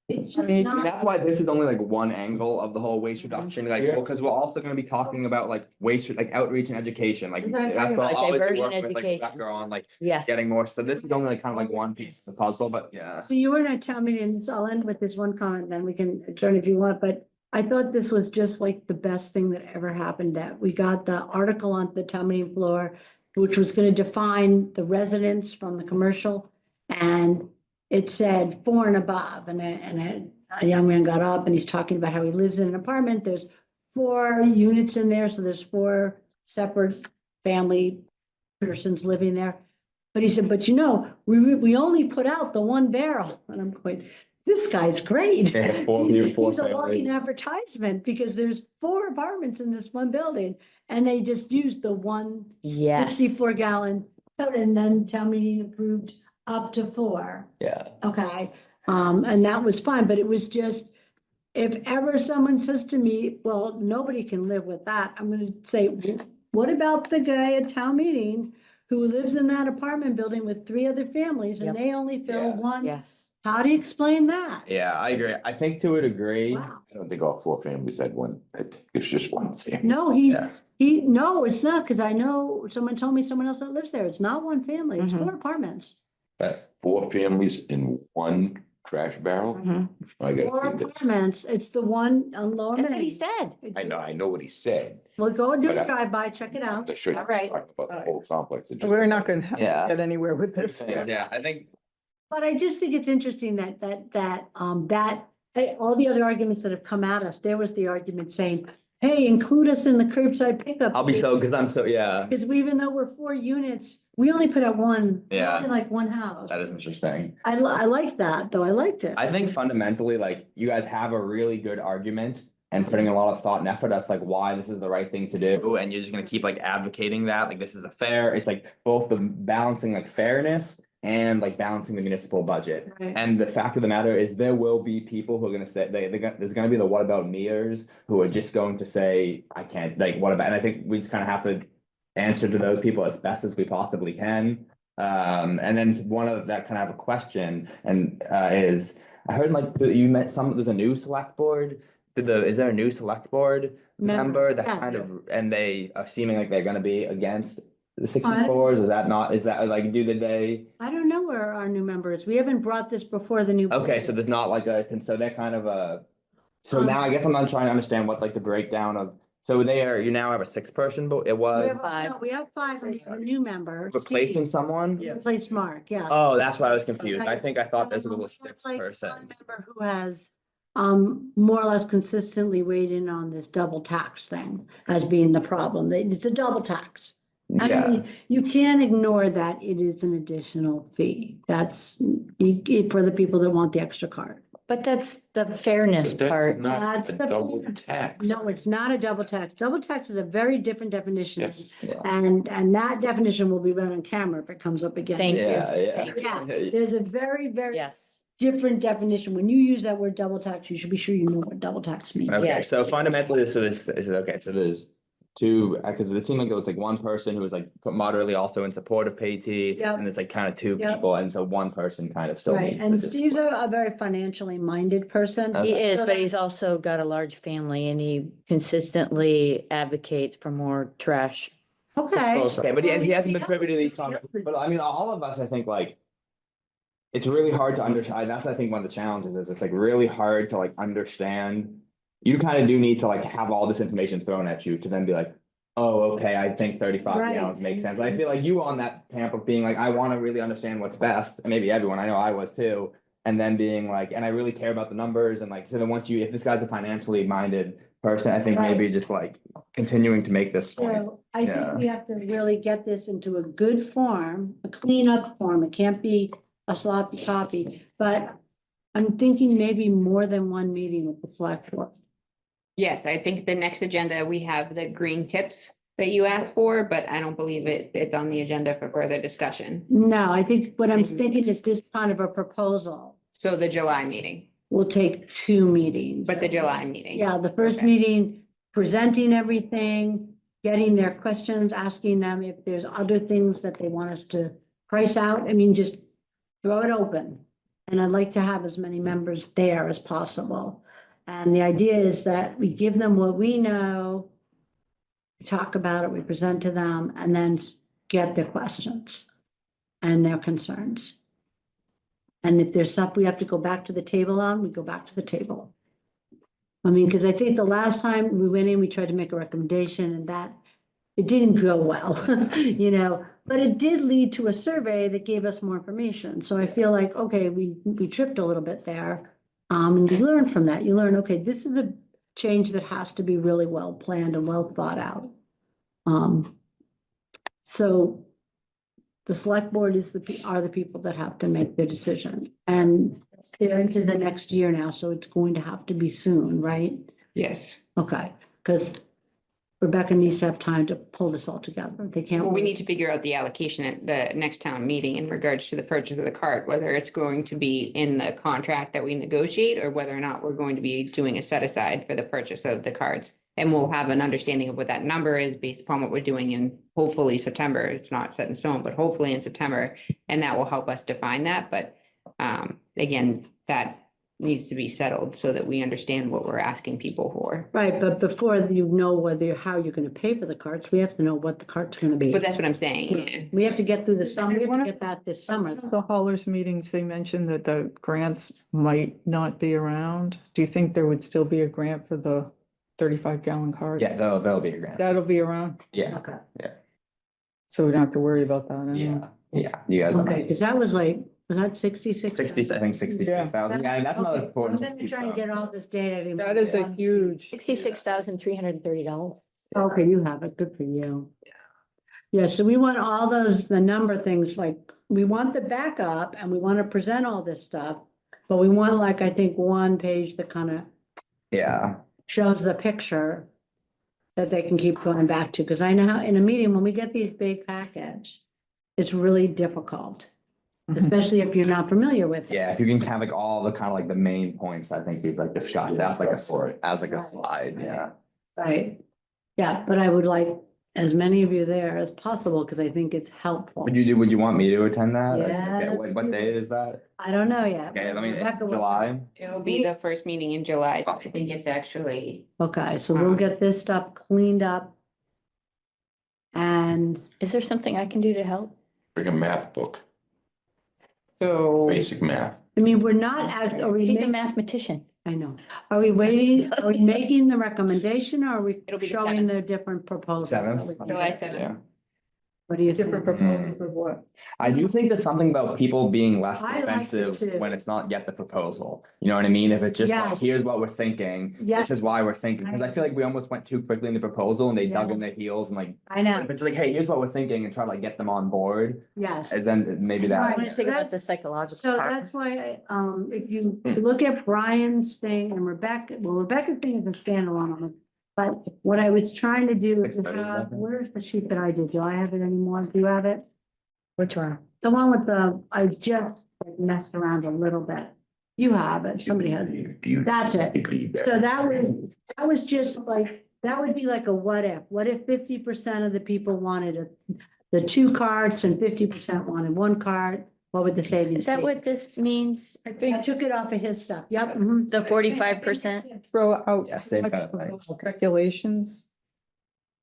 it's I just mean, not. That's why this is only like one angle of the whole waste reduction, like, Yeah. because we're also gonna be talking about like waste, like outreach and education, like. That's what I'm that's talking what about, I'll always diversion work with, like, education. Rebecca on like Yes. getting more, so this is only like kind of like one piece of the puzzle, but yeah. So you were in a town meeting, so I'll end with this one comment, then we can adjourn if you want, but I thought this was just like the best thing that ever happened, that we got the article on the town meeting floor, which was gonna define the residents from the commercial, and it said 4 and above, and a young man got up and he's talking about how he lives in an apartment, there's 4 units in there, so there's 4 separate family persons living there. But he said, but we only put out the 1 barrel, and I'm going, this guy's great. Yeah, He's four he's a walking families. advertisement because there's 4 apartments in this one building and they just used the one Yes. 64-gallon. And then town meeting approved up to 4. Yeah. Okay, and that was fine, but it was just, if ever someone says to me, well, nobody can live with that, I'm gonna say, what about the guy at town meeting who lives in that apartment building with 3 other families and Yep. they only fill Yeah. 1? Yes. How do you explain that? Yeah, I agree. I think to a degree. Wow. I don't think all 4 families had one. I think it's just one family. No, Yeah. no, it's not, because I know someone told me someone else that lives there. It's not 1 family, it's Mhm. 4 apartments. 4 families in 1 trash barrel? Mhm. I 4 gotta see that. apartments, it's the one on Lower That's what he Main. said. I know what he said. Well, go and do But a I- drive-by, check it out. I shouldn't All right. talk about the whole complex. It's just- We're not gonna Yeah. get anywhere with this. Yeah, I think. But I just think it's interesting that all the other arguments that have come at us, there was the argument saying, hey, include us in the curbside pickup. I'll be so, because I'm so, yeah, Because even though we're 4 units, we only put out 1. Yeah. only like 1 house. that is interesting. I liked that, though. I liked it. I think fundamentally, like, you guys have a really good argument and putting a lot of thought and effort as like why this is the right thing to do, and you're just gonna keep like advocating that, like, this is a fair, it's like both the balancing like fairness and like balancing the municipal budget. Right. And the fact of the matter is, there will be people who are gonna say, there's gonna be the what about meers who are just going to say, I can't, like, what about, and I think we just kind of have to answer to those people as best as we possibly can. And then one of that kind of have a question and is, I heard like you met there's a new select board. Is there a new select board member that yeah, kind yeah. of, and they are seeming like they're gonna be against the 64s? Is that not, is that like, did they? I don't know where our new member is. We haven't brought this before the new. Okay, board. so there's not like a, so they're kind of a, so Um, now I guess I'm not trying to understand what like the breakdown of, so you now have a 6-person, but it We was have, no, we have 5, and we have a new member. replacing someone? Steve. Replaced Mark, yeah. Oh, that's why I was confused. I Okay. think I thought this was a It's like 6-person. one member who has more or less consistently weighed in on this double tax thing as being the problem. It's a double tax. I Yeah, mean, you can't ignore that it is an additional fee. That's for the people that want the extra card. But that's the fairness part. That's Not a the- double tax. No, it's not a double tax. Double tax is a very different definition. Yes. yeah, And that definition will be read on camera if it comes up again. Thank you. yeah. Yeah, there's a very, very Yes. different definition. When you use that word double tax, you should be sure you know what double tax means. Okay, Yes. so fundamentally, so this is, okay, so there's two, because the team, like, it was like one person who was like moderately also in support of pay T. Yep. And it's like kind of two Yep. people, and so one person kind of still Right, needs. and to Steve's a very financially minded person. He is, So but he's also got a large family and he consistently advocates for more trash. Okay. disposal. Okay, but he hasn't been privy to these comments, but I mean, all of us, I think, like. It's really hard to understand, that's, I think, one of the challenges is it's like really hard to like understand. You kind of do need to like have all this information thrown at you to then be like, oh, okay, I think 35 Right. gallons makes sense. I feel like you on that camp of being like, I want to really understand what's best, and maybe everyone, I know I was too. And then being like, and I really care about the numbers and like, so then once if this guy's a financially minded person, I think Right. maybe just like continuing to make this point. So I Yeah. think we have to really get this into a good form, a clean up form. It can't be a sloppy copy, but I'm thinking maybe more than one meeting with the select board. Yes, I think the next agenda, we have the green tips that you asked for, but I don't believe it's on the agenda for further discussion. No, I think what I'm thinking is this kind of a proposal So the July meeting, will take 2 meetings. but the July meeting. Yeah, the first Okay. meeting, presenting everything, getting their questions, asking them if there's other things that they want us to price out. I mean, just throw it open. And I'd like to have as many members there as possible. And the idea is that we give them what we know, we talk about it, we present to them, and then get their questions and their concerns. And if there's stuff we have to go back to the table on, we go back to the table. I mean, because I think the last time we went in, we tried to make a recommendation and that it didn't go well, you know, but it did lead to a survey that gave us more information. So I feel like, okay, we tripped a little bit there. And you learn from that. You learn, okay, this is a change that has to be really well planned and well thought out. So the select board are the people that have to make their decision. And they're into the next year now, so it's going to have to be soon, right? Yes. Okay, because Rebecca needs to have time to pull this all together. They can't. Well, we wait. need to figure out the allocation at the next town meeting in regards to the purchase of the cart, whether it's going to be in the contract that we negotiate or whether or not we're going to be doing a set aside for the purchase of the cards. And we'll have an understanding of what that number is based upon what we're doing in hopefully September. It's not set in stone, but hopefully in September. And that will help us define that. But again, that needs to be settled so that we understand what we're asking people for. Right, but before you know how you're gonna pay for the carts, we have to know what the cart's gonna be. But that's what I'm saying. Yeah. We have to get through the summer, we have to get that this summer. The haulers meetings, they mentioned that the grants might not be around. Do you think there would still be a grant for the 35-gallon carts? Yeah, that'll be a grant. That'll be around, Yeah, Okay, so we don't have to worry about that anymore. yeah, you guys. okay, because that was like, was that 66? 60, I think 66,000, yeah, and that's another Okay, important. I'm gonna try and get all this data. That is a huge, $66,330. Okay, you have it, good for you. Yeah, so we want all the number things, like, we want the backup and we want to present all this stuff. But we want like, I think, one page that kind of Yeah, shows the picture that they can keep going back to, because I know how in a meeting, when we get these big package, it's really difficult, Mhm. especially if you're not familiar with it. yeah, if you can have like all the kind of like the main points, I think you'd like discuss, that's like a slide, yeah. Right, yeah, but I would like as many of you there as possible, because I think it's helpful. Would you want me to attend that? Or- Yeah. okay, what day is that? I don't know yet. Okay, let me, Rebecca will- July? It'll be the first meeting in July, so I think it's actually, Okay, so we'll get this stuff cleaned up. And Is there something I can do to help? Bring a math book, so. basic math. I mean, we're not, are we, He's a making- mathematician. I know, are we waiting, are we making the recommendation, or are we It'll be the showing the different proposals? Seventh? July Yeah. 7th. What do you Different think? proposals of what? I do think there's something about people being less I like it defensive too. when it's not yet the proposal. You know what I mean? If it's just like, Yes. here's what we're thinking, Yes. this is why we're thinking, because I feel like we almost went too quickly in the proposal and they dug Yeah. in their heels and like, I know, if it's like, hey, here's what we're thinking and try to like get them on board, yes. and then maybe Right. I that. want to think about the That's- psychological So part. that's why, if you look at Brian's thing and Rebecca, well, Rebecca's thing is a standalone on it. But what I was trying to do is 6:30, have, Rebecca. where's the sheet that I did? Do I have it anymore? Do you have it? Which one? The one with the, I just messed around a little bit. You have it, somebody has. That's it. So that was just like, that would be like a what if. What if 50% of the people wanted the 2 carts and 50% wanted 1 cart? What would the savings Is that be? what this means? I I think took it off of his stuff. Yep. mhm. The 45%? throw out Yeah, too same much kind of of thing. those speculations.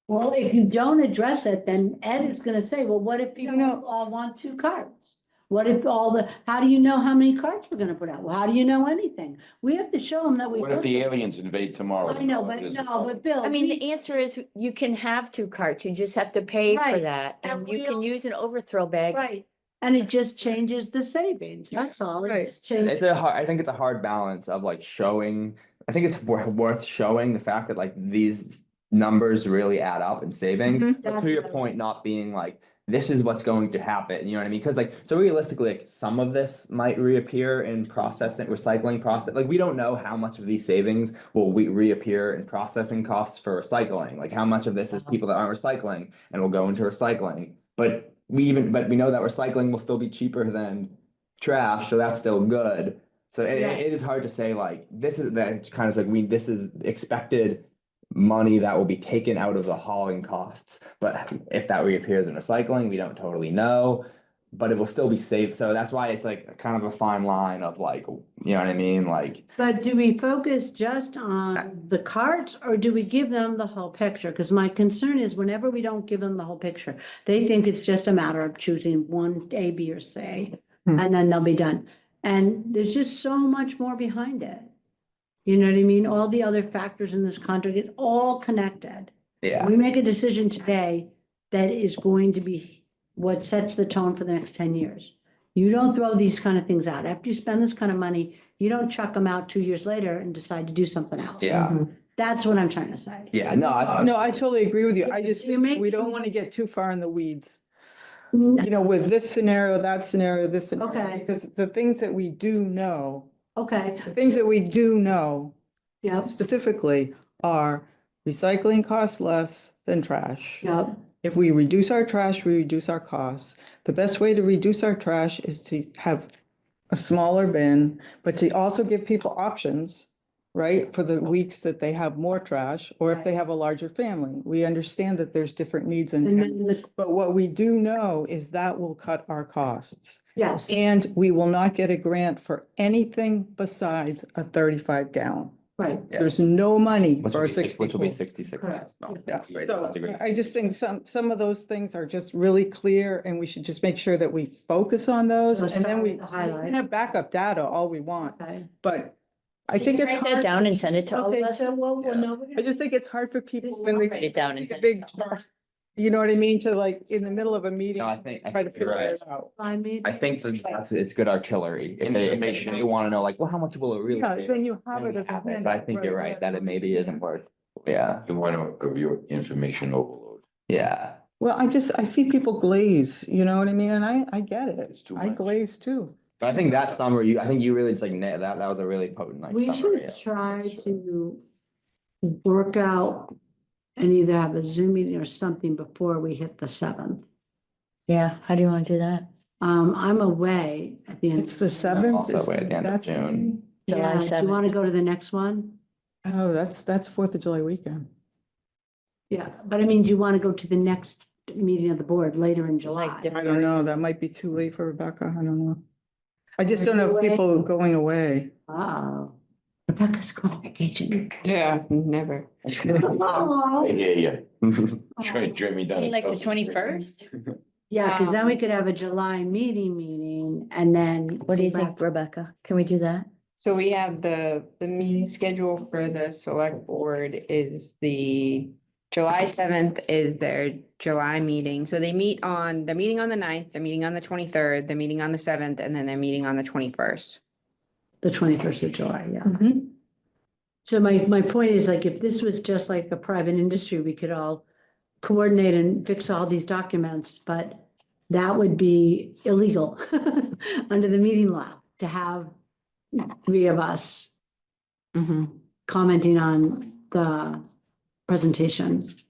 Well, if you don't address it, then Ed is gonna say, well, what if people No. all want 2 carts? What if how do you know how many carts we're gonna put out? Well, how do you know anything? We have to show them that we. What if the aliens invade tomorrow? I know, but no, but Bill. I mean, we- the answer is you can have 2 carts. You just have to pay for Right. that. And And we you can don't- use an overthrow bag. Right, and it just changes the savings, that's all, it Right. just changes. It's a hard, I think it's a hard balance of like showing, I think it's worth showing the fact that like these numbers really add up in savings. Mhm. But to your point, not being like, this is what's going to happen, you know what I mean? Cause like, so realistically, like some of this might reappear in processing, recycling process. Like, we don't know how much of these savings will reappear in processing costs for recycling. Like how much of this is people that aren't recycling and will go into recycling. But we know that recycling will still be cheaper than trash, so that's still good. So Yeah. it is hard to say like, this is that kind of like, this is expected money that will be taken out of the hauling costs. But if that reappears in recycling, we don't totally know, but it will still be safe. So that's why it's like kind of a fine line of like, you know what I mean? Like, But do we focus just on the carts, or do we give them the whole picture? Because my concern is whenever we don't give them the whole picture, they think it's just a matter of choosing one, A, B, or C, Hmm. and then they'll be done. And there's just so much more behind it. You know what I mean? All the other factors in this contract, it's all connected. yeah. We make a decision today that is going to be what sets the tone for the next 10 years. You don't throw these kind of things out. After you spend this kind of money, you don't chuck them out 2 years later and decide to do something else. Yeah. That's what I'm trying to say. Yeah, no, No, I totally agree with you. I just, You make- we don't want to get too far in the weeds. Mm, You know, with this scenario, that scenario, this scenario, Okay. because the things that we do know, Okay, the things that we do know yep, specifically are recycling costs less than trash. yep, If we reduce our trash, we reduce our costs. The best way to reduce our trash is to have a smaller bin, but to also give people options, right? For the weeks that they have more trash, or if they have a larger family. We understand that there's different needs and and, then, but what we do know is that will cut our costs. yes, And we will not get a grant for anything besides a 35 gallon. right. Yeah. There's no money Which for will a be which will be 60. 66 Correct. cents. No, Yeah, that's great. so That's a great I just think some of those things are just really clear and we should just make sure that we focus on those So and then start we with the we highlights. can have backup data all we want, Okay. but I Can think you it's write that hard. down and send it to all of Okay, us? so well, Yeah. no, we're I gonna. just think it's hard for people This- when they I'll write it down and see a send it big to all of chart, you know what I mean, to like in the middle of a meeting. No, I think Try to you're figure right. it out. I mean. I think that it's good artillery. If they want to know like, well, how much will it really Yeah, save then us? you have Then it we as a have it. handout, But I think you're right, that it maybe isn't worth, yeah, You want to review information overload. yeah. Well, I see people glaze, you know what I mean? And I get it. It's too I much. glaze too. But I think that summary, I think you really just like that was a really potent like We summary. should try to work out and either have a Zoom meeting or something before we hit the 7th. Yeah, how do you want to do that? I'm away at the end. It's the 7th. Also is- way at the end of that's the June. day? July Yeah, do you 7th. want to go to the next one? Oh, that's 4th of July weekend. Yeah, but I mean, do you want to go to the next meeting of the board later in July? I don't know, that might be too late for Rebecca, I don't know. I just don't know if people going away. Oh, Rebecca's going on vacation. Yeah, never. I Oh. hear you. Trying to trim me down. Like the 21st? Yeah, because then we could have a July meeting and then. What do you go think, back- Rebecca? Can we do that? So we have the meeting schedule for the select board is the July 7th is their July meeting. So they're meeting on the 9th, they're meeting on the 23rd, they're meeting on the 7th, and then they're meeting on the 21st. The 21st of July, yeah. So my point is like, if this was just like a private industry, we could all coordinate and fix all these documents, but that would be illegal under the meeting law to have three of us commenting on the presentations.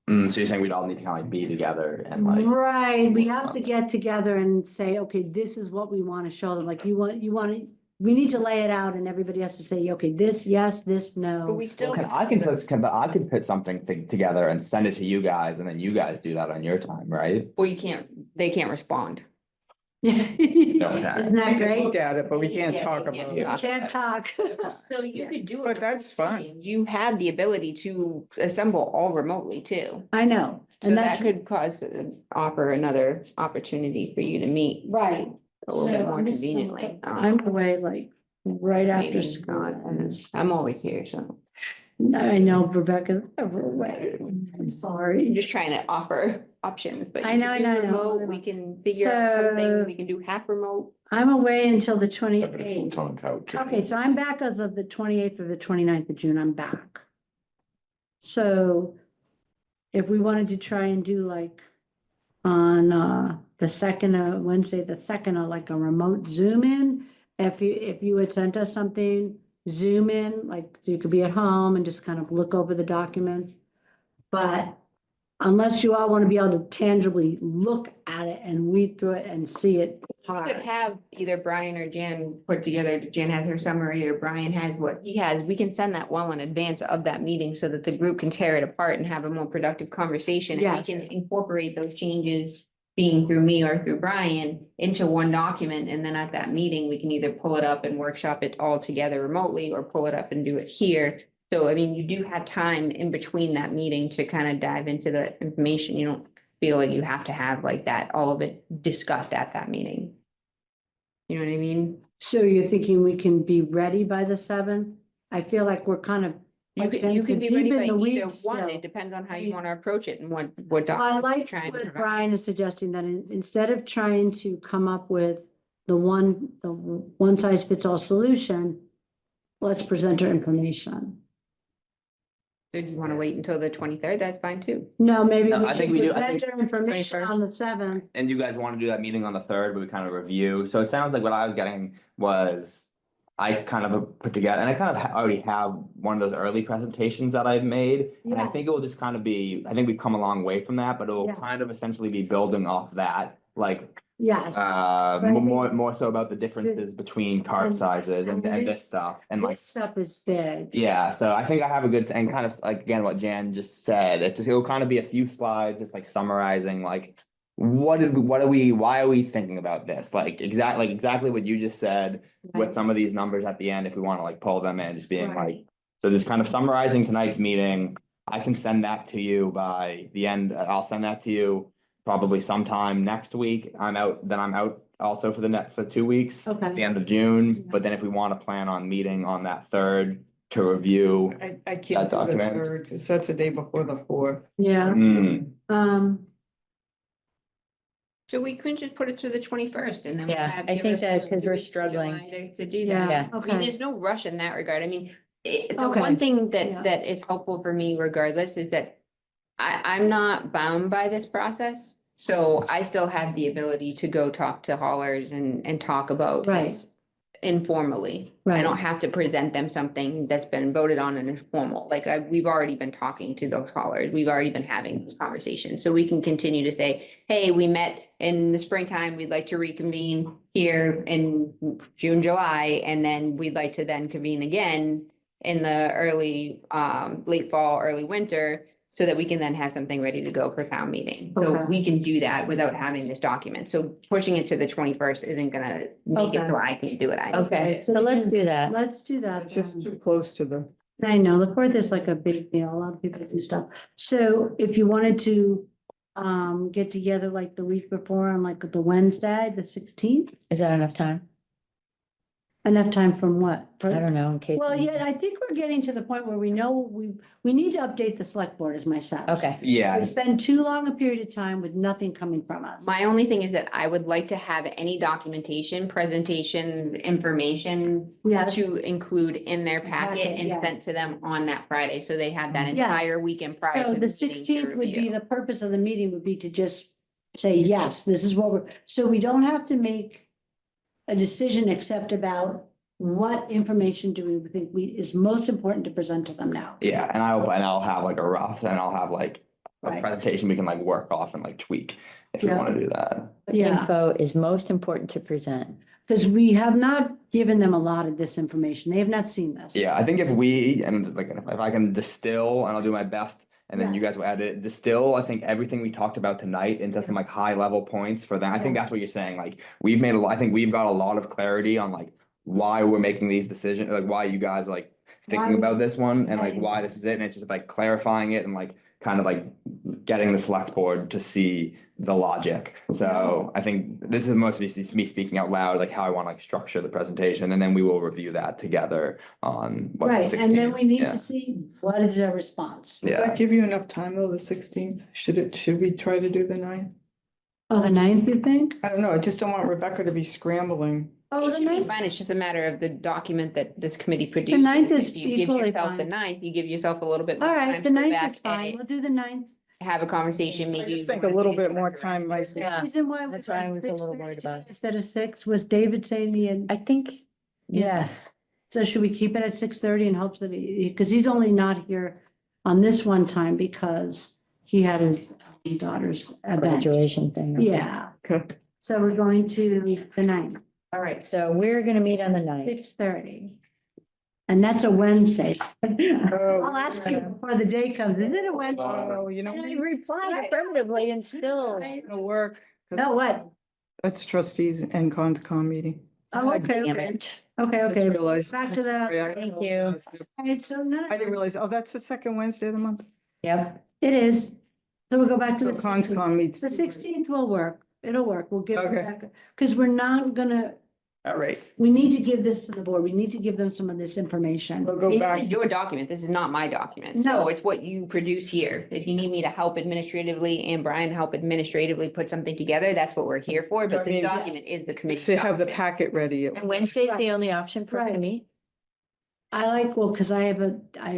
So you're saying we'd all need to kind of like be together and like, Right, we have to get together and say, okay, this is what we want to show them, like you want to, we need to lay it out and everybody has to say, okay, this, yes, this, no. But we still. okay, I could put something together and send it to you guys and then you guys do that on your time, right? Well, they can't respond. Isn't that We can great? Look at it, but we can't talk about it. You can't talk. So you could do it. But that's fine. You have the ability to assemble all remotely too. I know, So and that that, could offer another opportunity for you to meet right. a little bit So more I'm just- conveniently. I'm away like right after Maybe school. not, and I'm always here, so I know Rebecca, we're away. I'm I'm sorry. just trying to offer options, but. I you know, can I do know, I know. remote, We can figure out So- something, we can do half remote. I'm away until the Having a 28th. full-time couch. Okay, so I'm back as of the 28th or the 29th of June, I'm back. So if we wanted to try and do like on the second, Wednesday, the second, like a remote Zoom in, if you had sent us something, Zoom in, like so you could be at home and just kind of look over the document. But unless you all want to be able to tangibly look at it and read through it and see it. We could have either Brian or Jan put together, Jan has her summary or Brian has what he has. We can send that well in advance of that meeting so that the group can tear it apart and have a more productive conversation. And Yes. we can incorporate those changes, being through me or through Brian, into one document. And then at that meeting, we can either pull it up and workshop it all together remotely or pull it up and do it here. So, I mean, you do have time in between that meeting to kind of dive into the information. You don't feel like you have to have like that, all of it discussed at that meeting. You know what I mean? So you're thinking we can be ready by the 7th? I feel like we're kind of. You Okay, could so be deep ready in by the either weeds one. still. It depends on how I you mean- want to approach it and what I document you're like trying to what provide. Brian is suggesting that instead of trying to come up with the one size fits all solution, let's present our information. So do you want to wait until the 23rd? That's fine too. No, maybe No, we I should think we do. I present think our information 21st. on the 7th. And you guys want to do that meeting on the 3rd, but we kind of review. So it sounds like what I was getting was I kind of put together, and I kind of already have one of those early presentations that I've made. And I Yeah. think it will just kind of be, I think we've come a long way from that, but it will Yeah. kind of essentially be building off that, like Yes, But I think- more so about the differences between cart and- sizes and and this this- stuff. And like, this stuff is big. yeah, so I think I have a good, and kind of like, again, what Jan just said, it'll kind of be a few slides, just like summarizing, like. Why are we thinking about this? Like exactly what you just said with Right. some of these numbers at the end, if we want to like pull them in, just being Right. like. So just kind of summarizing tonight's meeting, I can send that to you by the end, I'll send that to you. Probably sometime next week, I'm out also for 2 weeks. At the Okay, end of June, but then if we want to plan on meeting on that 3rd to review. I can't do the document. 3rd, because that's the day before the 4th. yeah, Hmm. So we couldn't just put it to the 21st and then. we'll Yeah, have- I give think us that the 'cause 2 we're weeks in struggling. July To do Yeah, that. I okay. mean, there's no rush in that regard. I mean, the Okay. one thing Yeah. that is helpful for me regardless is that I'm not bound by this process. So I still have the ability to go talk to haulers and talk about Right. this informally. I right. don't have to present them something that's been voted on and is formal. Like we've already been talking to those callers. We've already been having those conversations. So we can continue to say, hey, we met in the springtime. We'd like to reconvene here in June, July, and then we'd like to then convene again in the early, late fall, early winter. so that we can then have something ready to go for town meeting. So Okay. we can do that without having this document. So pushing it to the 21st isn't gonna make it Okay. so I can do it. I Okay, So so we let's can- do that. Let's do that. It's just then. too close to the, I know, the fourth is like a big deal. A lot of people do stuff. So if you wanted to get together like the week before on like the Wednesday, the 16th, Is that enough time? enough time from what? I don't know, in case. Well, yeah, I think we're getting to the point where we know we need to update the select board is my sense. Okay, Yeah, It's been too long a period of time with nothing coming from us. My only thing is that I would like to have any documentation, presentations, information Yes. to include in their packet Packet, and yeah. sent to them on that Friday, so they had that Yes. entire weekend prior. So to the meeting to 16th would be, review. the purpose of the meeting would be to just say, yes, this is what we're, so we don't have to make a decision except about what information do we think is most important to present to them now. yeah, and I'll have like a rough, and I'll have like a Right. presentation we can like work off and like tweak if we Yeah. wanna do that. Yeah. info is most important to present. Because we have not given them a lot of this information. They have not seen this. Yeah, I think if we, and like, if I can distill, and I'll do my best, and then you Yes. guys will edit, distill, I think everything we talked about tonight into some like high level points for that. I think Yeah. that's what you're saying, like, we've made a lot, I think we've got a lot of clarity on like why we're making these decisions, like why you guys like thinking Why- about this one and like Right. why this is it, and it's just like clarifying it and like kind of like getting the select board to see the logic. So I think this is mostly just me speaking out loud, like how I want to like structure the presentation, and then we will review that together on what the Right, and then 16th, we need yeah. to see what is their response. does Yeah. that give you enough time though, the 16th? Should we try to do the 9th? Oh, the 9th, you think? I don't know, I just don't want Rebecca to be scrambling. Oh, It the should be 9th, fine. It's just a matter of the document that this committee produces. 9th is If you give equally yourself the fine. 9th, you give yourself a little bit more all time right, to the go 9th back, is fine. edit, We'll do the 9th. have a conversation, I maybe. just think a little bit more time might. Yeah. Reason why. we That's why I went was a little 6:30 worried about it. Instead of 6, was David saying the, I think, yes, so should we keep it at 6:30 in hopes that because he's only not here on this one time because he had his daughter's event. graduation thing. Yeah, Okay. so we're going to the 9th, All right, so we're gonna meet on the 9th. 6:30. And that's a Wednesday. Oh, I'll ask you before the day comes, is it a Wednesday? Oh, you And know, I replied affirmatively and still. it'll work. 'cause No, what? That's trustees and conscom meeting. Oh, God okay, damn okay, it. okay, Just okay. realized- Back to that. Sorry, I- Thank you. Right, so no, I didn't realize, oh, that's the second Wednesday of the month. Yep, it is. So we'll go back to So the 16th. conscom meets. The 16th will work. It'll work. We'll give Okay. Rebecca, because we're not gonna, All right, we need to give this to the board. We need to give them some of this information. we'll go This back. is your document. This is not my document. No. So it's what you produce here. If you need me to help administratively and Brian help administratively put something together, that's what we're here for. I But this mean, document is the committee. To have the document. packet ready. and Wednesday's the only option for Right. me. I like, well, because I have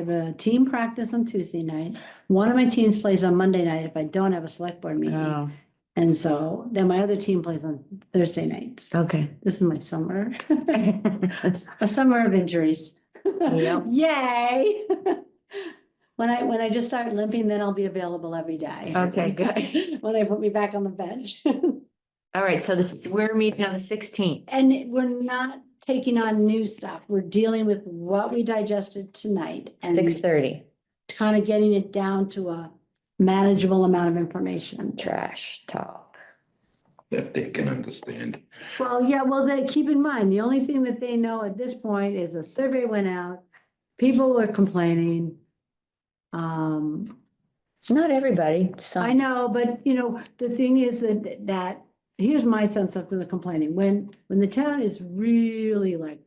a team practice on Tuesday night. One of my teams plays on Monday night if I don't have a select board meeting. Oh, And so then my other team plays on Thursday nights. okay. This is my summer. A summer of injuries. Yep. Yay. When I just start limping, then I'll be available every day. Okay, good. When they put me back on the bench. All right, so we're meeting on the 16th. And we're not taking on new stuff. We're dealing with what we digested tonight and 6:30, kind of getting it down to a manageable amount of information. trash talk. That they can understand. Well, yeah, well, they, keep in mind, the only thing that they know at this point is a survey went out. People were complaining. Not everybody, I some, know, but you know, the thing is that here's my sense of the complaining. When the town is really like,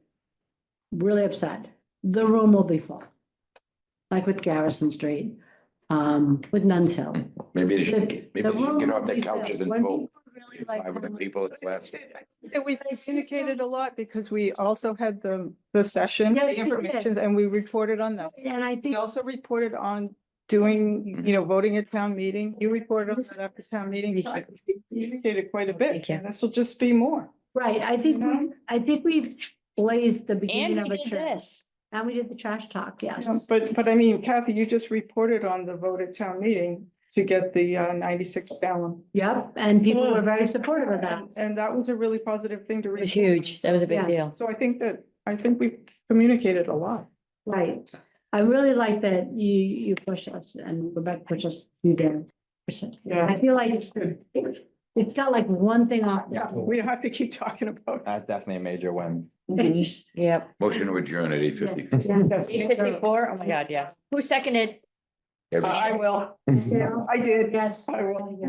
really upset, the room will be full. Like with Garrison Street, with Nuns Hill. Maybe they should, The- maybe they the should room get will off their be couches filled. and When vote. people really like 500 people at last. And we've communicated a lot because we also had the session, Yes, the we did. information, and we reported on that. And I We think, also reported on doing, voting at town meeting. You reported on that after town meeting. So I think we communicated quite a bit. Thank you. And this will just be more. right, I think we've blazed the beginning and of we a did trail. this. And we did the trash talk, yes. But I mean, Kathy, you just reported on the vote at town meeting to get the 96 gallon. Yep, and people were very supportive of that. And that was a really positive thing to. It was report on. huge. That was a big Yeah. deal. So I think we communicated a lot. Right. I really like that you push us and Rebecca push us to do that. Yeah. I feel like it's got like one thing off. We don't have to keep talking about. That's definitely a major win. It's just- Yep. Motion to adjourn at 8:50. Yeah. 8:54, oh my God, yeah. Who seconded? I will. Yeah. I did. Yes. I will.